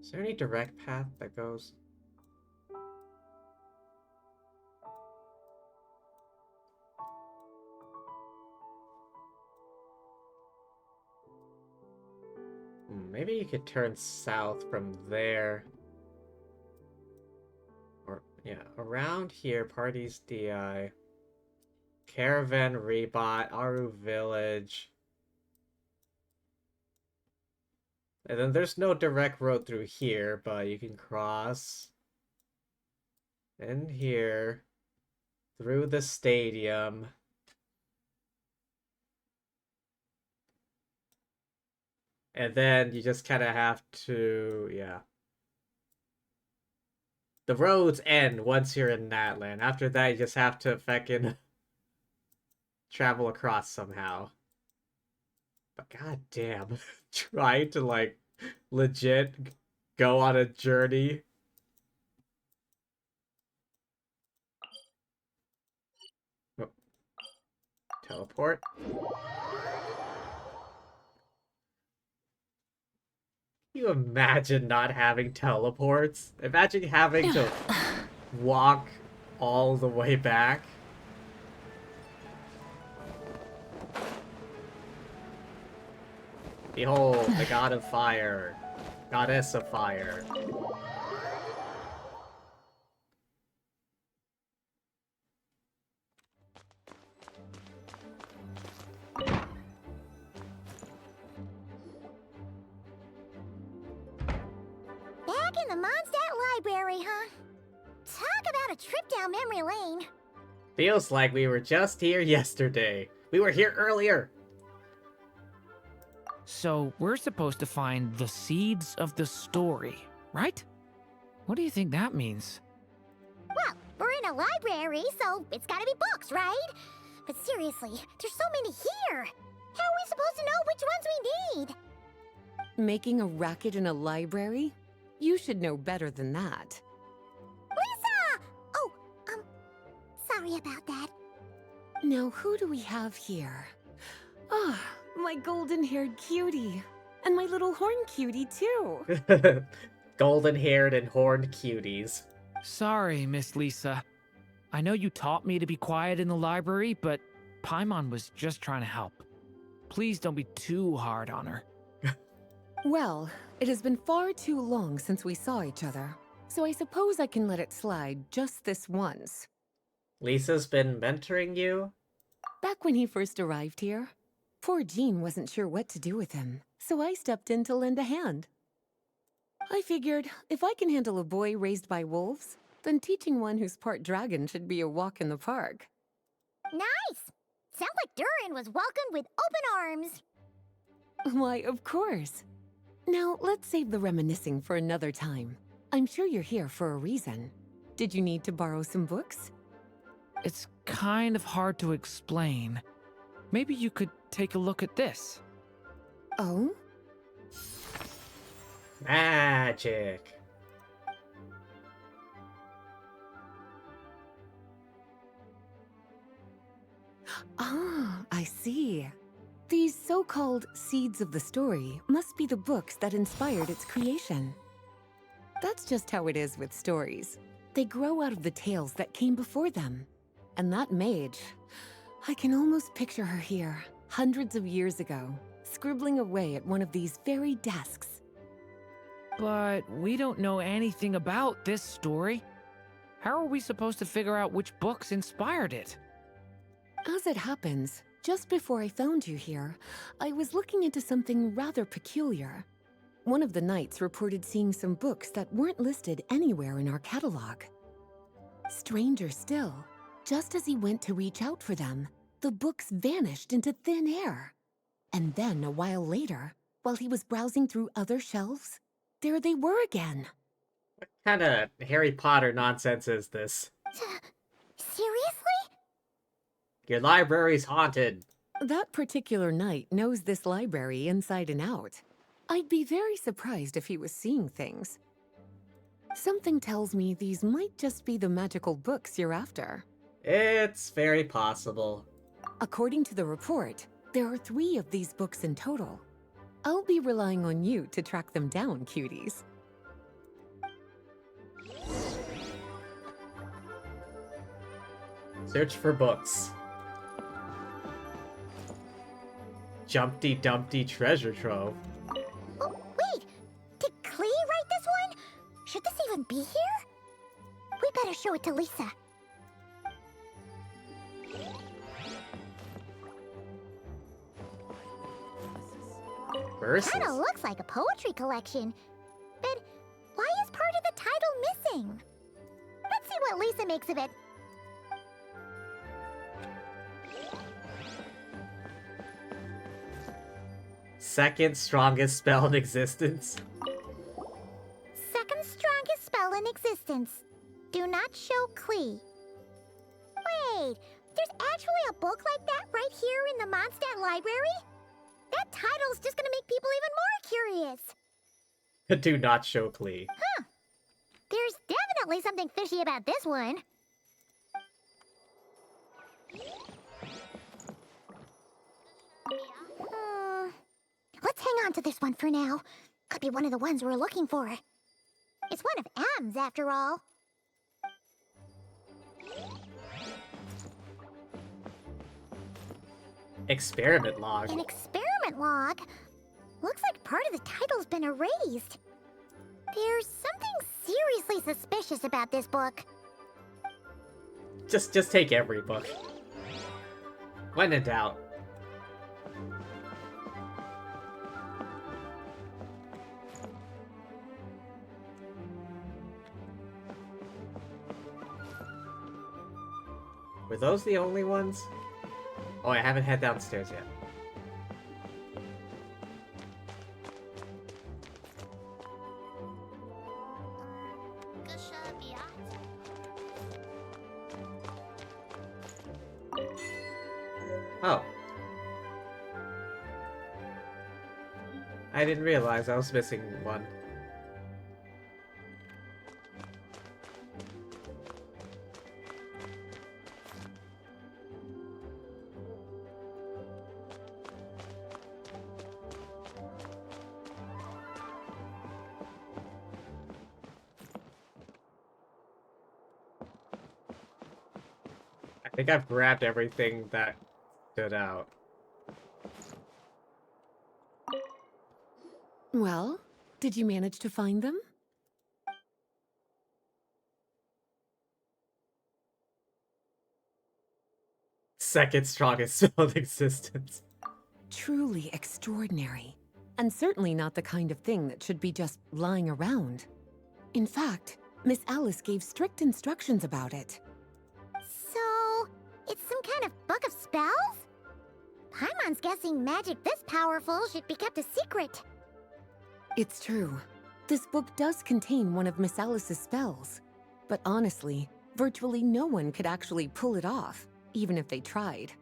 Is there any direct path that goes? Maybe you could turn south from there. Or, yeah, around here, Parties DI. Caravan Rebot, Aru Village. And then there's no direct road through here, but you can cross in here through the stadium. And then you just kind of have to, yeah. The roads end once you're in Natlan. After that, you just have to feckin' travel across somehow. But goddamn, trying to like legit go on a journey. Oh. Teleport. Can you imagine not having teleports? Imagine having to walk all the way back. Behold, the god of fire. Goddess of fire. Back in the Mondstadt Library, huh? Talk about a trip down memory lane. Feels like we were just here yesterday. We were here earlier. So, we're supposed to find the seeds of the story, right? What do you think that means? Well, we're in a library, so it's gotta be books, right? But seriously, there's so many here. How are we supposed to know which ones we need? Making a racket in a library? You should know better than that. Lisa! Oh, sorry about that. Now, who do we have here? Ah, my golden-haired cutie. And my little horn cutie, too. Golden-haired and horned cuties. Sorry, Miss Lisa. I know you taught me to be quiet in the library, but Paimon was just trying to help. Please don't be too hard on her. Well, it has been far too long since we saw each other, so I suppose I can let it slide just this once. Lisa's been mentoring you? Back when he first arrived here, poor Jean wasn't sure what to do with him, so I stepped in to lend a hand. I figured, if I can handle a boy raised by wolves, then teaching one who's part dragon should be a walk in the park. Nice! Sounds like Durin was welcomed with open arms. Why, of course. Now, let's save the reminiscing for another time. I'm sure you're here for a reason. Did you need to borrow some books? It's kind of hard to explain. Maybe you could take a look at this. Oh? Magic. Ah, I see. These so-called seeds of the story must be the books that inspired its creation. That's just how it is with stories. They grow out of the tales that came before them. And that mage, I can almost picture her here, hundreds of years ago, scribbling away at one of these very desks. But we don't know anything about this story. How are we supposed to figure out which books inspired it? As it happens, just before I found you here, I was looking into something rather peculiar. One of the knights reported seeing some books that weren't listed anywhere in our catalog. Stranger still, just as he went to reach out for them, the books vanished into thin air. And then, a while later, while he was browsing through other shelves, there they were again. What kind of Harry Potter nonsense is this? Seriously? Your library's haunted. That particular knight knows this library inside and out. I'd be very surprised if he was seeing things. Something tells me these might just be the magical books you're after. It's very possible. According to the report, there are 3 of these books in total. I'll be relying on you to track them down, cuties. Search for books. Jumpty Dumpty treasure trove. Oh, wait! Did Klee write this one? Should this even be here? We better show it to Lisa. Verses. Kinda looks like a poetry collection. But why is part of the title missing? Let's see what Lisa makes of it. Second strongest spell in existence. Second strongest spell in existence. Do not show Klee. Wait, there's actually a book like that right here in the Mondstadt library? That title's just gonna make people even more curious. Do not show Klee. Huh. There's definitely something fishy about this one. Let's hang on to this one for now. Could be one of the ones we're looking for. It's one of M's, after all. Experiment log. An experiment log? Looks like part of the title's been erased. There's something seriously suspicious about this book. Just take every book. When in doubt. Were those the only ones? Oh, I haven't head downstairs yet. Oh. I didn't realize I was missing one. I think I've grabbed everything that stood out. Well, did you manage to find them? Second strongest spell in existence. Truly extraordinary. And certainly not the kind of thing that should be just lying around. In fact, Miss Alice gave strict instructions about it. So, it's some kind of book of spells? Paimon's guessing magic this powerful should be kept a secret. It's true. This book does contain one of Miss Alice's spells. But honestly, virtually no one could actually pull it off, even if they tried.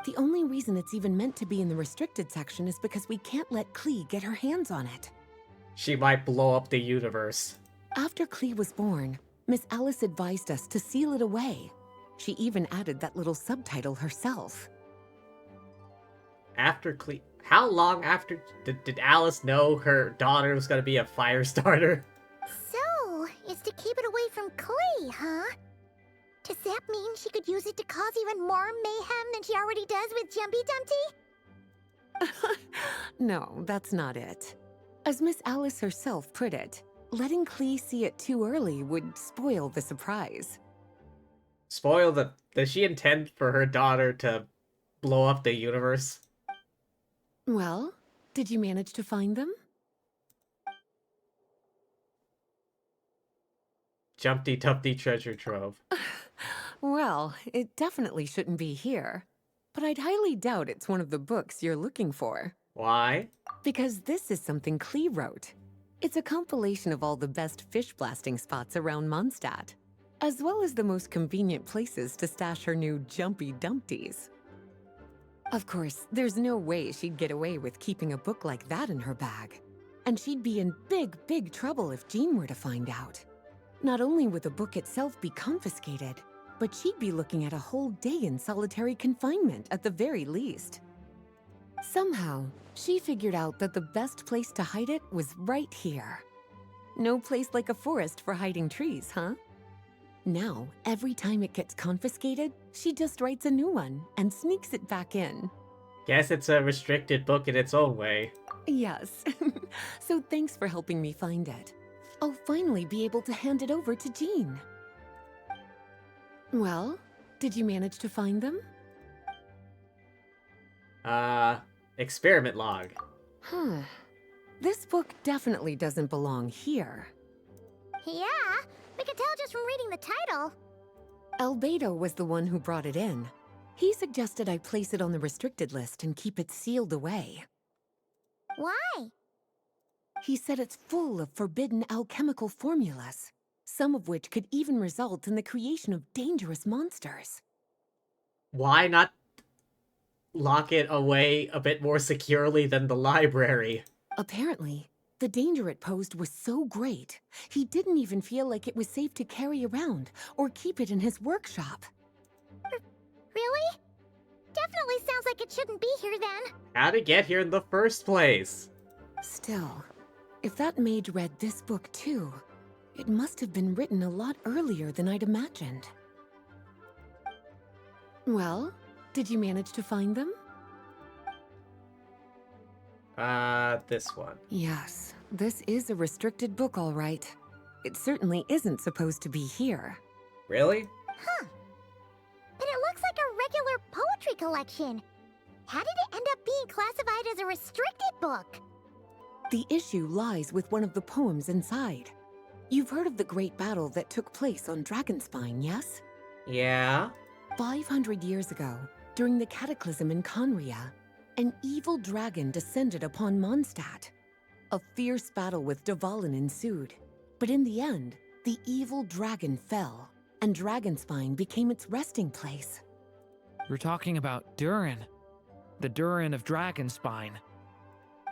The only reason it's even meant to be in the restricted section is because we can't let Klee get her hands on it. She might blow up the universe. After Klee was born, Miss Alice advised us to seal it away. She even added that little subtitle herself. After Cle... How long after... Did Alice know her daughter was gonna be a fire starter? So, it's to keep it away from Klee, huh? Does that mean she could use it to cause even more mayhem than she already does with Jumpy Dumpty? No, that's not it. As Miss Alice herself put it, letting Klee see it too early would spoil the surprise. Spoil the... Does she intend for her daughter to blow up the universe? Well, did you manage to find them? Jumpty Dumpty treasure trove. Well, it definitely shouldn't be here. But I'd highly doubt it's one of the books you're looking for. Why? Because this is something Klee wrote. It's a compilation of all the best fish blasting spots around Mondstadt, as well as the most convenient places to stash her new Jumpy Dumpties. Of course, there's no way she'd get away with keeping a book like that in her bag. And she'd be in big, big trouble if Jean were to find out. Not only would the book itself be confiscated, but she'd be looking at a whole day in solitary confinement at the very least. Somehow, she figured out that the best place to hide it was right here. No place like a forest for hiding trees, huh? Now, every time it gets confiscated, she just writes a new one and sneaks it back in. Guess it's a restricted book in its own way. Yes. So thanks for helping me find it. I'll finally be able to hand it over to Jean. Well, did you manage to find them? Experiment log. Huh. This book definitely doesn't belong here. Yeah, we can tell just from reading the title. Albedo was the one who brought it in. He suggested I place it on the restricted list and keep it sealed away. Why? He said it's full of forbidden alchemical formulas, some of which could even result in the creation of dangerous monsters. Why not lock it away a bit more securely than the library? Apparently, the danger it posed was so great, he didn't even feel like it was safe to carry around or keep it in his workshop. Really? Definitely sounds like it shouldn't be here then. How'd it get here in the first place? Still, if that mage read this book too, it must have been written a lot earlier than I'd imagined. Well, did you manage to find them? This one. Yes, this is a restricted book, all right. It certainly isn't supposed to be here. Really? Huh. But it looks like a regular poetry collection. How did it end up being classified as a restricted book? The issue lies with one of the poems inside. You've heard of the great battle that took place on Dragonspine, yes? Yeah? 500 years ago, during the Cataclysm in Conria, an evil dragon descended upon Mondstadt. A fierce battle with Dvalin ensued, but in the end, the evil dragon fell, and Dragonspine became its resting place. We're talking about Durin. The Durin of Dragonspine.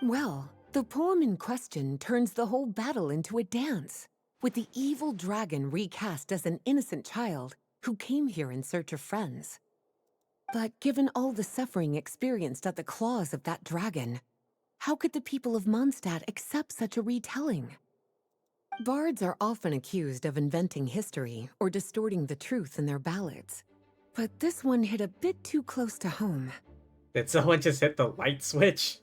Well, the poem in question turns the whole battle into a dance, with the evil dragon recast as an innocent child who came here in search of friends. But given all the suffering experienced at the claws of that dragon, how could the people of Mondstadt accept such a retelling? Bards are often accused of inventing history or distorting the truth in their ballads. But this one hit a bit too close to home. Did someone just hit the light switch?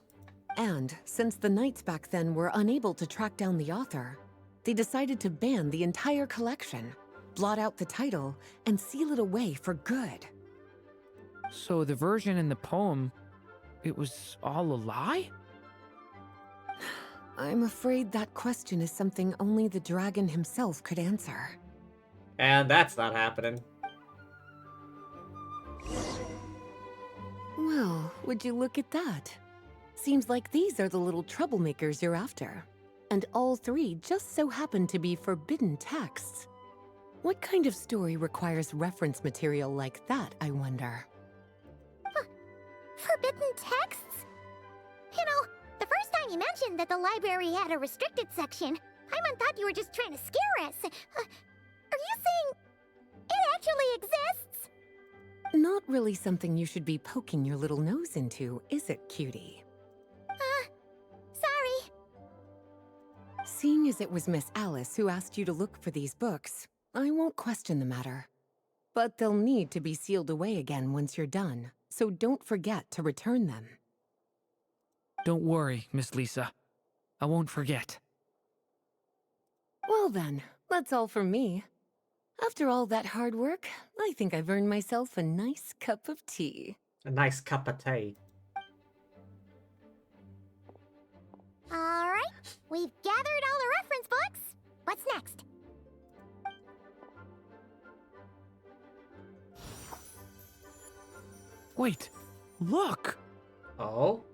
And since the Knights back then were unable to track down the author, they decided to ban the entire collection, blot out the title, and seal it away for good. So the version in the poem, it was all a lie? I'm afraid that question is something only the dragon himself could answer. And that's not happening. Well, would you look at that? Seems like these are the little troublemakers you're after. And all three just so happen to be forbidden texts. What kind of story requires reference material like that, I wonder? Forbidden texts? You know, the first time you mentioned that the library had a restricted section, Paimon thought you were just trying to scare us. Are you saying it actually exists? Not really something you should be poking your little nose into, is it, cutie? Sorry. Seeing as it was Miss Alice who asked you to look for these books, I won't question the matter. But they'll need to be sealed away again once you're done, so don't forget to return them. Don't worry, Miss Lisa. I won't forget. Well then, that's all from me. After all that hard work, I think I've earned myself a nice cup of tea. A nice cup of tea. Alright, we've gathered all the reference books. What's next? Wait, look! Oh?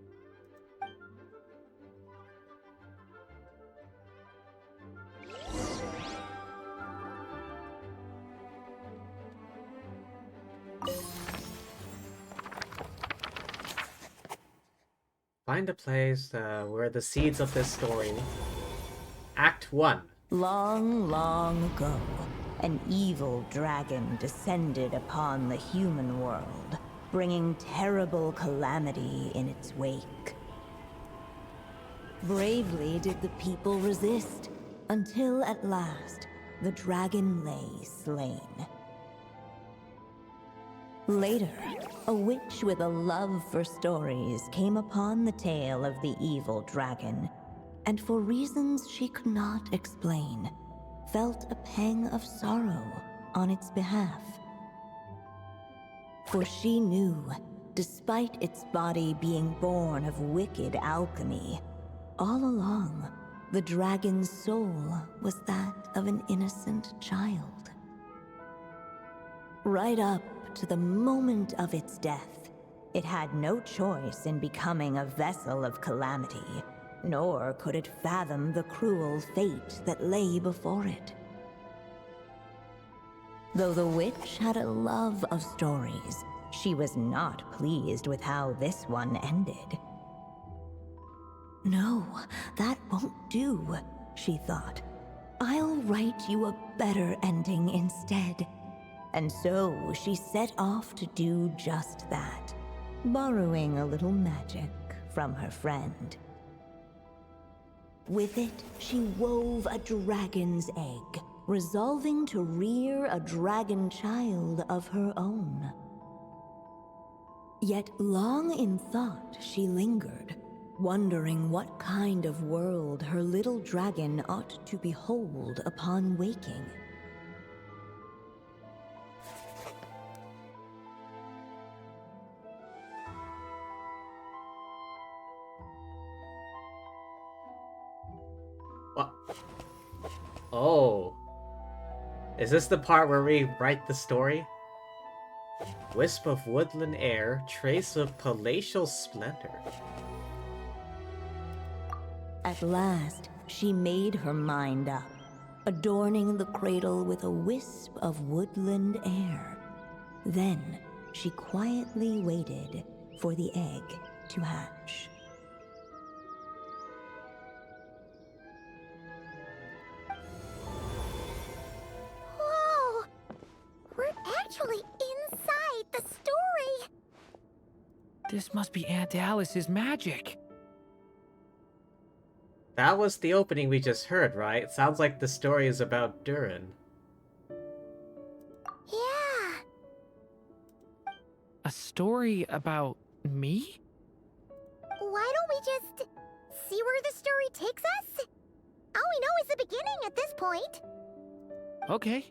Find a place where the seeds of this story. Act 1. Long, long ago, an evil dragon descended upon the human world, bringing terrible calamity in its wake. Bravely did the people resist, until at last, the dragon lay slain. Later, a witch with a love for stories came upon the tale of the evil dragon, and for reasons she could not explain, felt a pang of sorrow on its behalf. For she knew, despite its body being born of wicked alchemy, all along, the dragon's soul was that of an innocent child. Right up to the moment of its death, it had no choice in becoming a vessel of calamity, nor could it fathom the cruel fate that lay before it. Though the witch had a love of stories, she was not pleased with how this one ended. No, that won't do, she thought. I'll write you a better ending instead. And so she set off to do just that, borrowing a little magic from her friend. With it, she wove a dragon's egg, resolving to rear a dragon child of her own. Yet long in thought she lingered, wondering what kind of world her little dragon ought to behold upon waking. What? Oh. Is this the part where we write the story? Wisp of woodland air, trace of palatial splendor. At last, she made her mind up, adorning the cradle with a wisp of woodland air. Then, she quietly waited for the egg to hatch. Whoa! We're actually inside the story! This must be Aunt Alice's magic. That was the opening we just heard, right? Sounds like the story is about Durin. Yeah. story about me? Why don't we just see where the story takes us? All we know is the beginning at this point. Okay.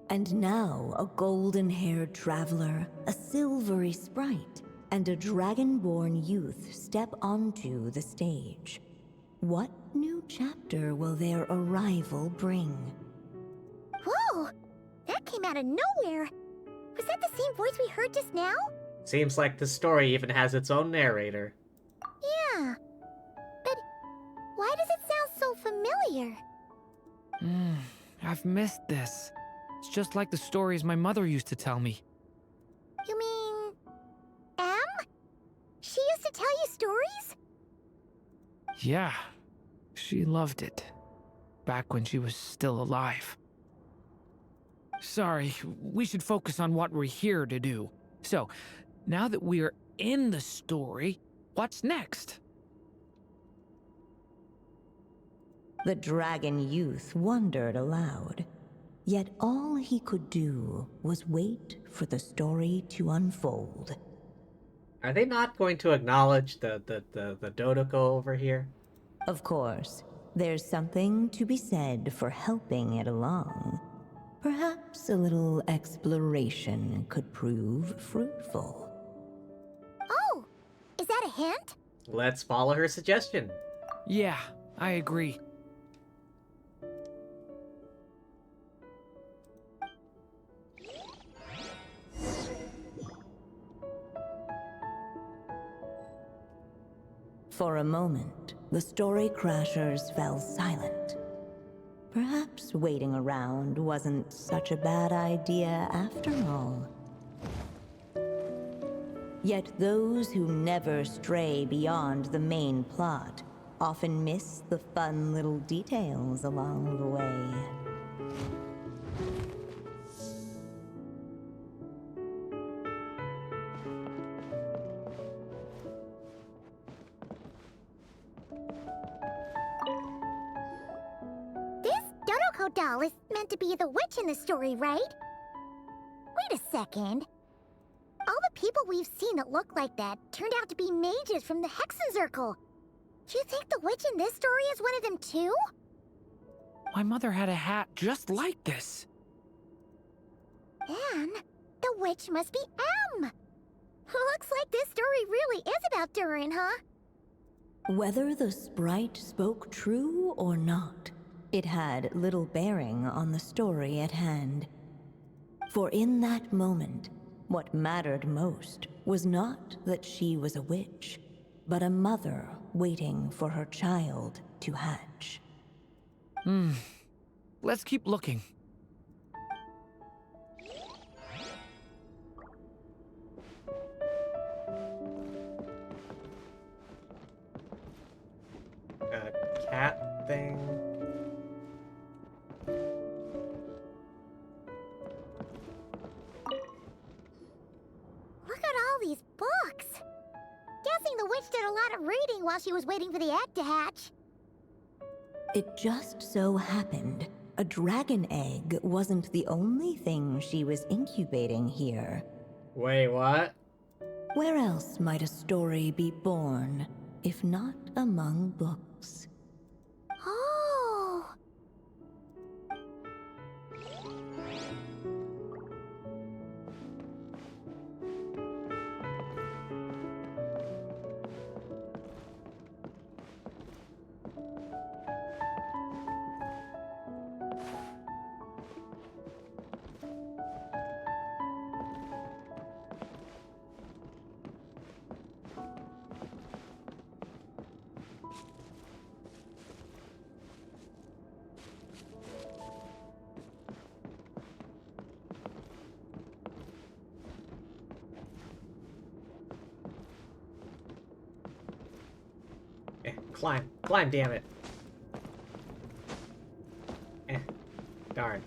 And now a golden-haired traveler, a silvery sprite, and a dragon-born youth step onto the stage. What new chapter will their arrival bring? Whoa! That came out of nowhere! Was that the same voice we heard just now? Seems like the story even has its own narrator. Yeah. But why does it sound so familiar? I've missed this. It's just like the stories my mother used to tell me. You mean... Em? She used to tell you stories? Yeah, she loved it. Back when she was still alive. Sorry, we should focus on what we're here to do. So, now that we're in the story, what's next? The dragon youth wondered aloud. Yet all he could do was wait for the story to unfold. Are they not going to acknowledge the Dodoko over here? Of course, there's something to be said for helping it along. Perhaps a little exploration could prove fruitful. Oh! Is that a hint? Let's follow her suggestion. Yeah, I agree. For a moment, the story crashers fell silent. Perhaps waiting around wasn't such a bad idea after all. Yet those who never stray beyond the main plot often miss the fun little details along the way. Doll is meant to be the witch in the story, right? Wait a second. All the people we've seen that look like that turned out to be mages from the Hexenzirkel. Do you think the witch in this story is one of them too? My mother had a hat just like this. And the witch must be Em. Looks like this story really is about Durin, huh? Whether the sprite spoke true or not, it had little bearing on the story at hand. For in that moment, what mattered most was not that she was a witch, but a mother waiting for her child to hatch. Let's keep looking. A cat thing. Look at all these books. Guessing the witch did a lot of reading while she was waiting for the egg to hatch. It just so happened a dragon egg wasn't the only thing she was incubating here. Wait, what? Where else might a story be born, if not among books? Oh! Climb. Climb, damn it. Darn.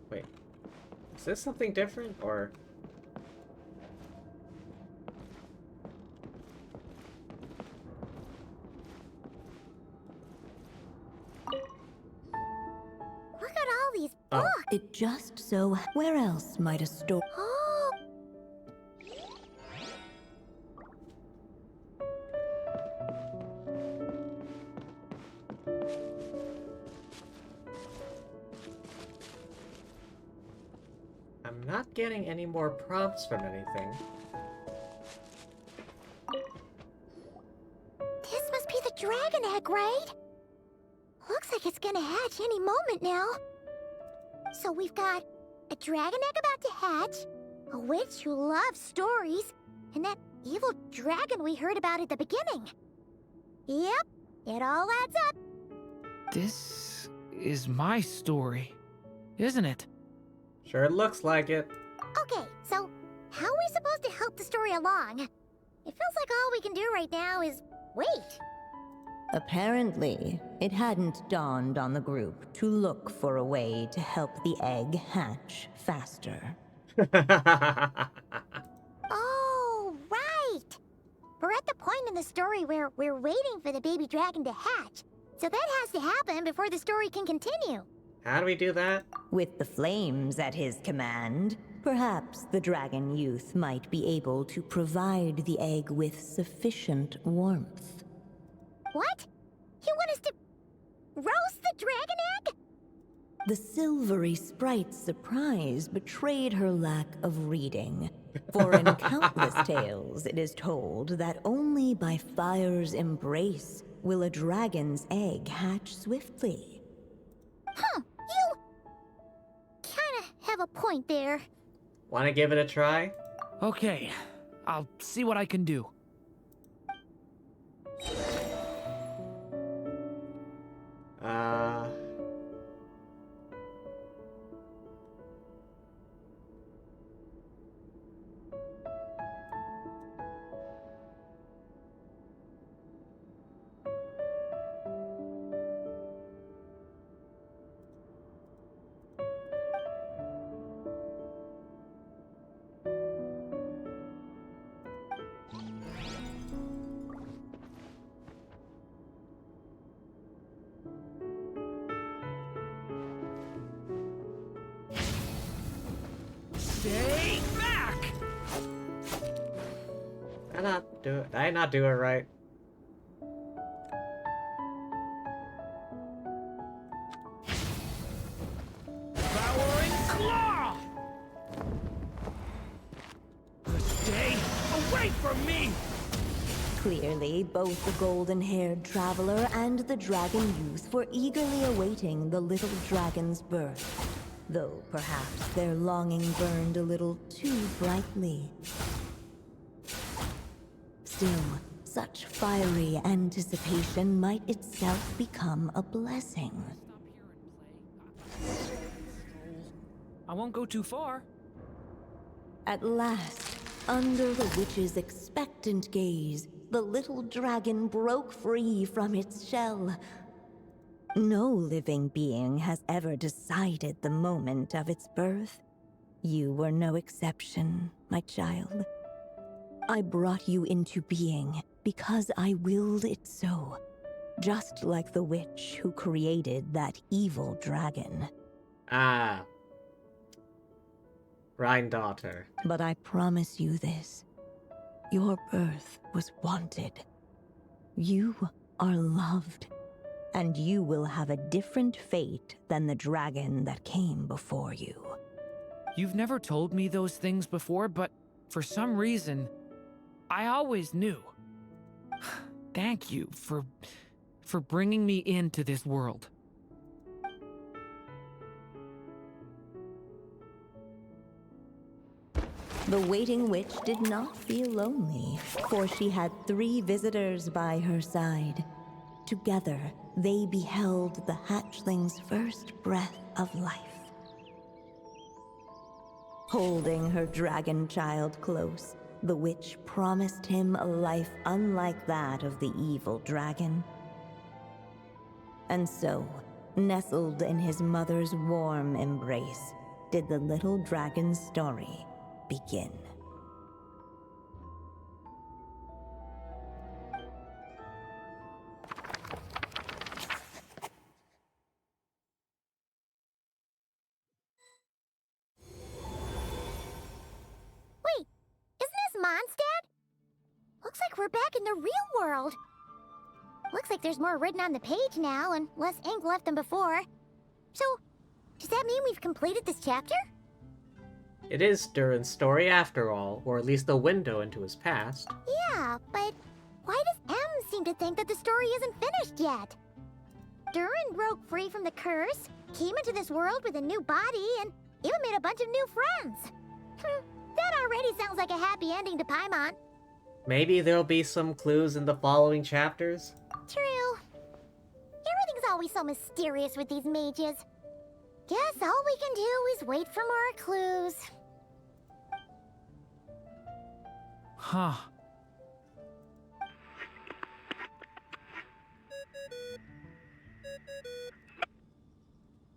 Wait. Is this something different, or...? Oh. It just so... Where else might a story... Oh, I'm not getting any more prompts from anything. this must be the dragon egg, right? Looks like it's gonna hatch any moment now. So we've got a dragon egg about to hatch, a witch who loves stories, and that evil dragon we heard about at the beginning. Yep, it all adds up. This is my story, isn't it? Sure looks like it. Okay, so how are we supposed to help the story along? It feels like all we can do right now is wait. Apparently, it hadn't dawned on the group to look for a way to help the egg hatch faster. Oh, right! We're at the point in the story where we're waiting for the baby dragon to hatch. So that has to happen before the story can continue. How do we do that? With the flames at his command, perhaps the dragon youth might be able to provide the egg with sufficient warmth. What? You want us to roast the dragon egg? The silvery sprite's surprise betrayed her lack of reading. For in countless tales, it is told that only by fire's embrace will a dragon's egg hatch swiftly. Huh, you kinda have a point there. Wanna give it a try? Okay, I'll see what I can do. Uh... Stay back! Did I not do it right? Devouring claw! Stay away from me! Clearly, both the golden-haired traveler and the dragon youth were eagerly awaiting the little dragon's birth, though perhaps their longing burned a little too brightly. Still, such fiery anticipation might itself become a blessing. I won't go too far. At last, under the witch's expectant gaze, the little dragon broke free from its shell. No living being has ever decided the moment of its birth. You were no exception, my child. I brought you into being because I willed it so, just like the witch who created that evil dragon. Ah. Daughter. But I promise you this. Your birth was wanted. You are loved. And you will have a different fate than the dragon that came before you. You've never told me those things before, but for some reason, I always knew. Thank you for bringing me into this world. The waiting witch did not feel lonely, for she had 3 visitors by her side. Together, they beheld the hatchling's first breath of life. Holding her dragon child close, the witch promised him a life unlike that of the evil dragon. And so, nestled in his mother's warm embrace, did the little dragon's story begin. Mondstadt? Looks like we're back in the real world. Looks like there's more written on the page now and less ink left than before. So, does that mean we've completed this chapter? It is Durin's story after all, or at least a window into his past. Yeah, but why does M seem to think that the story isn't finished yet? Durin broke free from the curse, came into this world with a new body, and even made a bunch of new friends. That already sounds like a happy ending to Paimon. Maybe there'll be some clues in the following chapters? True. Everything's always so mysterious with these mages. Guess all we can do is wait for more clues. Huh.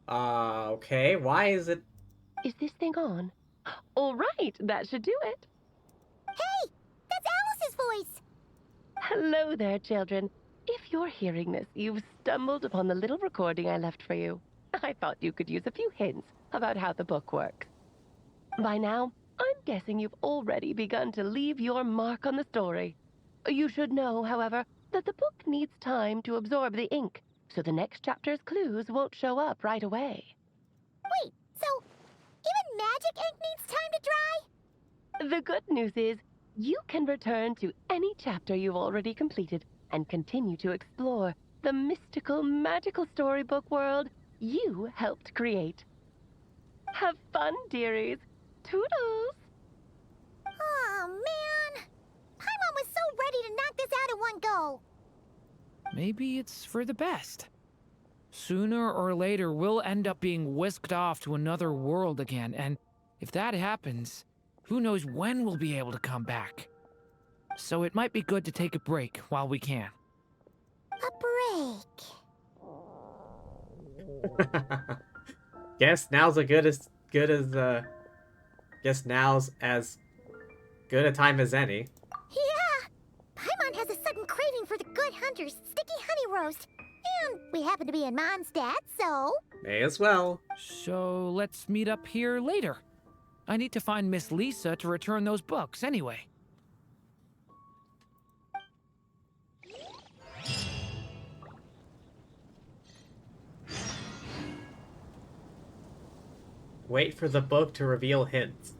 Okay, why is it... Is this thing on? All right, that should do it. Hey! That's Alice's voice! Hello there, children. If you're hearing this, you've stumbled upon the little recording I left for you. I thought you could use a few hints about how the book works. By now, I'm guessing you've already begun to leave your mark on the story. You should know, however, that the book needs time to absorb the ink, so the next chapter's clues won't show up right away. Wait, so even magic ink needs time to dry? The good news is, you can return to any chapter you've already completed and continue to explore the mystical, magical storybook world you helped create. Have fun, dearies. Toodles! Oh, man! Paimon was so ready to knock this out in one go! Maybe it's for the best. Sooner or later, we'll end up being whisked off to another world again, and if that happens, who knows when we'll be able to come back. So it might be good to take a break while we can. A break. Guess now's guess now's as good a time as any. Yeah! Paimon has a sudden craving for the good hunter's sticky honey roast. And we happen to be in Mondstadt, so... May as well. So let's meet up here later. I need to find Miss Lisa to return those books anyway. Wait for the book to reveal hints.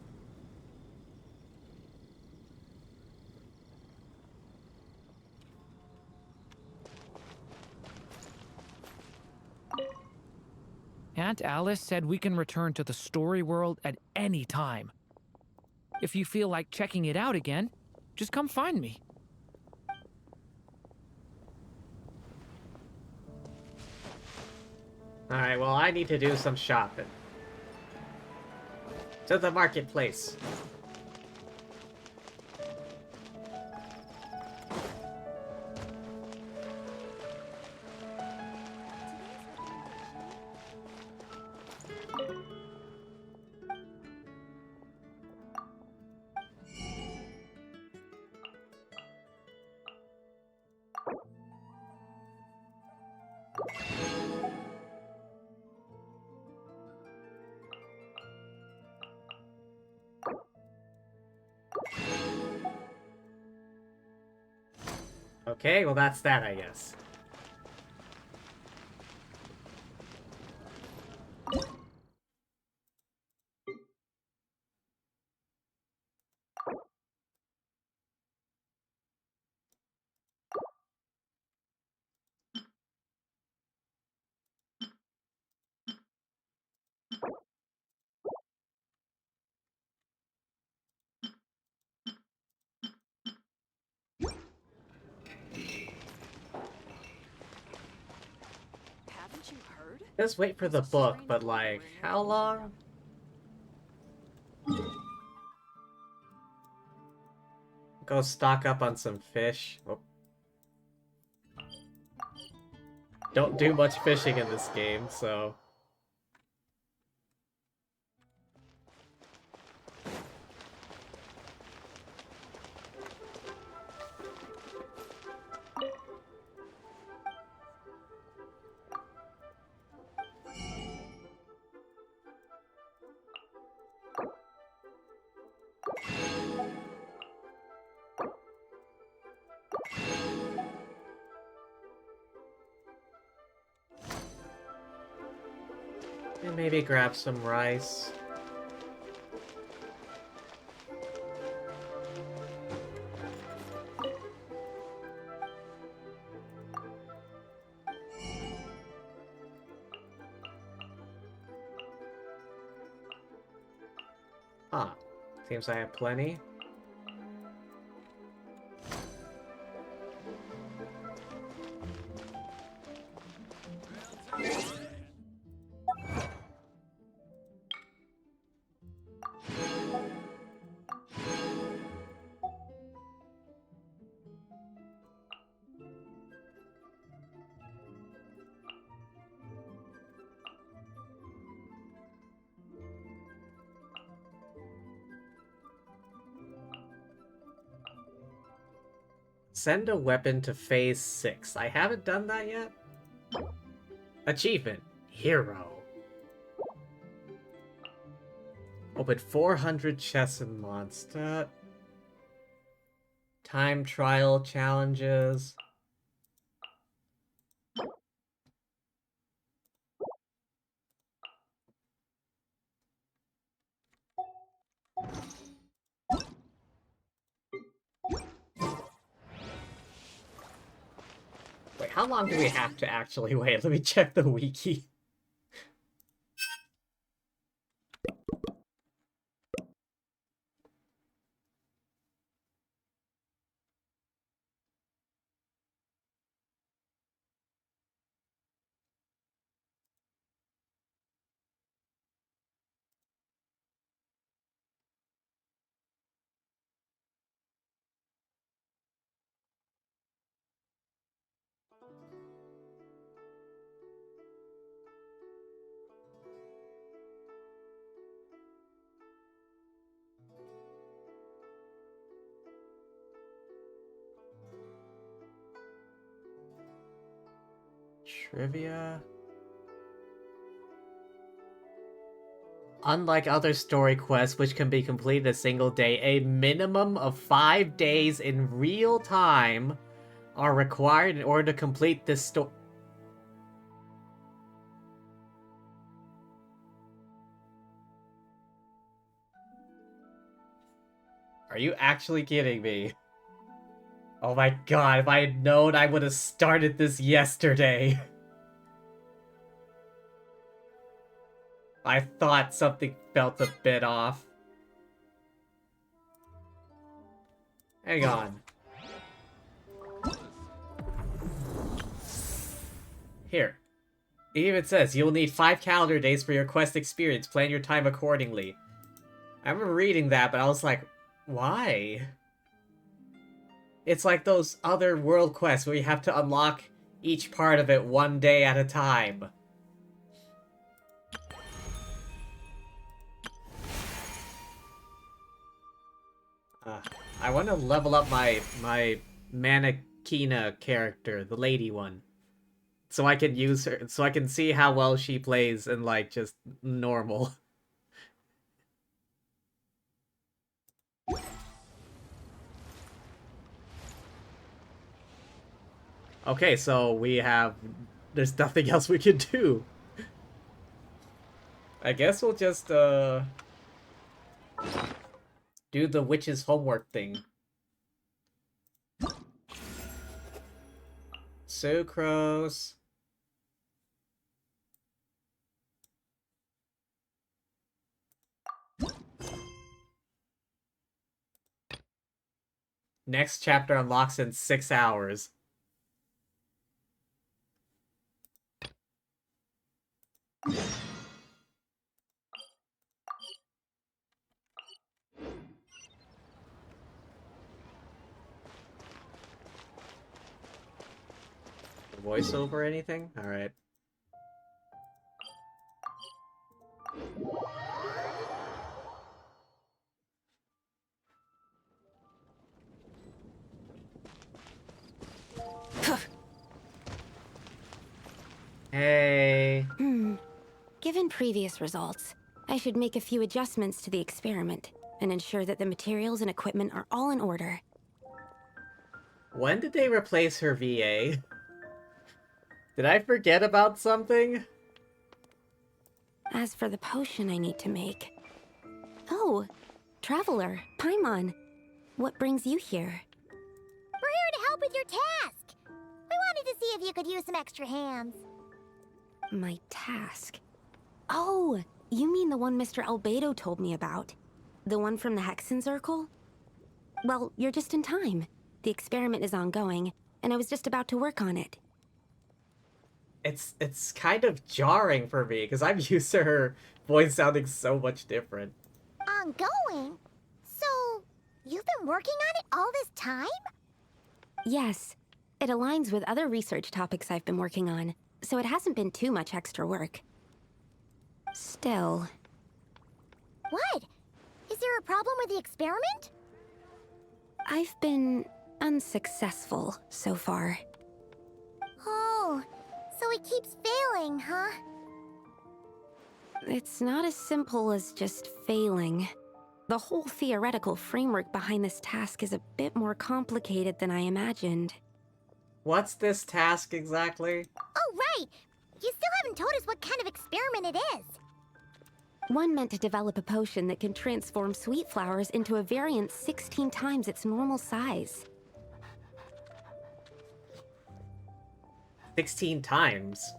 Aunt Alice said we can return to the story world at any time. If you feel like checking it out again, just come find me. Alright, well, I need to do some shopping. To the marketplace. Okay, well that's that, I guess. Haven't you heard? Just wait for the book, but like, how long? Go stock up on some fish. Oh. Don't do much fishing in this game, so... And maybe grab some rice. Huh. Seems I have plenty. Send a weapon to phase 6. I haven't done that yet. Achievement. Hero. Open 400 chests in Mondstadt. Time trial challenges. Wait, how long do we have to actually wait? Let me check the wiki. Trivia. Unlike other story quests, which can be completed in a single day, a minimum of 5 days in real time are required in order to complete this story. Are you actually kidding me? Oh my god, if I had known, I would have started this yesterday. I thought something felt a bit off. Hang on. Here. It even says, you'll need 5 calendar days for your quest experience. Plan your time accordingly. I remember reading that, but I was like, why? It's like those other world quests where you have to unlock each part of it one day at a time. I want to level up my Manakina character, the lady one. So I can use her, so I can see how well she plays in, like, just normal. Okay, so we have... There's nothing else we can do. I guess we'll just, do the witch's homework thing. Sucrose. Next chapter unlocks in 6 hours. Voiceover or anything? Alright. Hey. Given previous results, I should make a few adjustments to the experiment and ensure that the materials and equipment are all in order. When did they replace her VA? Did I forget about something? As for the potion I need to make... Oh, Traveler, Paimon. What brings you here? We're here to help with your task. We wanted to see if you could use some extra hands. My task? Oh, you mean the one Mr. Albedo told me about? The one from the Hexenzirkel? Well, you're just in time. The experiment is ongoing, and I was just about to work on it. It's kind of jarring for me, because I'm used to her voice sounding so much different. Ongoing? So, you've been working on it all this time? Yes. It aligns with other research topics I've been working on, so it hasn't been too much extra work. Still... What? Is there a problem with the experiment? I've been unsuccessful so far. Oh, so it keeps failing, huh? It's not as simple as just failing. The whole theoretical framework behind this task is a bit more complicated than I imagined. What's this task exactly? Oh, right! You still haven't told us what kind of experiment it is. One meant to develop a potion that can transform sweet flowers into a variant 16 times its normal size. 16 times?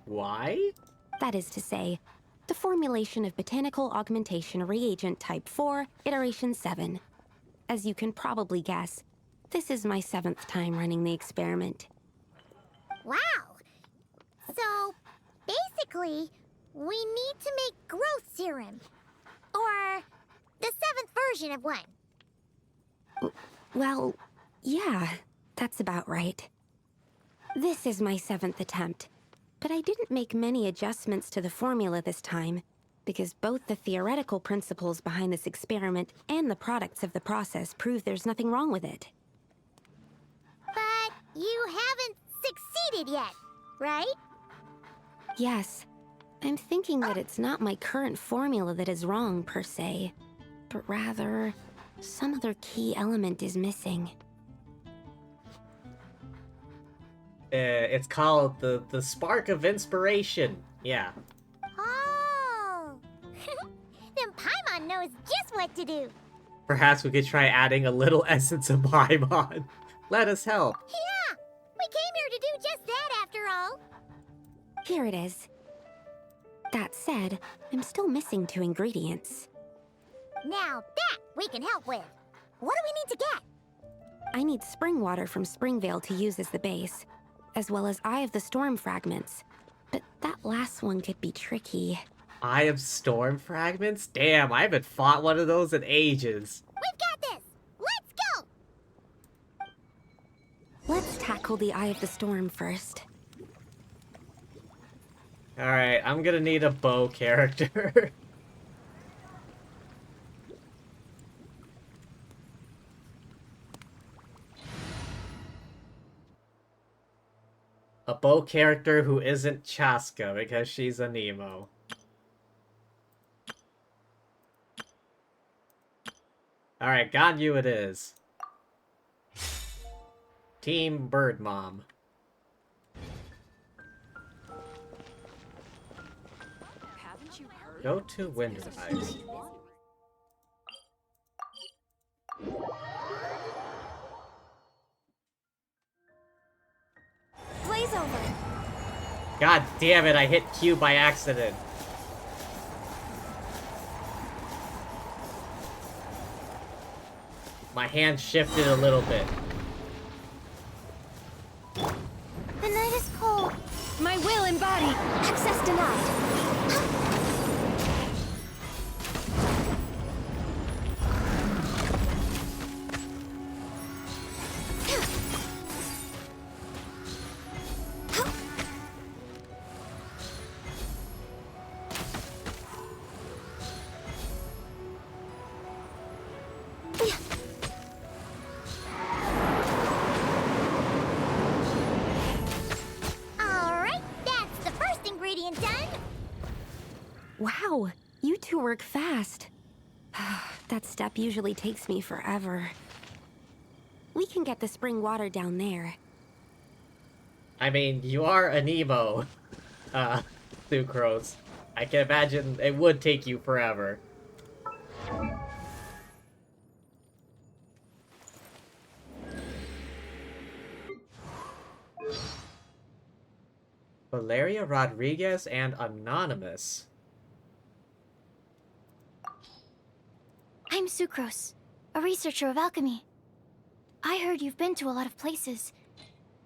Why? That is to say, the formulation of Botanical Augmentation Reagent Type 4, Iteration 7. As you can probably guess, this is my 7th time running the experiment. Wow! So, basically, we need to make growth serum. Or the 7th version of one. Well, yeah, that's about right. This is my 7th attempt, but I didn't make many adjustments to the formula this time, because both the theoretical principles behind this experiment and the products of the process prove there's nothing wrong with it. But you haven't succeeded yet, right? Yes, I'm thinking that it's not my current formula that is wrong, per se, but rather, some other key element is missing. It's called the Spark of Inspiration. Yeah. Oh! Then Paimon knows just what to do. Perhaps we could try adding a little essence of Paimon. Let us help. Yeah! We came here to do just that after all. Here it is. That said, I'm still missing 2 ingredients. Now that we can help with. What do we need to get? I need spring water from Springvale to use as the base, as well as Eye of the Storm fragments. But that last one could be tricky. Eye of Storm fragments? Damn, I haven't fought one of those in ages. We've got this! Let's go! Let's tackle the Eye of the Storm first. Alright, I'm gonna need a bow character. A bow character who isn't Chaska because she's a Nemo. Alright, got you it is. Team Bird Mom. Go to Windrise. Blaze over. God damn it, I hit Q by accident. My hand shifted a little bit. The night is cold. My will embodied! Access denied! Alright, that's the first ingredient done. Wow, you two work fast. That step usually takes me forever. We can get the spring water down there. I mean, you are a Nemo. Sucrose. I can imagine it would take you forever. Valeria Rodriguez and Anonymous. I'm Sucrose, a researcher of alchemy. I heard you've been to a lot of places.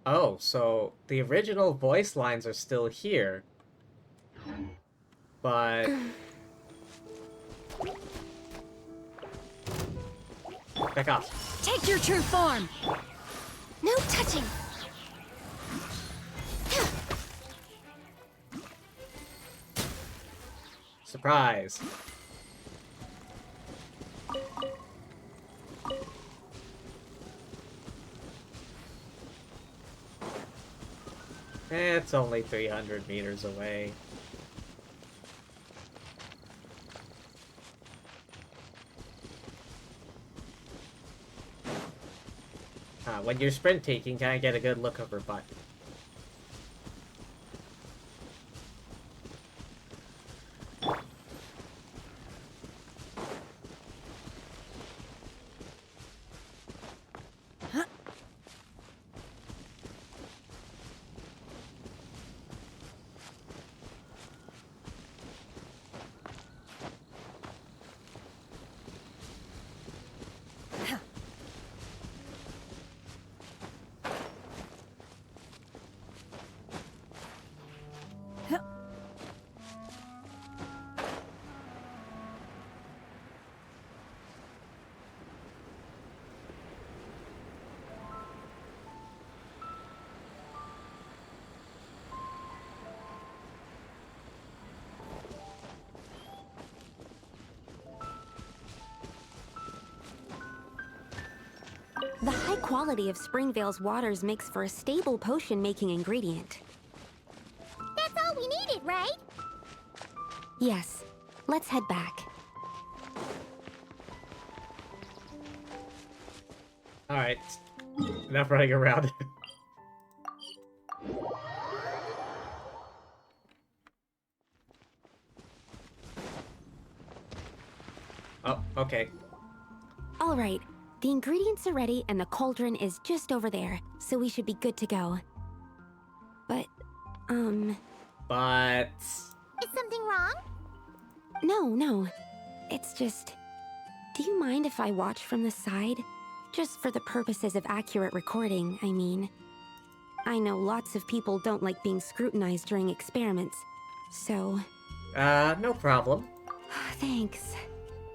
Oh, so the original voice lines are still here. But... back off. Take your true form! No touching! Surprise. It's only 300 meters away. When you're sprinting, you can kind of get a good look of her butt. The high quality of Springvale's waters makes for a stable potion-making ingredient. That's all we needed, right? Yes. Let's head back. Alright. Enough running around. Oh, okay. All right. The ingredients are ready and the cauldron is just over there, so we should be good to go. But, But... Is something wrong? No. It's just... Do you mind if I watch from the side? Just for the purposes of accurate recording, I mean. I know lots of people don't like being scrutinized during experiments, so... no problem. Thanks.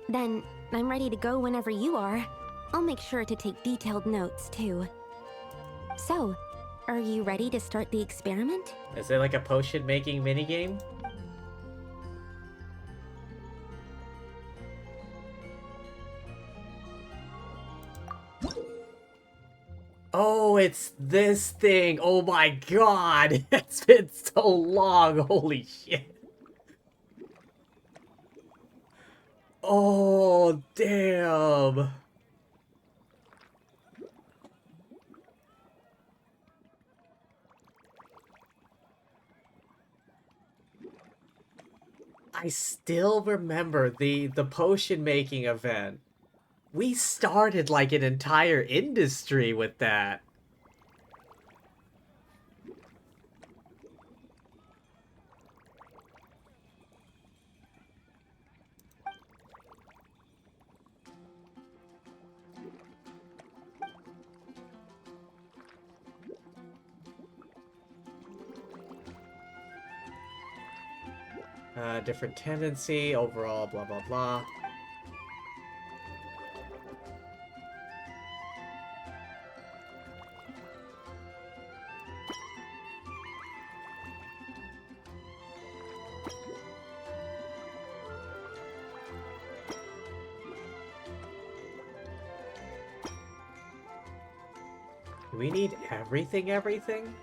Then, I'm ready to go whenever you are. I'll make sure to take detailed notes, too. So, are you ready to start the experiment? Is it like a potion-making minigame? Oh, it's this thing! Oh my god! It's been so long! Holy shit! Oh, damn! I still remember the potion making event. We started like an entire industry with that. Different tendency, overall, blah, blah, blah. Do we need everything?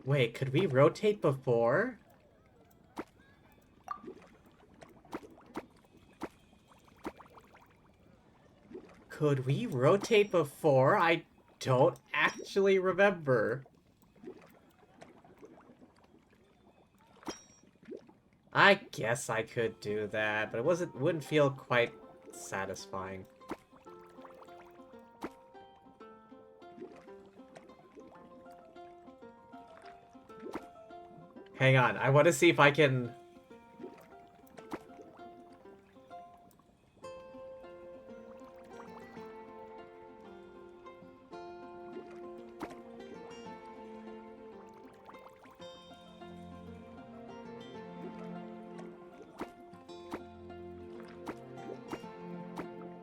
Wait, could we rotate before? Could we rotate before? I don't actually remember. I guess I could do that, but it wouldn't feel quite satisfying. Hang on, I want to see if I can...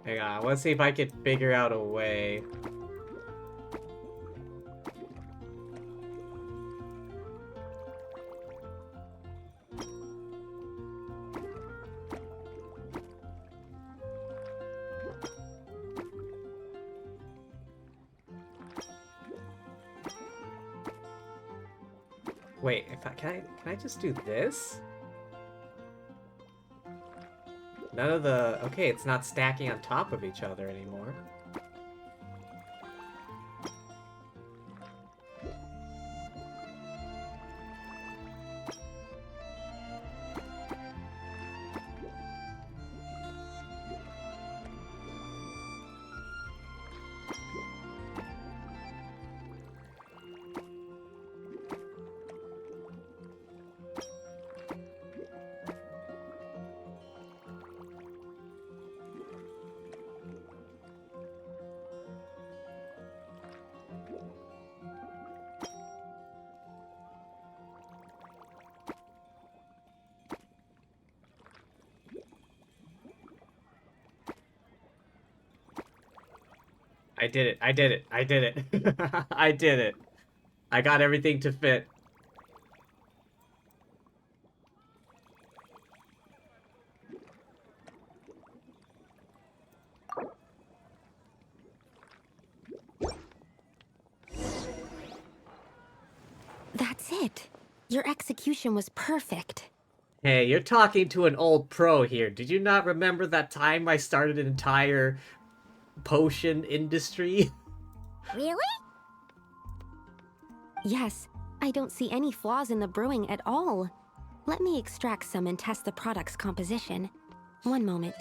Hang on, I want to see if I can figure out a way. Wait, can I just do this? None of the... Okay, it's not stacking on top of each other anymore. I did it. I did it. I did it. I did it. I got everything to fit. That's it. Your execution was perfect. Hey, you're talking to an old pro here. Did you not remember that time I started an entire potion industry? Really? Yes, I don't see any flaws in the brewing at all. Let me extract some and test the product's composition. One moment.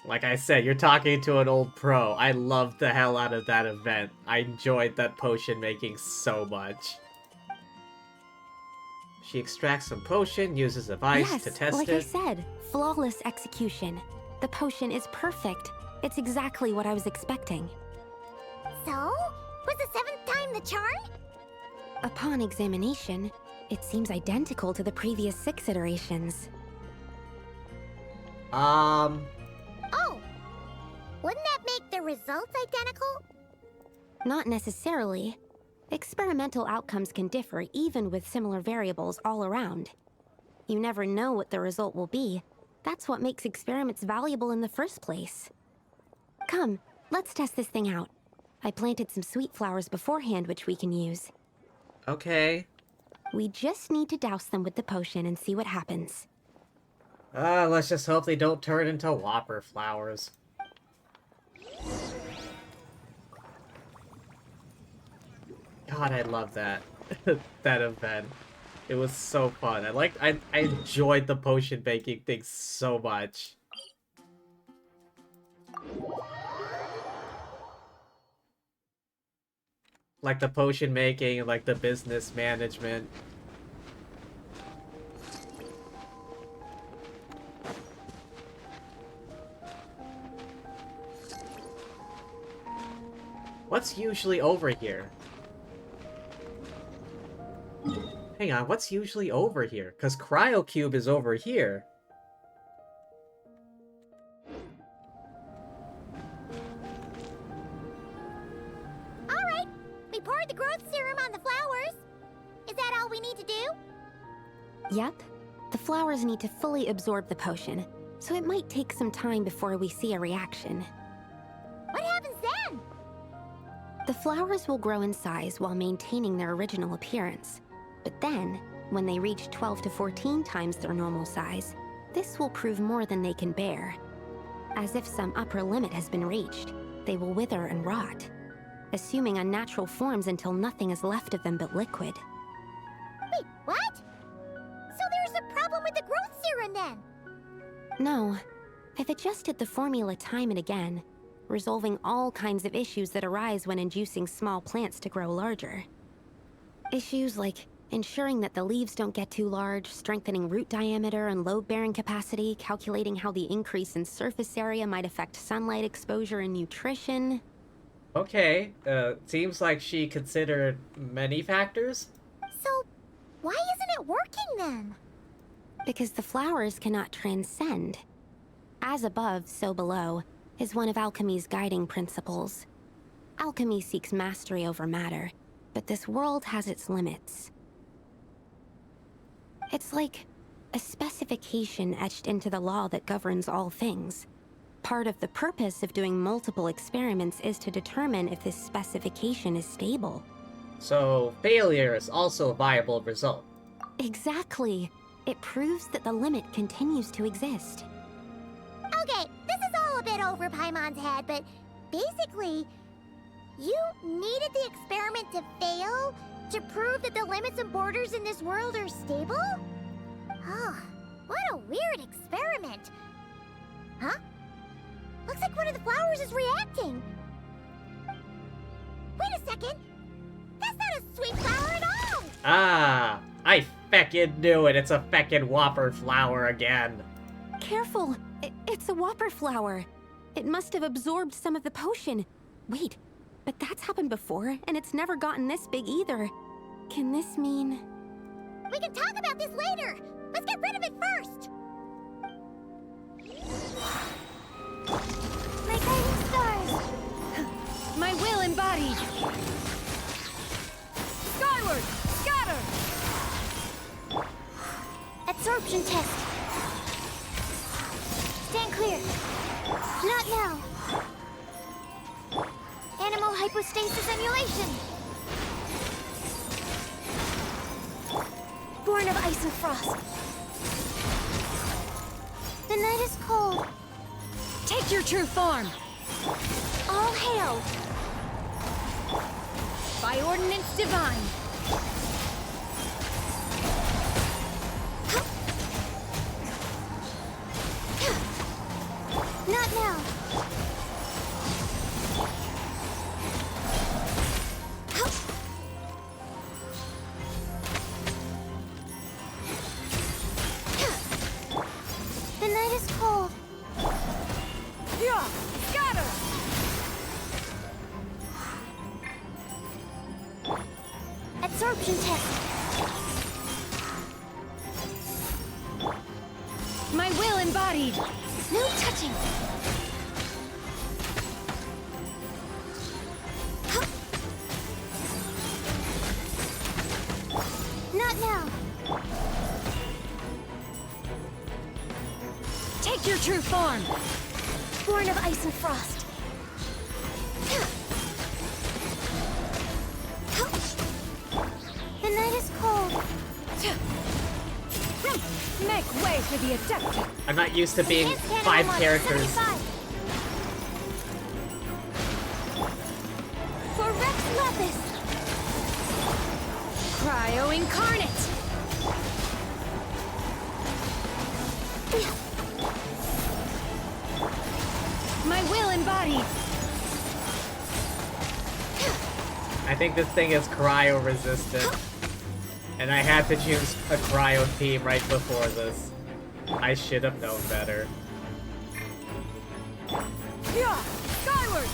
Like I said, you're talking to an old pro. I loved the hell out of that event. I enjoyed that potion making so much. She extracts some potion, uses a vice to test like it. I said, flawless execution. The potion is perfect. It's exactly what I was expecting. So? Was the 7th time the charm? Upon examination, it seems identical to the previous 6 iterations. Oh! Wouldn't that make the results identical? Not necessarily. Experimental outcomes can differ even with similar variables all around. You never know what the result will be. That's what makes experiments valuable in the first place. Come, let's test this thing out. I planted some sweet flowers beforehand which we can use. Okay. We just need to douse them with the potion and see what happens. Let's just hope they don't turn into whopper flowers. God, I love that. That event. It was so fun. I enjoyed the potion baking thing so much. Like the potion making and like the business management. What's usually over here? Hang on, what's usually over here? Because Cryocube is over here. Alright, we poured the growth serum on the flowers. Is that all we need to do? Yep. The flowers need to fully absorb the potion, so it might take some time before we see a reaction. What happens then? The Flowers will grow in size while maintaining their original appearance. But then, when they reach 12 to 14 times their normal size, this will prove more than they can bear. As if some upper limit has been reached, they will wither and rot, assuming unnatural forms until nothing is left of them but liquid. Wait, what? So there's a problem with the growth serum then? No. I've adjusted the formula time and again, resolving all kinds of issues that arise when inducing small plants to grow larger. Issues like ensuring that the leaves don't get too large, strengthening root diameter and load-bearing capacity, calculating how the increase in surface area might affect sunlight exposure and nutrition. Okay, seems like she considered many factors. So, why isn't it working then? Because the flowers cannot transcend. As above, so below, is one of alchemy's guiding principles. Alchemy seeks mastery over matter, but this world has its limits. It's like a specification etched into the law that governs all things. Part of the purpose of doing multiple experiments is to determine if this specification is stable. So, failure is also a viable result. Exactly. It proves that the limit continues to exist. Okay, this is all a bit over Paimon's head, but basically, you needed the experiment to fail to prove that the limits and borders in this world are stable? Oh, what a weird experiment. Huh? Looks like one of the flowers is reacting. Wait a second. That's not a sweet flower at all. Ah, I feckin' knew it. It's a feckin' whopper flower again. Careful! It's a whopper flower. It must have absorbed some of the potion. Wait, but that's happened before, and it's never gotten this big either. Can this mean... We can talk about this later. Let's get rid of it first. My guiding stars. My will embodied. Skyward! Scatter! Absorption test. Stand clear. Not now. Animal hypostasis emulation. Born of ice and frost. The night is cold. Take your true form! All hail. By ordinance divine! Not now. The night is cold. Yeah! Scatter! Absorption test. My will embodied! No touching. Not now. Take your true form! Born of ice and frost. The night is cold. Make way for the adept! I'm not used to being Enhanced cannon 5 mark, characters. 75. For Rex Lapis. Cryo incarnate! My will embodied! I think this thing is cryo resistant. And I had to choose a cryo team right before this. I should have known better. Yeah! Skyward!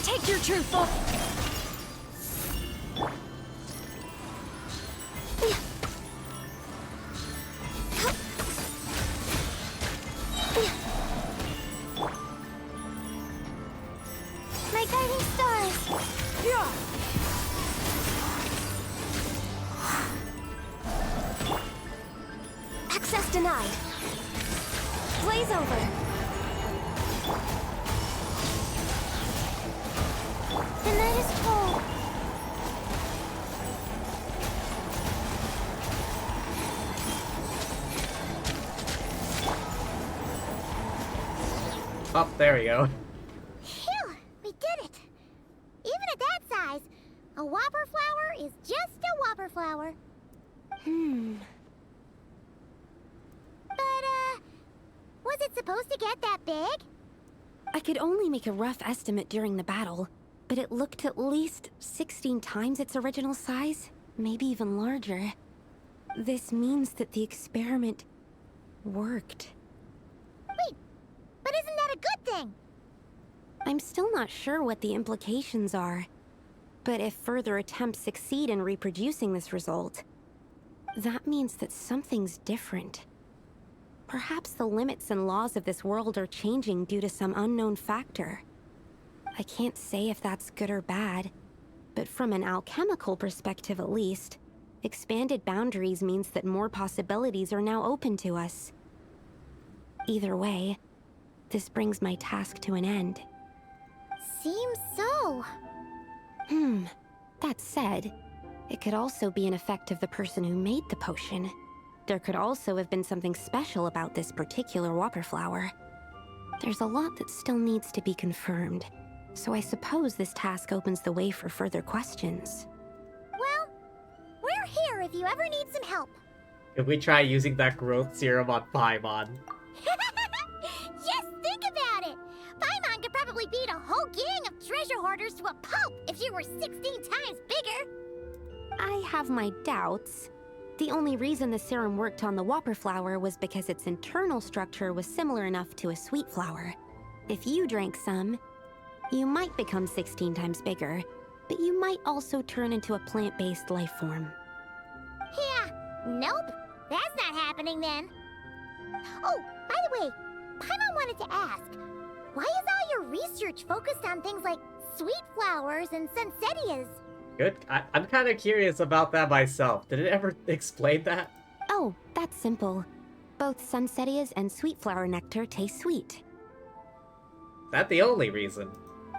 Take your true form! My guiding stars. Yeah! Access denied. Blaze over. Oh, there we go. Phew, we did it. Even at that size, a whopper flower is just a whopper flower. But, was it supposed to get that big? I could only make a rough estimate during the battle, but it looked at least 16 times its original size, maybe even larger. This means that the experiment worked. Wait, but isn't that a good thing? I'm still not sure what the implications are, but if further attempts succeed in reproducing this result, that means that something's different. Perhaps the limits and laws of this world are changing due to some unknown factor. I can't say if that's good or bad, but from an alchemical perspective at least, expanded boundaries means that more possibilities are now open to us. Either way, this brings my task to an end. Seems so. That said, it could also be an effect of the person who made the potion. There could also have been something special about this particular whopper flower. There's a lot that still needs to be confirmed, so I suppose this task opens the way for further questions. Well, we're here if you ever need some help. If we try using that growth serum on Paimon. Just think about it! Paimon could probably beat a whole gang of treasure hoarders to a pulp if she were 16 times bigger! I have my doubts. The only reason the serum worked on the whopper flower was because its internal structure was similar enough to a sweet flower. If you drank some, you might become 16 times bigger, but you might also turn into a plant-based life form. Yeah, nope. That's not happening then. Oh, by the way, Paimon wanted to ask, why is all your research focused on things like sweet flowers and sunsettias? Good. I'm kind of curious about that myself. Did it ever explain that? Oh, that's simple. Both sunsettias and sweet flower nectar taste sweet. Is that the only reason?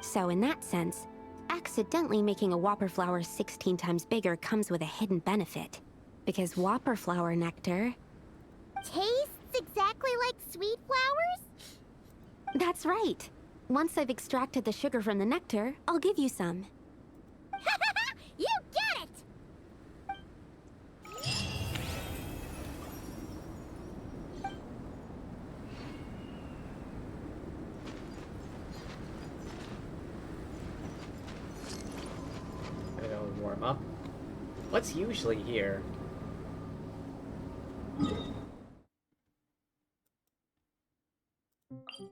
So in that sense, accidentally making a whopper flower 16 times bigger comes with a hidden benefit. Because whopper flower nectar... Tastes exactly like sweet flowers? That's right. Once I've extracted the sugar from the nectar, I'll give you some. You get it! I don't warm up. What's usually here?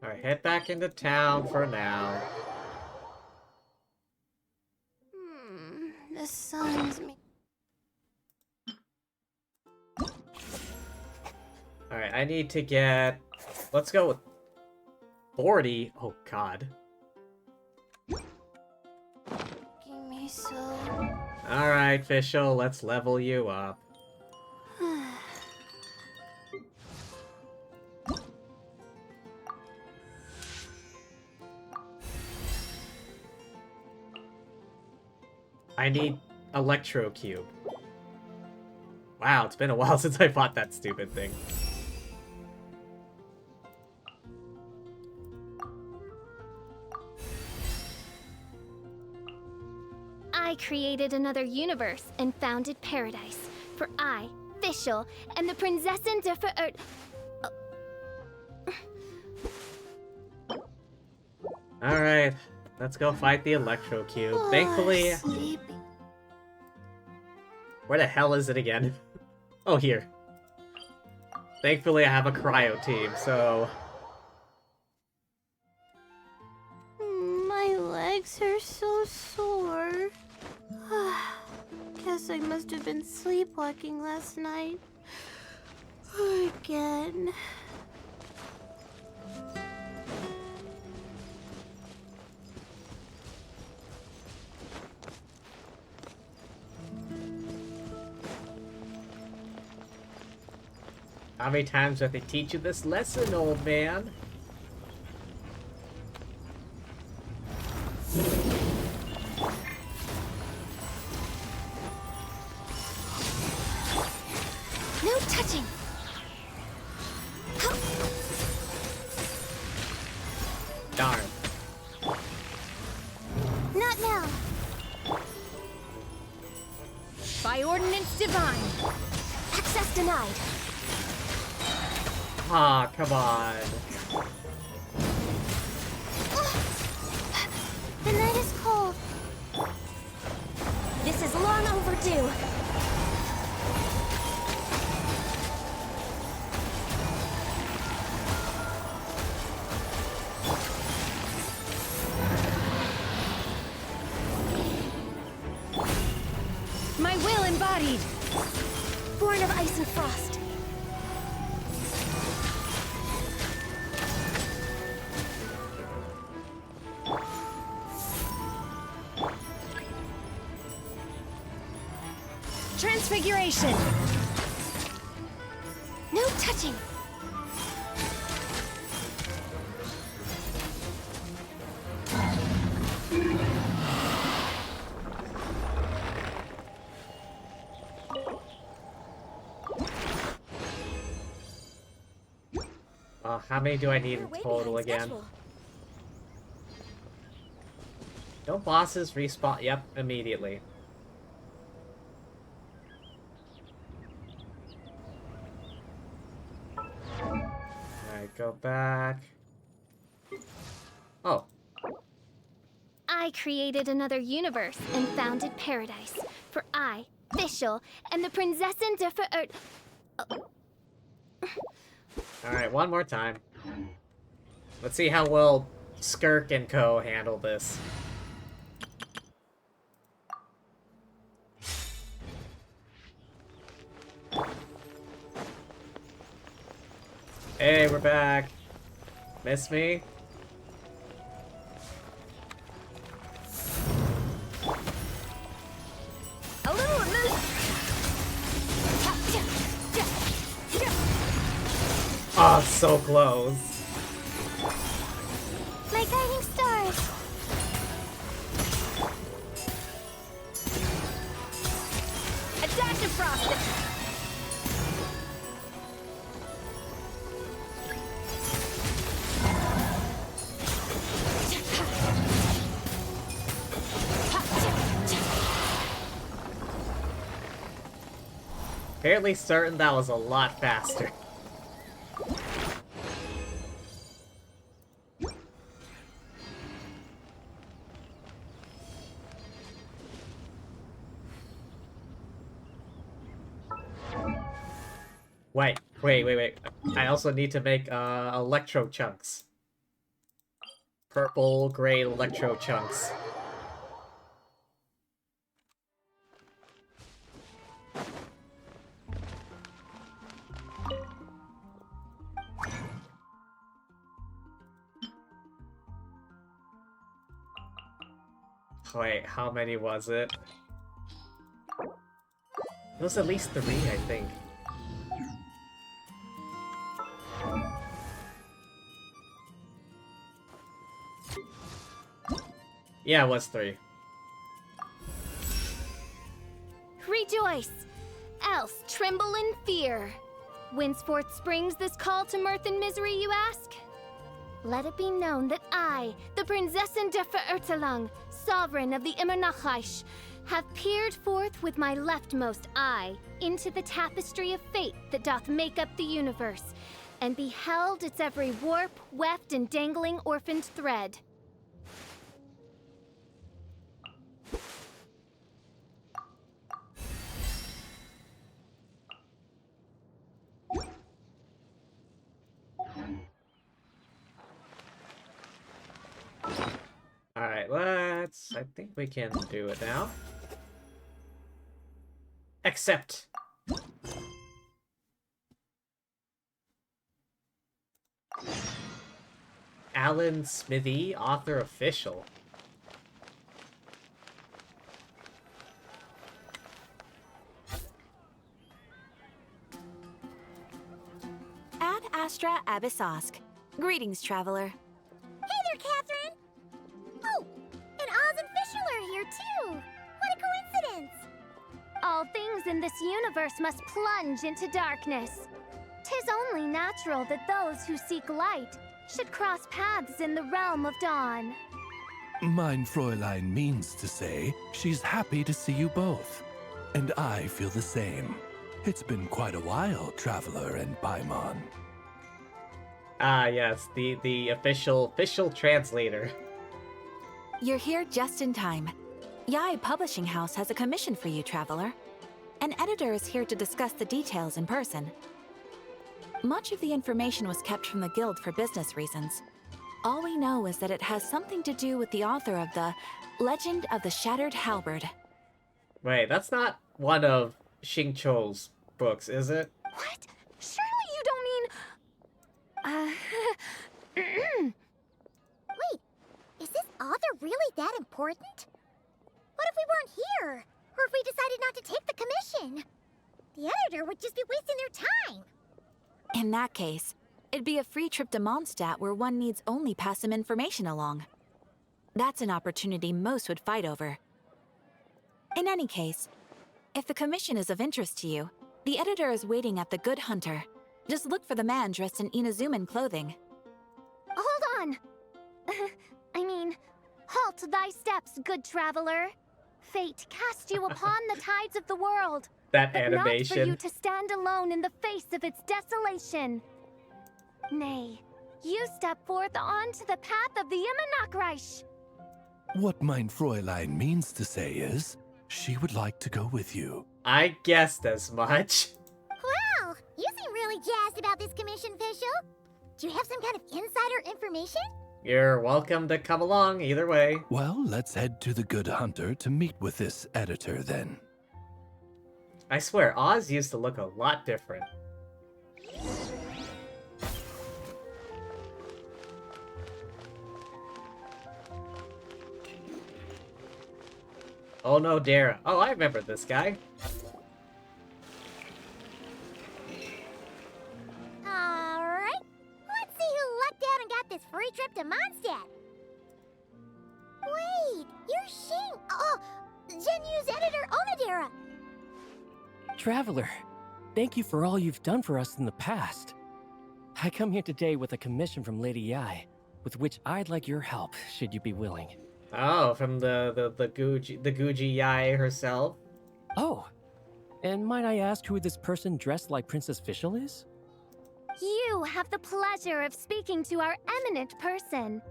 Alright, head back into town for now. The sun's me. Alright, I need to get... Let's go with 40. Oh, God. Give me some. Alright, Fischl, let's level you up. I need Electro Cube. Wow, it's been a while since I fought that stupid thing. I created another universe and founded paradise. For I, Fischl, am the Prinzessin der Verirrt... Alright, let's go fight the Electro Cube. Thankfully... Sleepy. Where the hell is it again? Oh, here. Thankfully, I have a cryo team, so... My legs are so sore. Guess I must have been sleepwalking last night. Again. How many times have they teach you this lesson, old man? No touching! Ordnance Divine! Access denied. Ah, come on. The night is cold. This is long overdue. My will embodied! Born of ice and frost. Transfiguration! No touching. How many do I need in We're way total behind again? schedule. Don't bosses respawn? Yep, immediately. Alright, go back. Oh. I created another universe and founded paradise for I, Fischl, and the Prinzessin der Verirrt. Alright, one more time. Let's see how well Skirk and Co. handle this. Hey, we're back. Miss me? A little Oh, so close. My guiding stars. Adaptive frosting! Fairly certain that was a lot faster. Wait. I also need to make electro chunks. Purple, gray electro chunks. Wait, how many was it? It was at least 3, I think. Yeah, it was 3. Rejoice! Else tremble in fear. Whenceforth springs this call to mirth and misery, you ask? Let it be known that I, the Prinzessin der Verirrtelung, sovereign of the Immernachisch, have peered forth with my leftmost eye into the tapestry of fate that doth make up the universe, and beheld its every warp, weft, and dangling orphaned thread. Alright, I think we can do it now. Accept. Alan Smithy, author official. Ad Astra Abyssosk. Greetings, traveler. Hey there, Catherine! Oh, and Oz and Fischl are here too! What a coincidence! All things in this universe must plunge into darkness. 'Tis only natural that those who seek light should cross paths in the realm of dawn. Mein Fräulein means to say she's happy to see you both. And I feel the same. It's been quite a while, Traveler and Paimon. Ah, yes, the official translator. You're here just in time. Yai Publishing House has a commission for you, Traveler. An editor is here to discuss the details in person. Much of the information was kept from the Guild for business reasons. All we know is that it has something to do with the author of the Legend of the Shattered Halberd. Wait, that's not one of Xingqiu's books, is it? What? Surely you don't mean... Wait, is this author really that important? What if we weren't here? Or if we decided not to take the commission? The editor would just be wasting their time. In that case, it'd be a free trip to Mondstadt where one needs only pass some information along. That's an opportunity most would fight over. In any case, if the commission is of interest to you, the editor is waiting at the Good Hunter. Just look for the man dressed in Inazuman clothing. Hold on! I mean, halt thy steps, good traveler. Fate cast you upon the tides of the world. That but animation. Not for you to stand alone in the face of its desolation. Nay, you step forth onto the path of the Immernachtreich. What mein Fräulein means to say is, she would like to go with you. I guessed as much. Wow, you seem really jazzed about this commission, Fischl. Do you have some kind of insider information? You're welcome to come along either way. Well, let's head to the Good Hunter to meet with this editor then. I swear, Oz used to look a lot different. Oh no, Dara. Oh, I remember this guy. Alright, let's see who lucked out and got this free trip to Mondstadt. Wait, you're Xing. Oh, Genyu's editor, Onodera. Traveler, thank you for all you've done for us in the past. I come here today with a commission from Lady Yai, with which I'd like your help, should you be willing. Oh, from the Guji Yai herself. Oh, and might I ask who this person dressed like Princess Fischl is? You have the pleasure of speaking to our eminent person,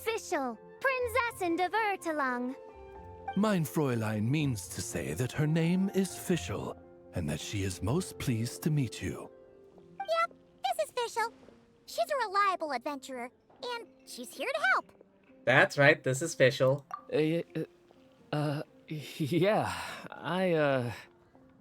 Fischl, Prinzessin de Vertalang. Mein Fräulein means to say that her name is Fischl, and that she is most pleased to meet you. Yep, this is Fischl. She's a reliable adventurer, and she's here to help. That's right, this is Fischl. Yeah, I,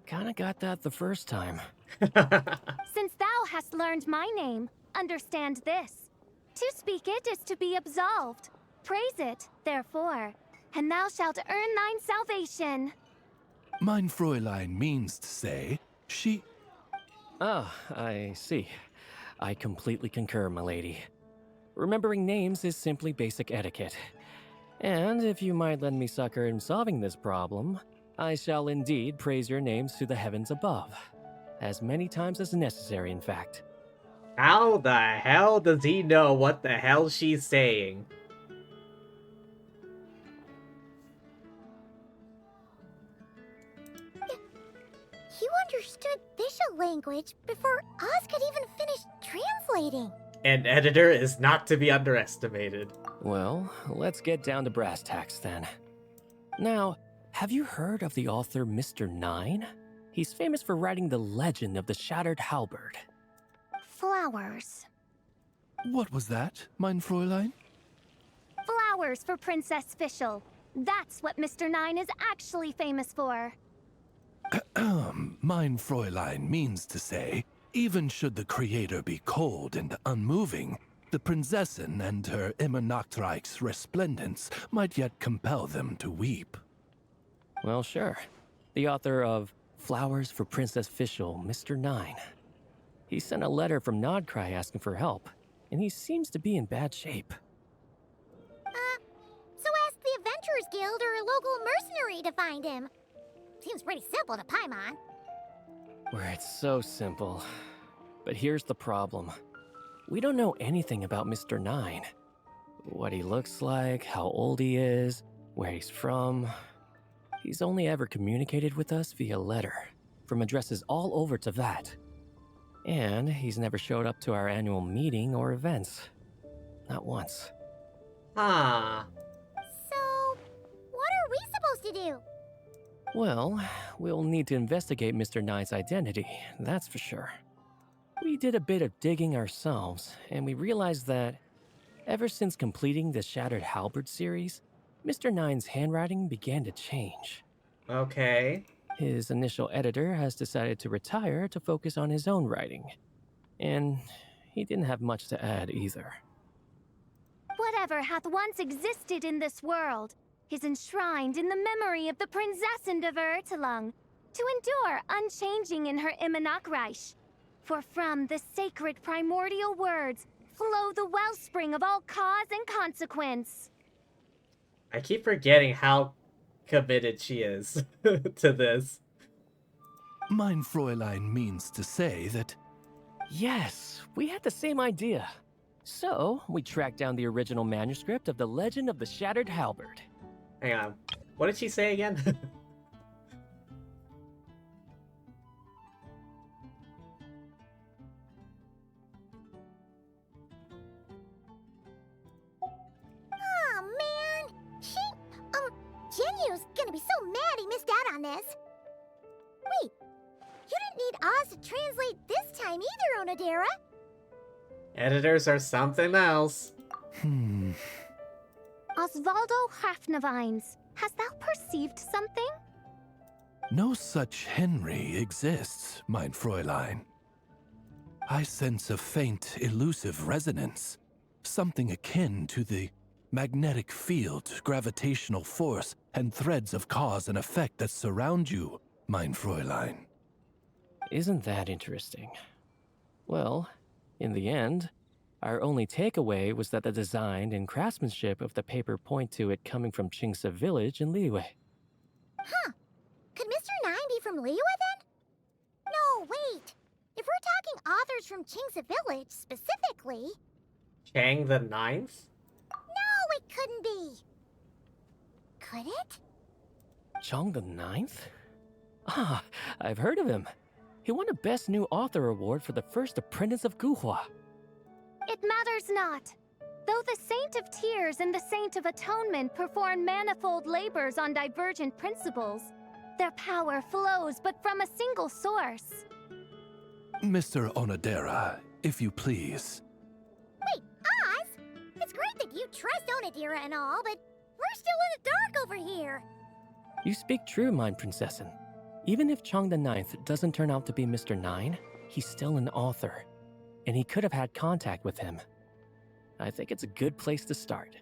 kinda got that the first time. Since thou hast learned my name, understand this. To speak it is to be absolved. Praise it, therefore, and thou shalt earn thine salvation. Mein Fräulein means to say, she... Ah, I see. I completely concur, my lady. Remembering names is simply basic etiquette. And if you might lend me succor in solving this problem, I shall indeed praise your names to the heavens above. As many times as necessary, in fact. How the hell does he know what the hell she's saying? You understood Fischl language before Oz could even finish translating. An editor is not to be underestimated. Well, let's get down to brass tacks then. Now, have you heard of the author Mr. Nine? He's famous for writing the legend of the Shattered Halberd. Flowers. What was that, mein Fräulein? Flowers for Princess Fischl. That's what Mr. Nine is actually famous for. Mein Fräulein means to say, even should the creator be cold and unmoving, the Prinzessin and her Immernachtreich's resplendence might yet compel them to weep. Well, sure. The author of Flowers for Princess Fischl, Mr. Nine. He sent a letter from Nodcry asking for help, and he seems to be in bad shape. So ask the Adventurers Guild or a local mercenary to find him. Seems pretty simple to Paimon. Where it's so simple. But here's the problem. We don't know anything about Mr. Nine. What he looks like, how old he is, where he's from. He's only ever communicated with us via letter, from addresses all over Teyvat. And he's never showed up to our annual meeting or events. Not once. Huh. So, what are we supposed to do? Well, we'll need to investigate Mr. Nine's identity, that's for sure. We did a bit of digging ourselves, and we realized that ever since completing the Shattered Halberd series, Mr. Nine's handwriting began to change. Okay. His initial editor has decided to retire to focus on his own writing. And he didn't have much to add either. Whatever hath once existed in this world is enshrined in the memory of the Prinzessin de Vertelung, to endure unchanging in her Immanakreich. For from the sacred primordial words flow the wellspring of all cause and consequence. I keep forgetting how committed she is to this. Mein Fräulein means to say that... Yes, we had the same idea. So, we tracked down the original manuscript of The Legend of the Shattered Halberd. Hang on. What did she say again? Oh man! Genyu's gonna be so mad he missed out on this. Wait, you didn't need Oz to translate this time either, Onodera. Editors are something else. Osvaldo Hafnavines, hast thou perceived something? No such Henry exists, mein Fräulein. I sense a faint, elusive resonance. Something akin to the magnetic field, gravitational force, and threads of cause and effect that surround you, mein Fräulein. Isn't that interesting? Well, in the end, our only takeaway was that the design and craftsmanship of the paper point to it coming from Qingce village in Liyue. Huh. Could Mr. Nine be from Liyue then? No, wait. If we're talking authors from Qingce village specifically... Chang the Ninth? No, it couldn't be. Could it? Chang the Ninth? Ah, I've heard of him. He won a Best New Author award for The First Apprentice of Guhua. It matters not. Though the Saint of Tears and the Saint of Atonement perform manifold labors on divergent principles, their power flows but from a single source. Mr. Onodera, if you please. Wait, Oz? It's great that you trust Onodera and all, but we're still in the dark over here. You speak true, mein Prinzessin. Even if Chang the Ninth doesn't turn out to be Mr. Nine, he's still an author. And he could have had contact with him. I think it's a good place to start.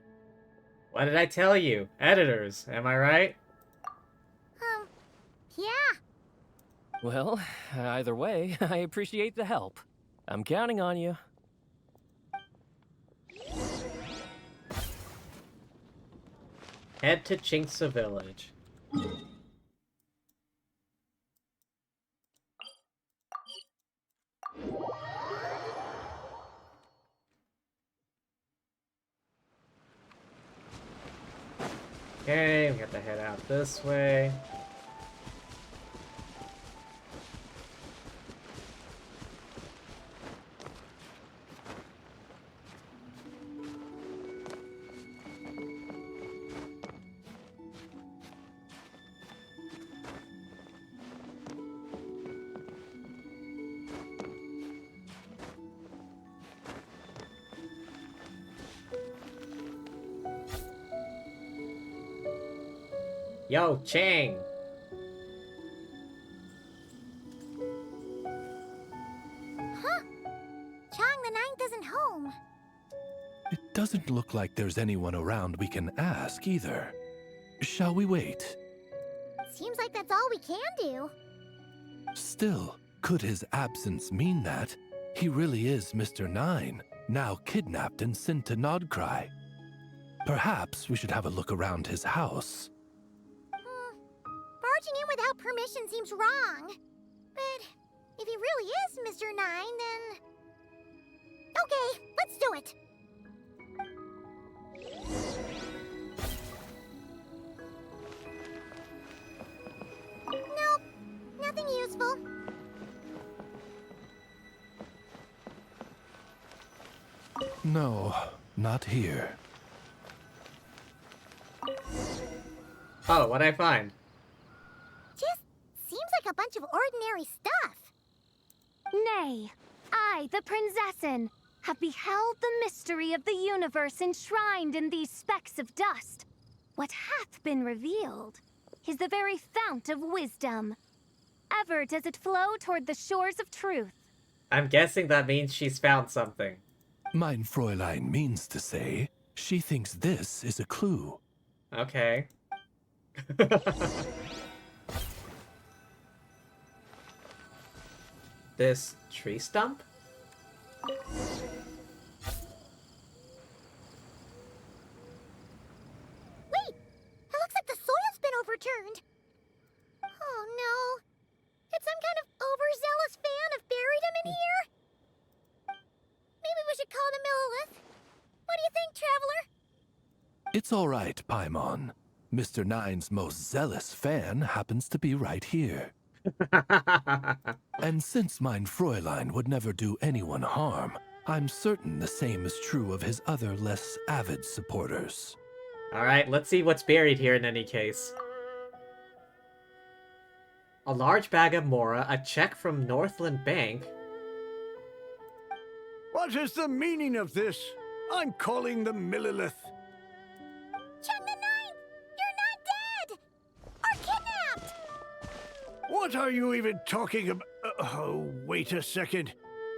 What did I tell you? Editors, am I right? Yeah. Well, either way, I appreciate the help. I'm counting on you. Head to Qingce village. Okay, we have to head out this way. Yo, Chang! Huh? Chang the Ninth isn't home. It doesn't look like there's anyone around we can ask either. Shall we wait? Seems like that's all we can do. Still, could his absence mean that he really is Mr. Nine, now kidnapped and sent to Nodcry? Perhaps we should have a look around his house. Barging in without permission seems wrong. But if he really is Mr. Nine, then... Okay, let's do it. Nothing useful. No, not here. Oh, what'd I find? Just seems like a bunch of ordinary stuff. Nay, I, the Prinzessin, have beheld the mystery of the universe enshrined in these specks of dust. What hath been revealed is the very fount of wisdom. Ever does it flow toward the shores of truth. I'm guessing that means she's found something. Mein Fräulein means to say, she thinks this is a clue. Okay. This tree stump? Wait! It looks like the soil's been overturned. Oh no. Did some kind of overzealous fan have buried him in here? Maybe we should call him Lilith. What do you think, Traveler? It's all right, Paimon. Mr. Nine's most zealous fan happens to be right here. And since mein Fräulein would never do anyone harm, I'm certain the same is true of his other less avid supporters. Alright, let's see what's buried here in any case. A large bag of Mora, a check from Northland Bank. What is the meaning of this? I'm calling the Millilith. Chun the Ninth! You're not dead! Or kidnapped! What are you even talking about? Oh, wait a second.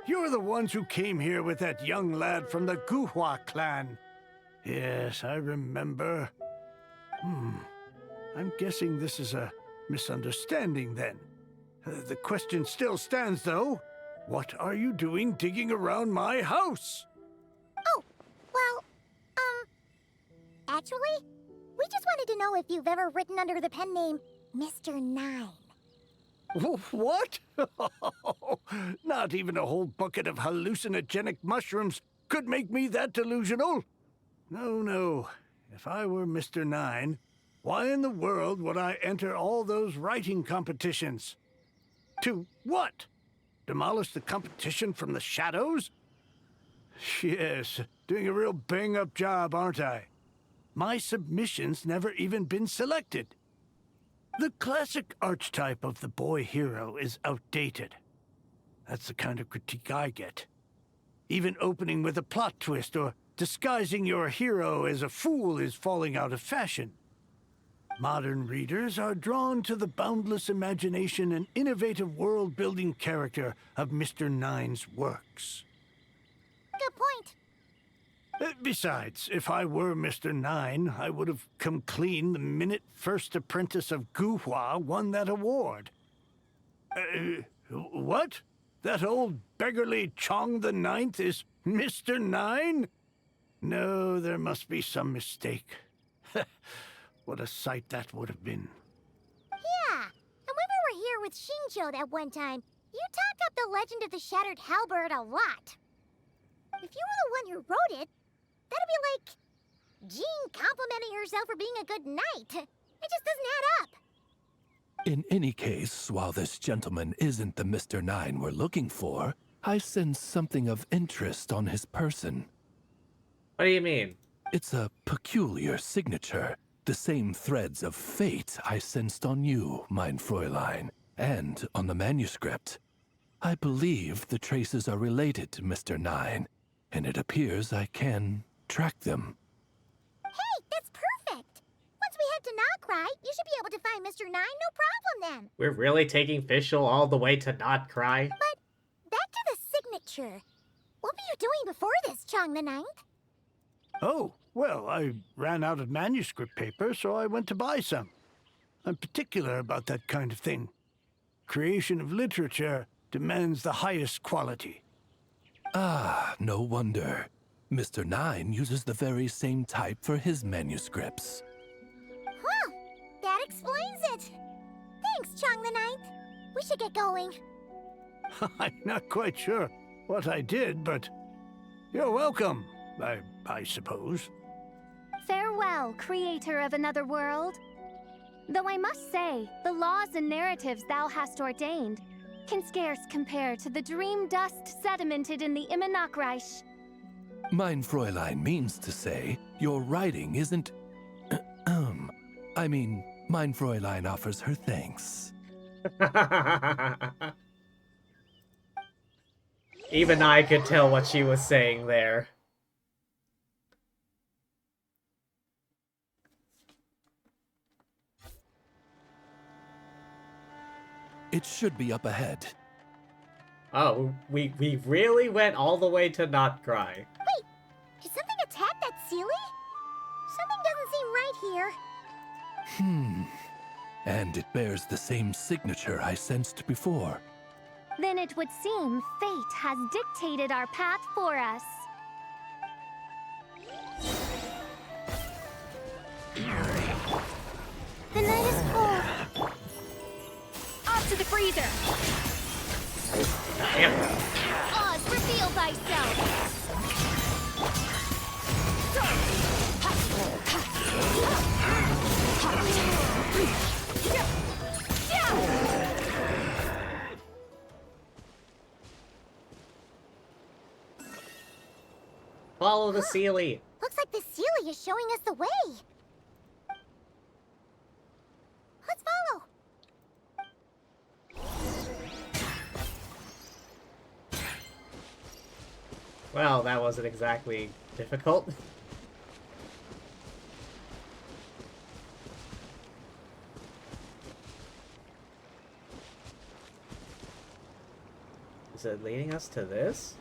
You're the ones who came here with that young lad from the Guhua clan. Yes, I remember. I'm guessing this is a misunderstanding then. The question still stands, though. What are you doing digging around my house? Oh, well, actually, we just wanted to know if you've ever written under the pen name Mr. Nine. What? Not even a whole bucket of hallucinogenic mushrooms could make me that delusional. No. If I were Mr. Nine, why in the world would I enter all those writing competitions? To what? Demolish the competition from the shadows? Yes, doing a real bang-up job, aren't I? My submission's never even been selected. The classic archetype of the boy hero is outdated. That's the kind of critique I get. Even opening with a plot twist or disguising your hero as a fool is falling out of fashion. Modern readers are drawn to the boundless imagination and innovative world-building character of Mr. Nine's works. Good point. Besides, if I were Mr. Nine, I would have come clean the minute First Apprentice of Guhua won that award. What? That old beggarly Chong the Ninth is Mr. Nine? No, there must be some mistake. What a sight that would have been. Yeah, and when we were here with Shinjo that one time, you talked up the legend of the Shattered Halberd a lot. If you were the one who wrote it, that'd be like Jean complimenting herself for being a good knight. It just doesn't add up. In any case, while this gentleman isn't the Mr. Nine we're looking for, I sense something of interest on his person. What do you mean? It's a peculiar signature. The same threads of fate I sensed on you, mein Fräulein, and on the manuscript. I believe the traces are related to Mr. Nine, and it appears I can track them. Hey, that's perfect! Once we head to Nocry, you should be able to find Mr. Nine, no problem then. We're really taking Fischl all the way to not cry? But back to the signature. What were you doing before this, Chong the Ninth? Oh, well, I ran out of manuscript paper, so I went to buy some. I'm particular about that kind of thing. Creation of literature demands the highest quality. Ah, no wonder. Mr. Nine uses the very same type for his manuscripts. Huh, that explains it. Thanks, Chong the Ninth. We should get going. I'm not quite sure what I did, but you're welcome, I suppose. Farewell, creator of another world. Though I must say, the laws and narratives thou hast ordained can scarce compare to the dream dust sedimented in the Immenachreich. Mein Fräulein means to say, your writing isn't... I mean, mein Fräulein offers her thanks. Even I could tell what she was saying there. It should be up ahead. Oh, we really went all the way to not cry. Wait, did something attack that Sealy? Something doesn't seem right here. And it bears the same signature I sensed before. Then it would seem fate has dictated our path for us. The night is cold. Off to the freezer! Oz, reveal thyself! Follow the Sealy. Looks like the Sealy is showing us the way. Let's follow. Well, that wasn't exactly difficult. Is it leading us to this?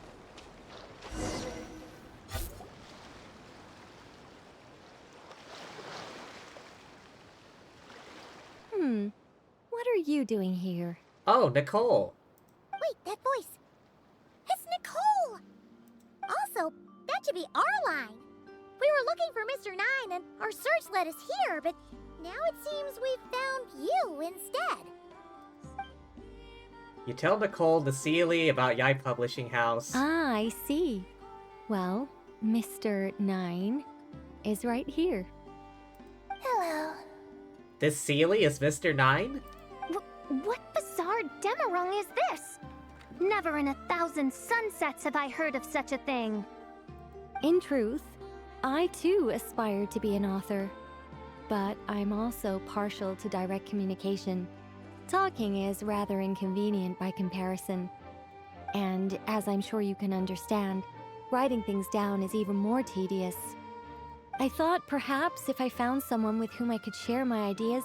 What are you doing here? Oh, Nicole. Wait, that voice. It's Nicole! Also, that should be our line. We were looking for Mr. Nine and our search led us here, but now it seems we've found you instead. You tell Nicole the Sealy about Yai Publishing House. Ah, I see. Well, Mr. Nine is right here. Hello. This Sealy is Mr. Nine? What bizarre demarung is this? Never in 1,000 sunsets have I heard of such a thing. In truth, I too aspire to be an author. But I'm also partial to direct communication. Talking is rather inconvenient by comparison. And as I'm sure you can understand, writing things down is even more tedious. I thought perhaps if I found someone with whom I could share my ideas,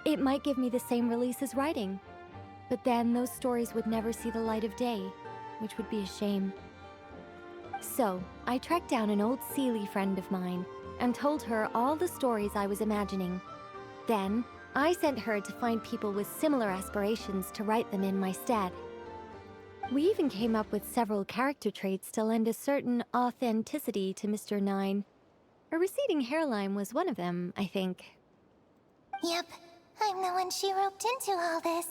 it might give me the same release as writing. But then those stories would never see the light of day, which would be a shame. So, I tracked down an old Sealy friend of mine and told her all the stories I was imagining. Then, I sent her to find people with similar aspirations to write them in my stead. We even came up with several character traits to lend a certain authenticity to Mr. Nine. A receding hairline was one of them, I think. Yep, I'm the one she roped into all this.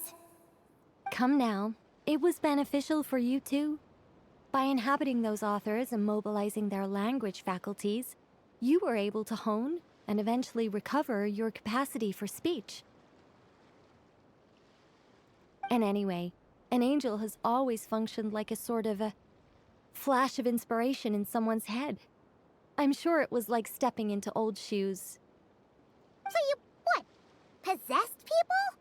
Come now, it was beneficial for you too. By inhabiting those authors and mobilizing their language faculties, you were able to hone and eventually recover your capacity for speech. And anyway, an angel has always functioned like a sort of a flash of inspiration in someone's head. I'm sure it was like stepping into old shoes. So you, what, possessed people?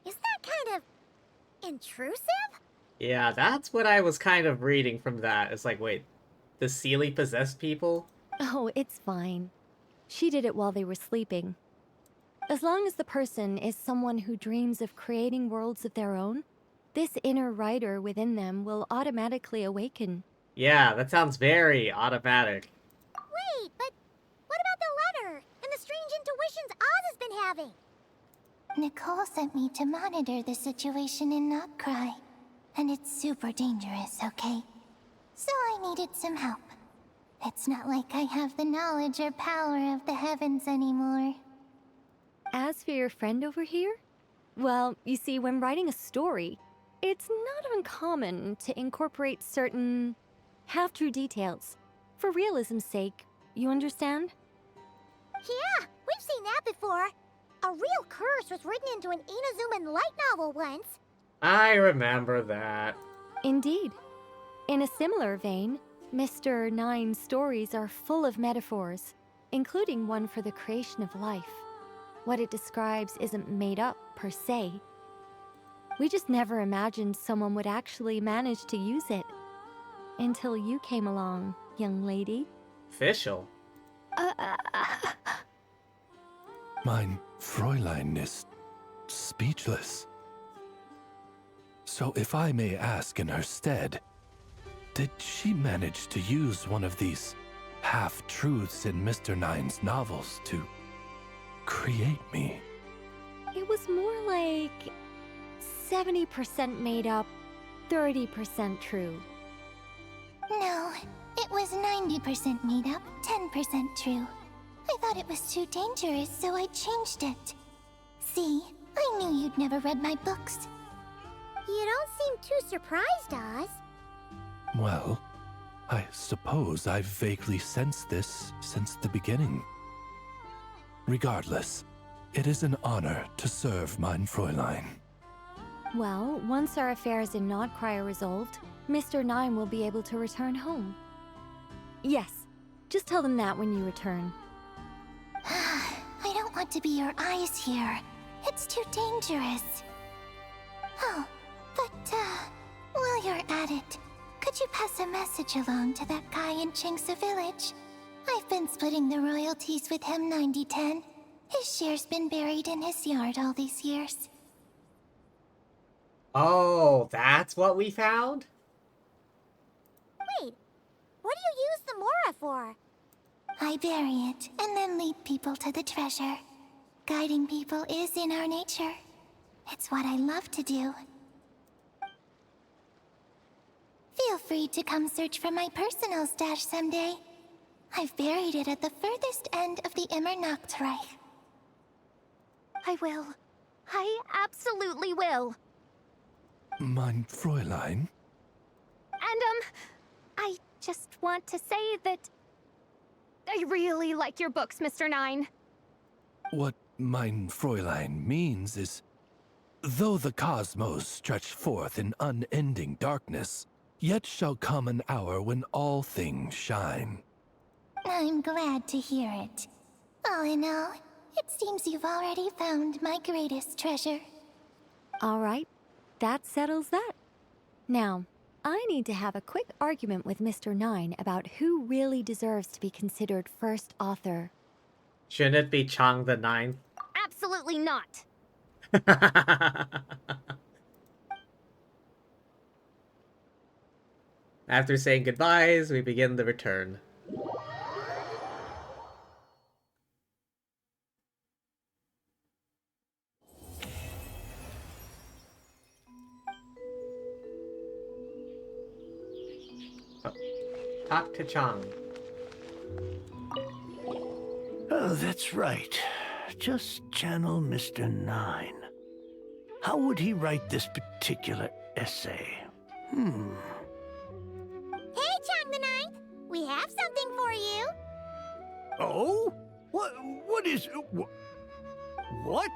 Isn't that kind of intrusive? Yeah, that's what I was kind of reading from that. It's like, wait, the Sealy possessed people? Oh, it's fine. She did it while they were sleeping. As long as the person is someone who dreams of creating worlds of their own, this inner writer within them will automatically awaken. Yeah, that sounds very automatic. Wait, but what about the letter and the strange intuitions Oz has been having? Nicole sent me to monitor the situation and not cry. And it's super dangerous, okay? So I needed some help. It's not like I have the knowledge or power of the heavens anymore. As for your friend over here? Well, you see, when writing a story, it's not uncommon to incorporate certain half-true details. For realism's sake, you understand? Yeah, we've seen that before. A real curse was written into an Inazuman light novel once. I remember that. Indeed. In a similar vein, Mr. Nine's stories are full of metaphors, including one for the creation of life. What it describes isn't made up, per se. We just never imagined someone would actually manage to use it. Until you came along, young lady. Official. Mein Fräulein is speechless. So if I may ask in her stead, did she manage to use one of these half-truths in Mr. Nine's novels to create me? It was more like 70% made up, 30% true. No, it was 90% made up, 10% true. I thought it was too dangerous, so I changed it. See, I knew you'd never read my books. You don't seem too surprised, Oz. Well, I suppose I've vaguely sensed this since the beginning. Regardless, it is an honor to serve mein Fräulein. Well, once our affairs in Nodcry are resolved, Mr. Nine will be able to return home. Yes, just tell them that when you return. I don't want to be your eyes here. It's too dangerous. Oh, but, while you're at it, could you pass a message along to that guy in Chingsa village? I've been splitting the royalties with him 90-10. His share's been buried in his yard all these years. Oh, that's what we found? Wait, what do you use the Mora for? I bury it, and then lead people to the treasure. Guiding people is in our nature. It's what I love to do. Feel free to come search for my personal stash someday. I've buried it at the furthest end of the Immernachtreich. I will. I absolutely will. Mein Fräulein? And, I just want to say that I really like your books, Mr. Nine. What mein Fräulein means is, though the cosmos stretch forth in unending darkness, yet shall come an hour when all things shine. I'm glad to hear it. All in all, it seems you've already found my greatest treasure. All right, that settles that. Now, I need to have a quick argument with Mr. Nine about who really deserves to be considered first author. Shouldn't it be Chang the Ninth? Absolutely not. After saying goodbyes, we begin the return. Oh, talk to Chang. Oh, that's right. Just channel Mr. Nine. How would he write this particular essay? Hey, Chang the Ninth! We have something for you! Oh? What is... What?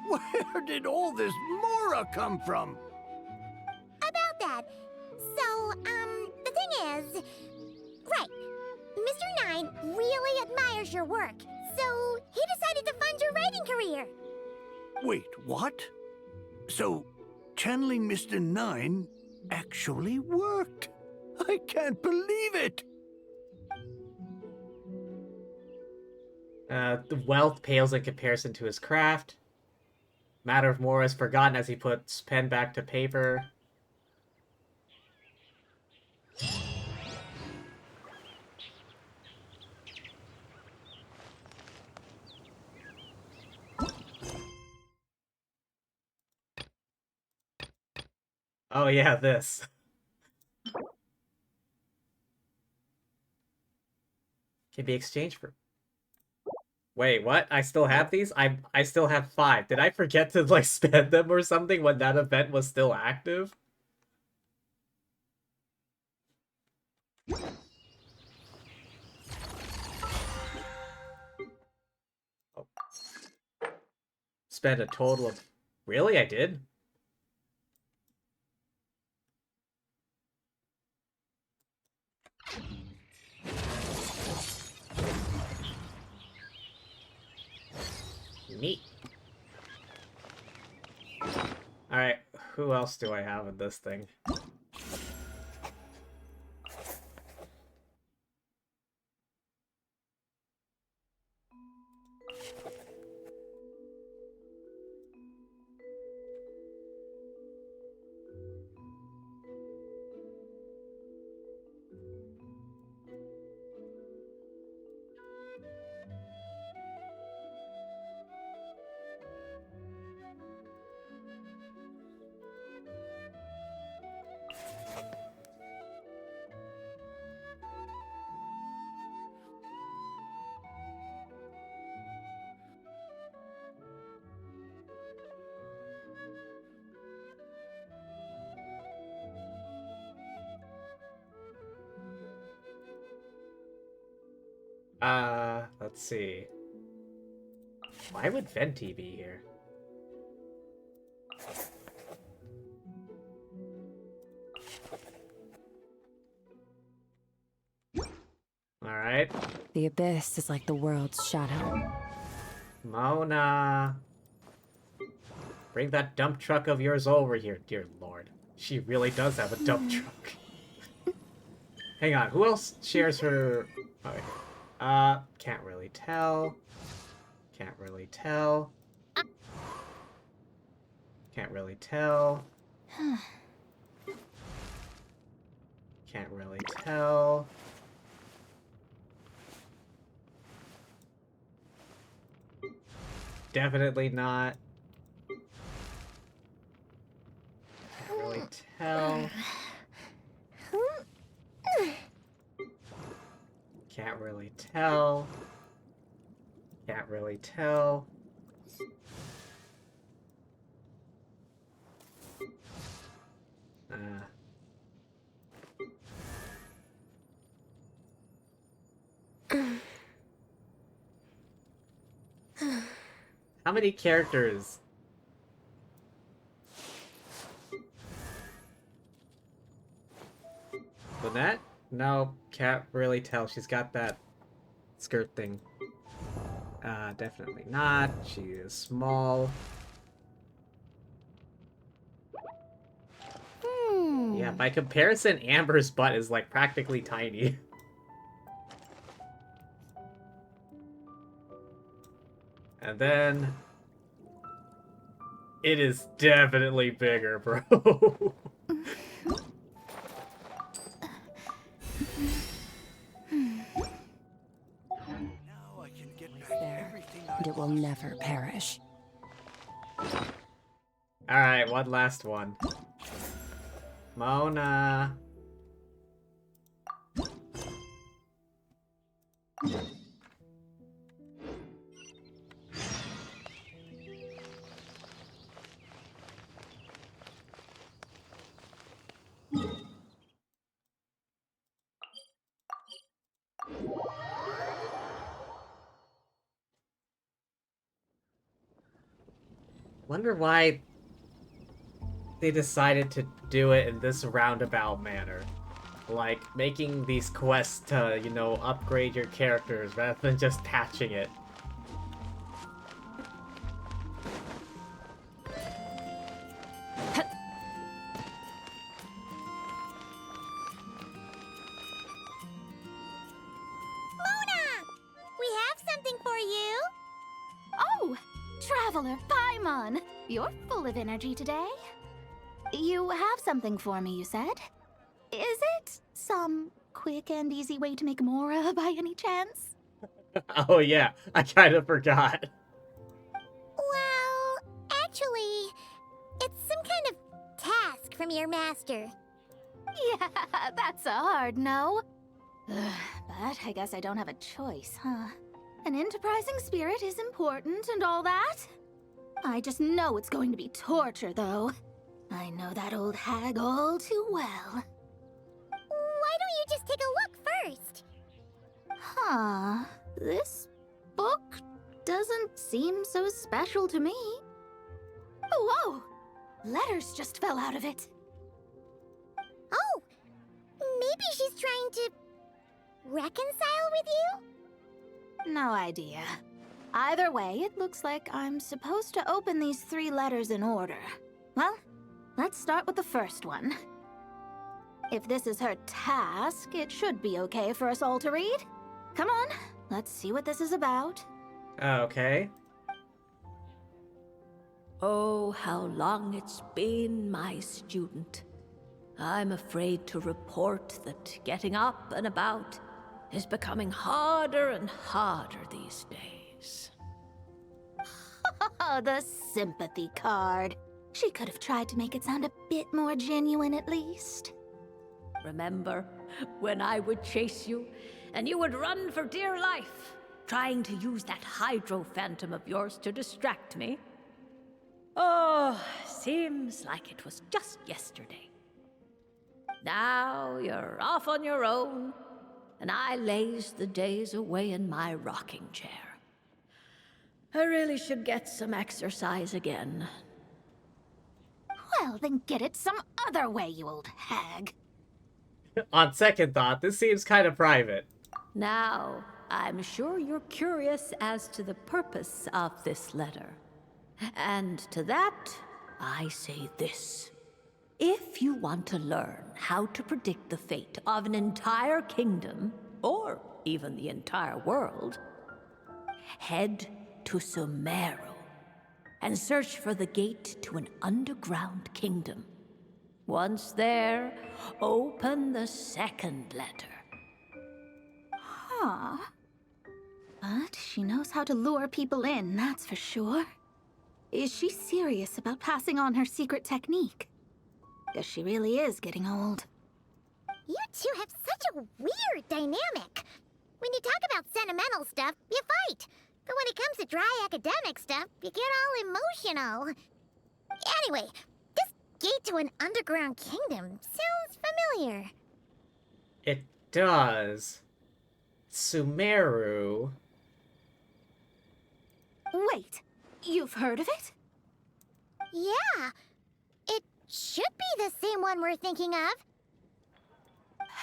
Where did all this Mora come from? About that. So, the thing is... Right. Mr. Nine really admires your work, so he decided to fund your writing career. Wait, what? So, channeling Mr. Nine actually worked. I can't believe it. The wealth pales in comparison to his craft. Matter of more is forgotten as he puts pen back to paper. Oh yeah, this. Can be exchanged for... Wait, what? I still have these? I still have 5. Did I forget to, like, spend them or something when that event was still active? Oh. spent a total of... Really? I did? Neat. Alright, who else do I have in this thing? Let's see. Why would Venti be here? Alright. The abyss is like the world's shadow. Mona. Bring that dump truck of yours over here, dear lord. She really does have a dump truck. Hang on, who else shares her... Okay. Can't really tell. Can't really tell. Can't really tell. Can't really tell. Definitely not. Can't really tell. Can't really tell. Can't really tell. How many characters? Lynette? No, can't really tell. She's got that skirt thing. Definitely not. She is small. Yeah, by comparison, Amber's butt is like practically tiny. And then... it is definitely bigger, bro. And it will never perish. Alright, one last one. Mona. Wonder why they decided to do it in this roundabout manner. Like, making these quests to, you know, upgrade your characters rather than just patching it. We have something for you! Oh! Traveler Paimon! You're full of energy today. You have something for me, you said? Is it some quick and easy way to make Mora by any chance? Oh yeah, I kind of forgot. Well, actually, it's some kind of task from your master. Yeah, that's a hard no. But I guess I don't have a choice, huh? An enterprising spirit is important and all that. I just know it's going to be torture, though. I know that old hag all too well. Why don't you just take a look first? Huh. This book doesn't seem so special to me. Whoa! Letters just fell out of it. Oh, maybe she's trying to reconcile with you? No idea. Either way, it looks like I'm supposed to open these 3 letters in order. Well, let's start with the first one. If this is her task, it should be okay for us all to read. Come on, let's see what this is about. Okay. Oh, how long it's been, my student. I'm afraid to report that getting up and about is becoming harder and harder these days. The sympathy card. She could have tried to make it sound a bit more genuine at least. Remember when I would chase you and you would run for dear life, trying to use that hydro phantom of yours to distract me? Oh, seems like it was just yesterday. Now you're off on your own, and I laze the days away in my rocking chair. I really should get some exercise again. Well, then get it some other way, you old hag. On second thought, this seems kind of private. Now, I'm sure you're curious as to the purpose of this letter. And to that, I say this. If you want to learn how to predict the fate of an entire kingdom, or even the entire world, head to Sumeru and search for the gate to an underground kingdom. Once there, open the second letter. Huh. But she knows how to lure people in, that's for sure. Is she serious about passing on her secret technique? Guess she really is getting old. You two have such a weird dynamic. When you talk about sentimental stuff, you fight. But when it comes to dry academic stuff, you get all emotional. Anyway, this gate to an underground kingdom sounds familiar. It does. Sumeru. Wait, you've heard of it? Yeah, it should be the same one we're thinking of.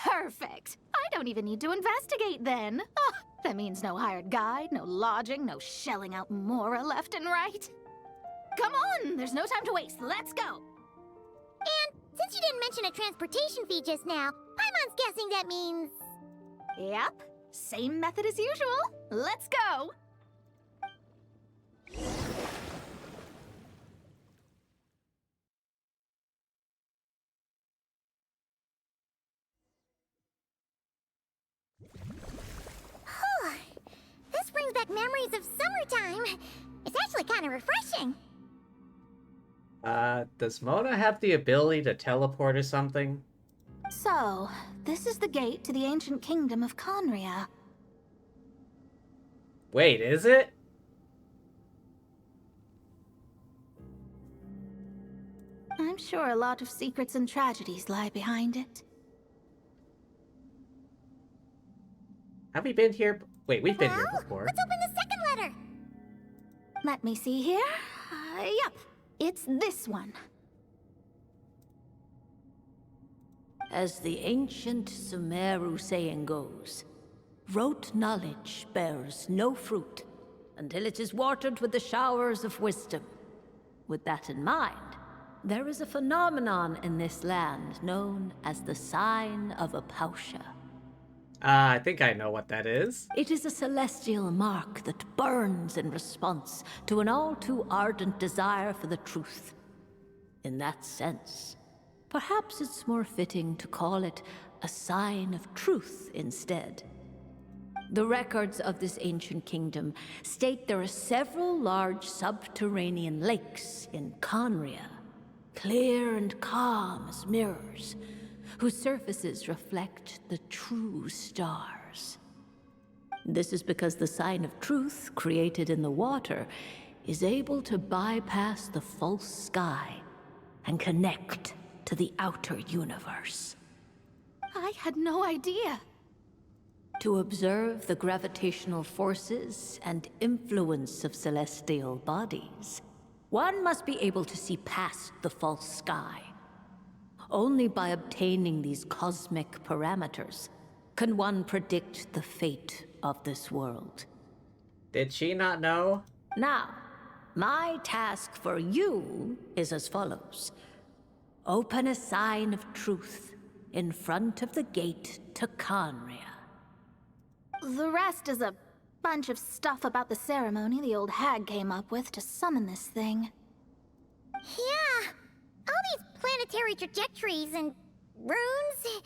Perfect. I don't even need to investigate then. Oh, that means no hired guide, no lodging, no shelling out Mora left and right. Come on, there's no time to waste. Let's go. And since you didn't mention a transportation fee just now, Paimon's guessing that means... Yep, same method as usual. Let's go. This brings back memories of summertime. It's actually kind of refreshing. Does Mona have the ability to teleport or something? So, this is the gate to the ancient kingdom of Conria. Wait, is it? I'm sure a lot of secrets and tragedies lie behind it. Have we been here? Wait, we've been here before. Let's open the second letter. Let me see here. Yep, it's this one. As the ancient Sumeru saying goes, rote knowledge bears no fruit until it is watered with the showers of wisdom. With that in mind, there is a phenomenon in this land known as the Sign of Apausha. I think I know what that is. It is a celestial mark that burns in response to an all-too-ardent desire for the truth. In that sense, perhaps it's more fitting to call it a sign of truth instead. The records of this ancient kingdom state there are several large subterranean lakes in Conria, clear and calm as mirrors, whose surfaces reflect the true stars. This is because the sign of truth created in the water is able to bypass the false sky and connect to the outer universe. I had no idea. To observe the gravitational forces and influence of celestial bodies, One must be able to see past the false sky. Only by obtaining these cosmic parameters can one predict the fate of this world. Did she not know? Now, my task for you is as follows. Open a sign of truth in front of the gate to Conria. The rest is a bunch of stuff about the ceremony the old hag came up with to summon this thing. Yeah, all these planetary trajectories and runes.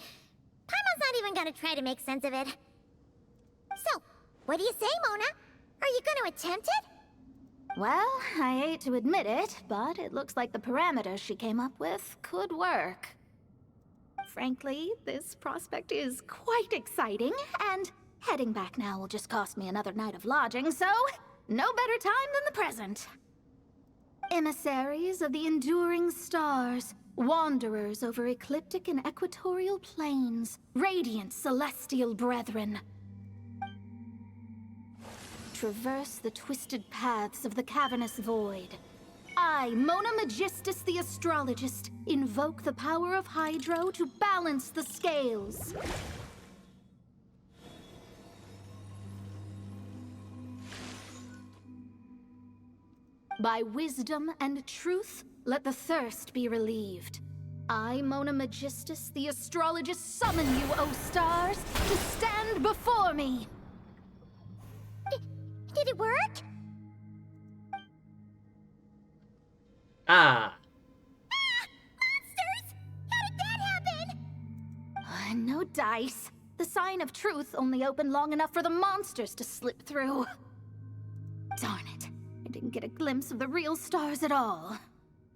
Paimon's not even gonna try to make sense of it. So, what do you say, Mona? Are you gonna attempt it? Well, I hate to admit it, but it looks like the parameters she came up with could work. Frankly, this prospect is quite exciting, and heading back now will just cost me another night of lodging, so no better time than the present. Emissaries of the enduring stars, wanderers over ecliptic and equatorial planes, radiant celestial brethren. Traverse the twisted paths of the cavernous void. I, Mona Magistus the Astrologist, invoke the power of Hydro to balance the scales. By wisdom and truth, let the thirst be relieved. I, Mona Magistus the Astrologist, summon you, O stars, to stand before me! Did it work? Monsters! How did that happen? No dice. The sign of truth only opened long enough for the monsters to slip through. Darn it. I didn't get a glimpse of the real stars at all.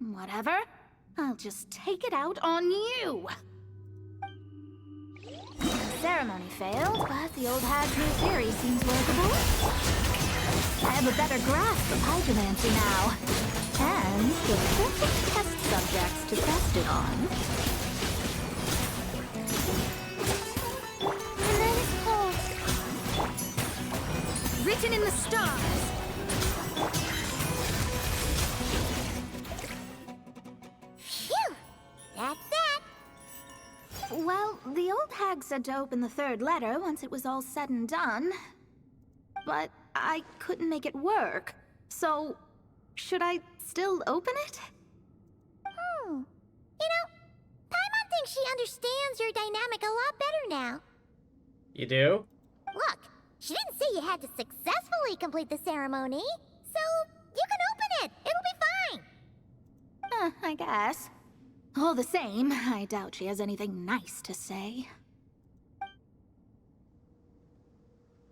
Whatever. I'll just take it out on you. The ceremony failed, but the old hag's new theory seems workable. I have a better grasp of hydromancy now. And the perfect test subjects to test it on. And then it's called... Written in the stars. Phew! That's that! Well, the old hag said to open the third letter once it was all said and done. But I couldn't make it work. So, should I still open it? You know, Paimon thinks she understands your dynamic a lot better now. You do? Look, she didn't say you had to successfully complete the ceremony, so you can open it. It'll be fine. I guess. All the same, I doubt she has anything nice to say.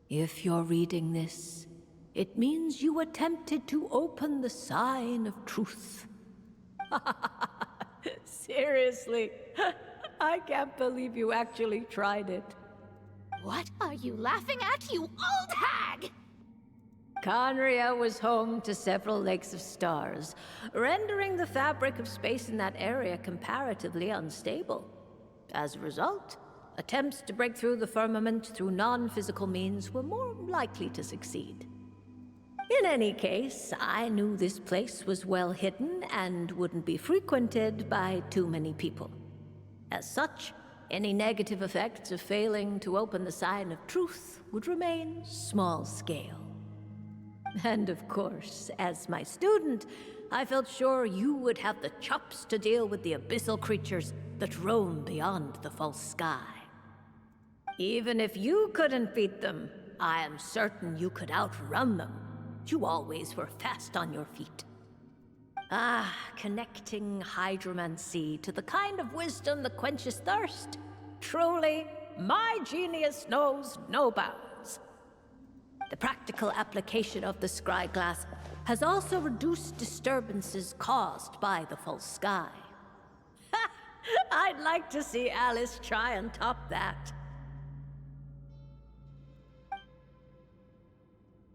If you're reading this, it means you attempted to open the sign of truth. Seriously, I can't believe you actually tried it. What are you laughing at, you old hag? Conria was home to several lakes of stars, rendering the fabric of space in that area comparatively unstable. As a result, attempts to break through the firmament through non-physical means were more likely to succeed. In any case, I knew this place was well hidden and wouldn't be frequented by too many people. As such, any negative effects of failing to open the sign of truth would remain small scale. And of course, as my student, I felt sure you would have the chops to deal with the abyssal creatures that roam beyond the false sky. Even if you couldn't beat them, I am certain you could outrun them. You always were fast on your feet. Ah, connecting hydromancy to the kind of wisdom that quenches thirst. Truly, my genius knows no bounds. The practical application of the scry glass has also reduced disturbances caused by the false sky. I'd like to see Alice try and top that.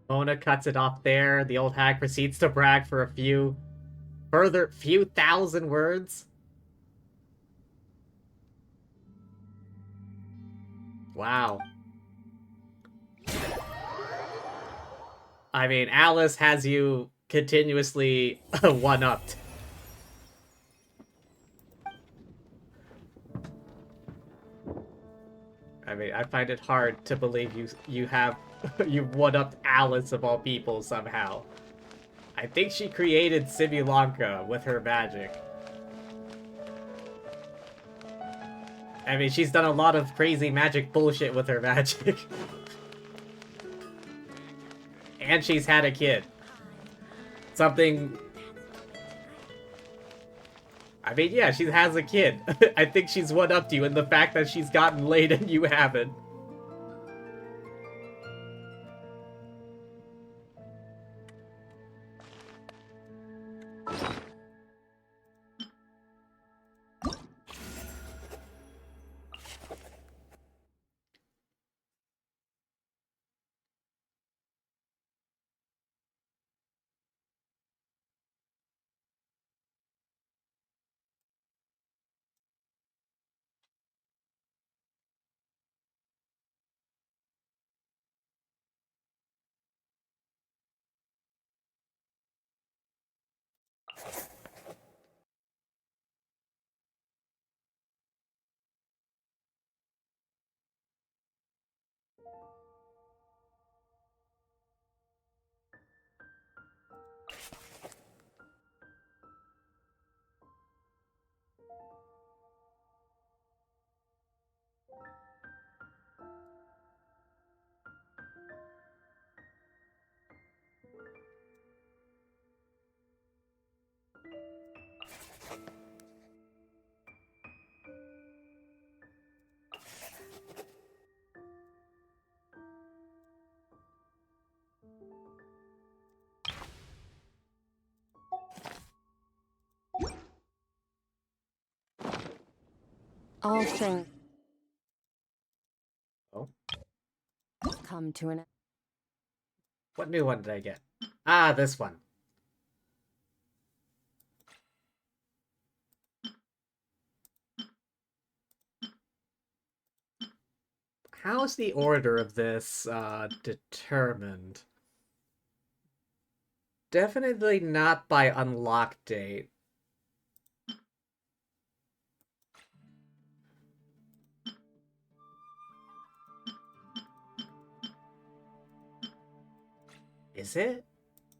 Mona cuts it off there. The old hag proceeds to brag for a few thousand words. Wow. I mean, Alice has you continuously one-upped. I mean, I find it hard to believe you have you've one-upped Alice of all people somehow. I think she created Simulanka with her magic. I mean, she's done a lot of crazy magic bullshit with her magic. And she's had a kid. Something... I mean, yeah, she has a kid. I think she's one-upped you in the fact that she's gotten laid and you haven't. All things Oh. come to an end. What new one did I get? Ah, this one. How's the order of this determined? Definitely not by unlock date. Is it?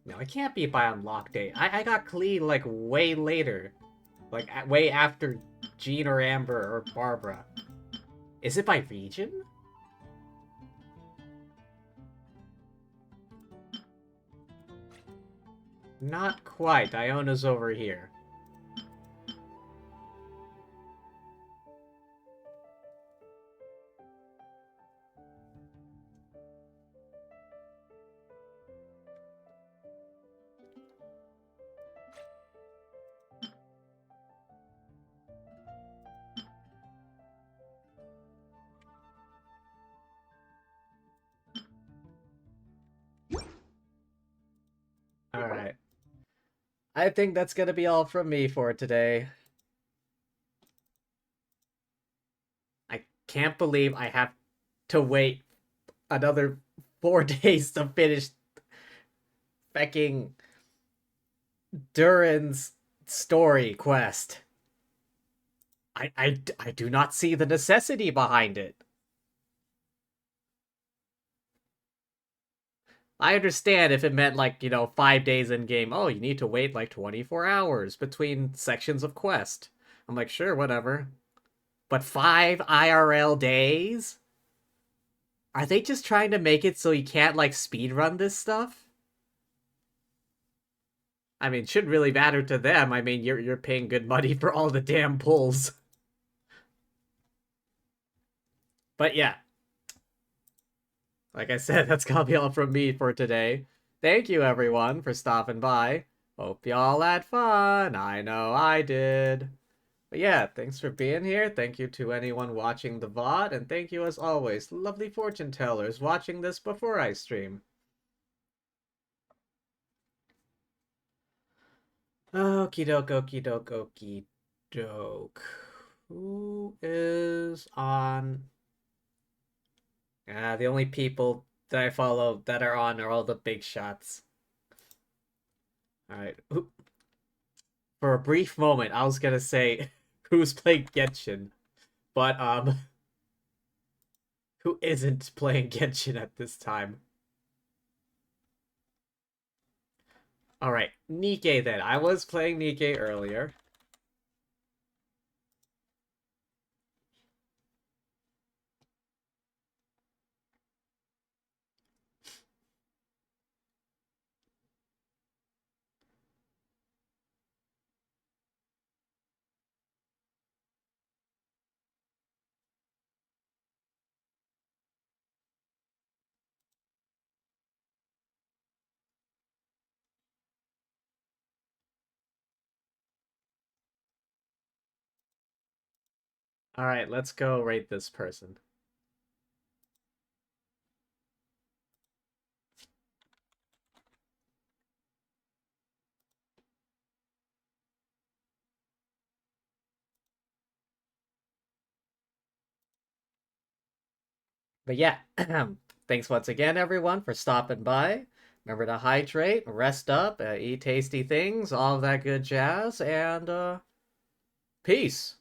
No, it can't be by unlock date. I got Klee, like, way later. Like, way after Jean or Amber or Barbara. Is it by region? Not quite. Iona's over here. Alright. I think that's gonna be all from me for today. I can't believe I have to wait another 4 days to finish fecking Durin's story quest. I do not see the necessity behind it. I understand if it meant, like, 5 days in game. Oh, you need to wait, like, 24 hours between sections of quest. I'm like, sure, whatever. But 5 IRL days? Are they just trying to make it so you can't, like, speedrun this stuff? I mean, it shouldn't really matter to them. I mean, you're paying good money for all the damn pulls. But yeah. Like I said, that's gonna be all from me for today. Thank you, everyone, for stopping by. Hope y'all had fun. I know I did. But yeah, thanks for being here. Thank you to anyone watching the VOD. And thank you, as always, lovely fortune tellers watching this before I stream. Okie doke, okie doke, okie doke. Who is on? The only people that I follow that are on are all the big shots. Alright. For a brief moment, I was gonna say who's playing Genshin, but who isn't playing Genshin at this time? Alright, Nikke then. I was playing Nikke earlier. Alright, let's go rate this person. But yeah, thanks once again, everyone, for stopping by. Remember to hydrate, rest up, eat tasty things, all of that good jazz, and peace.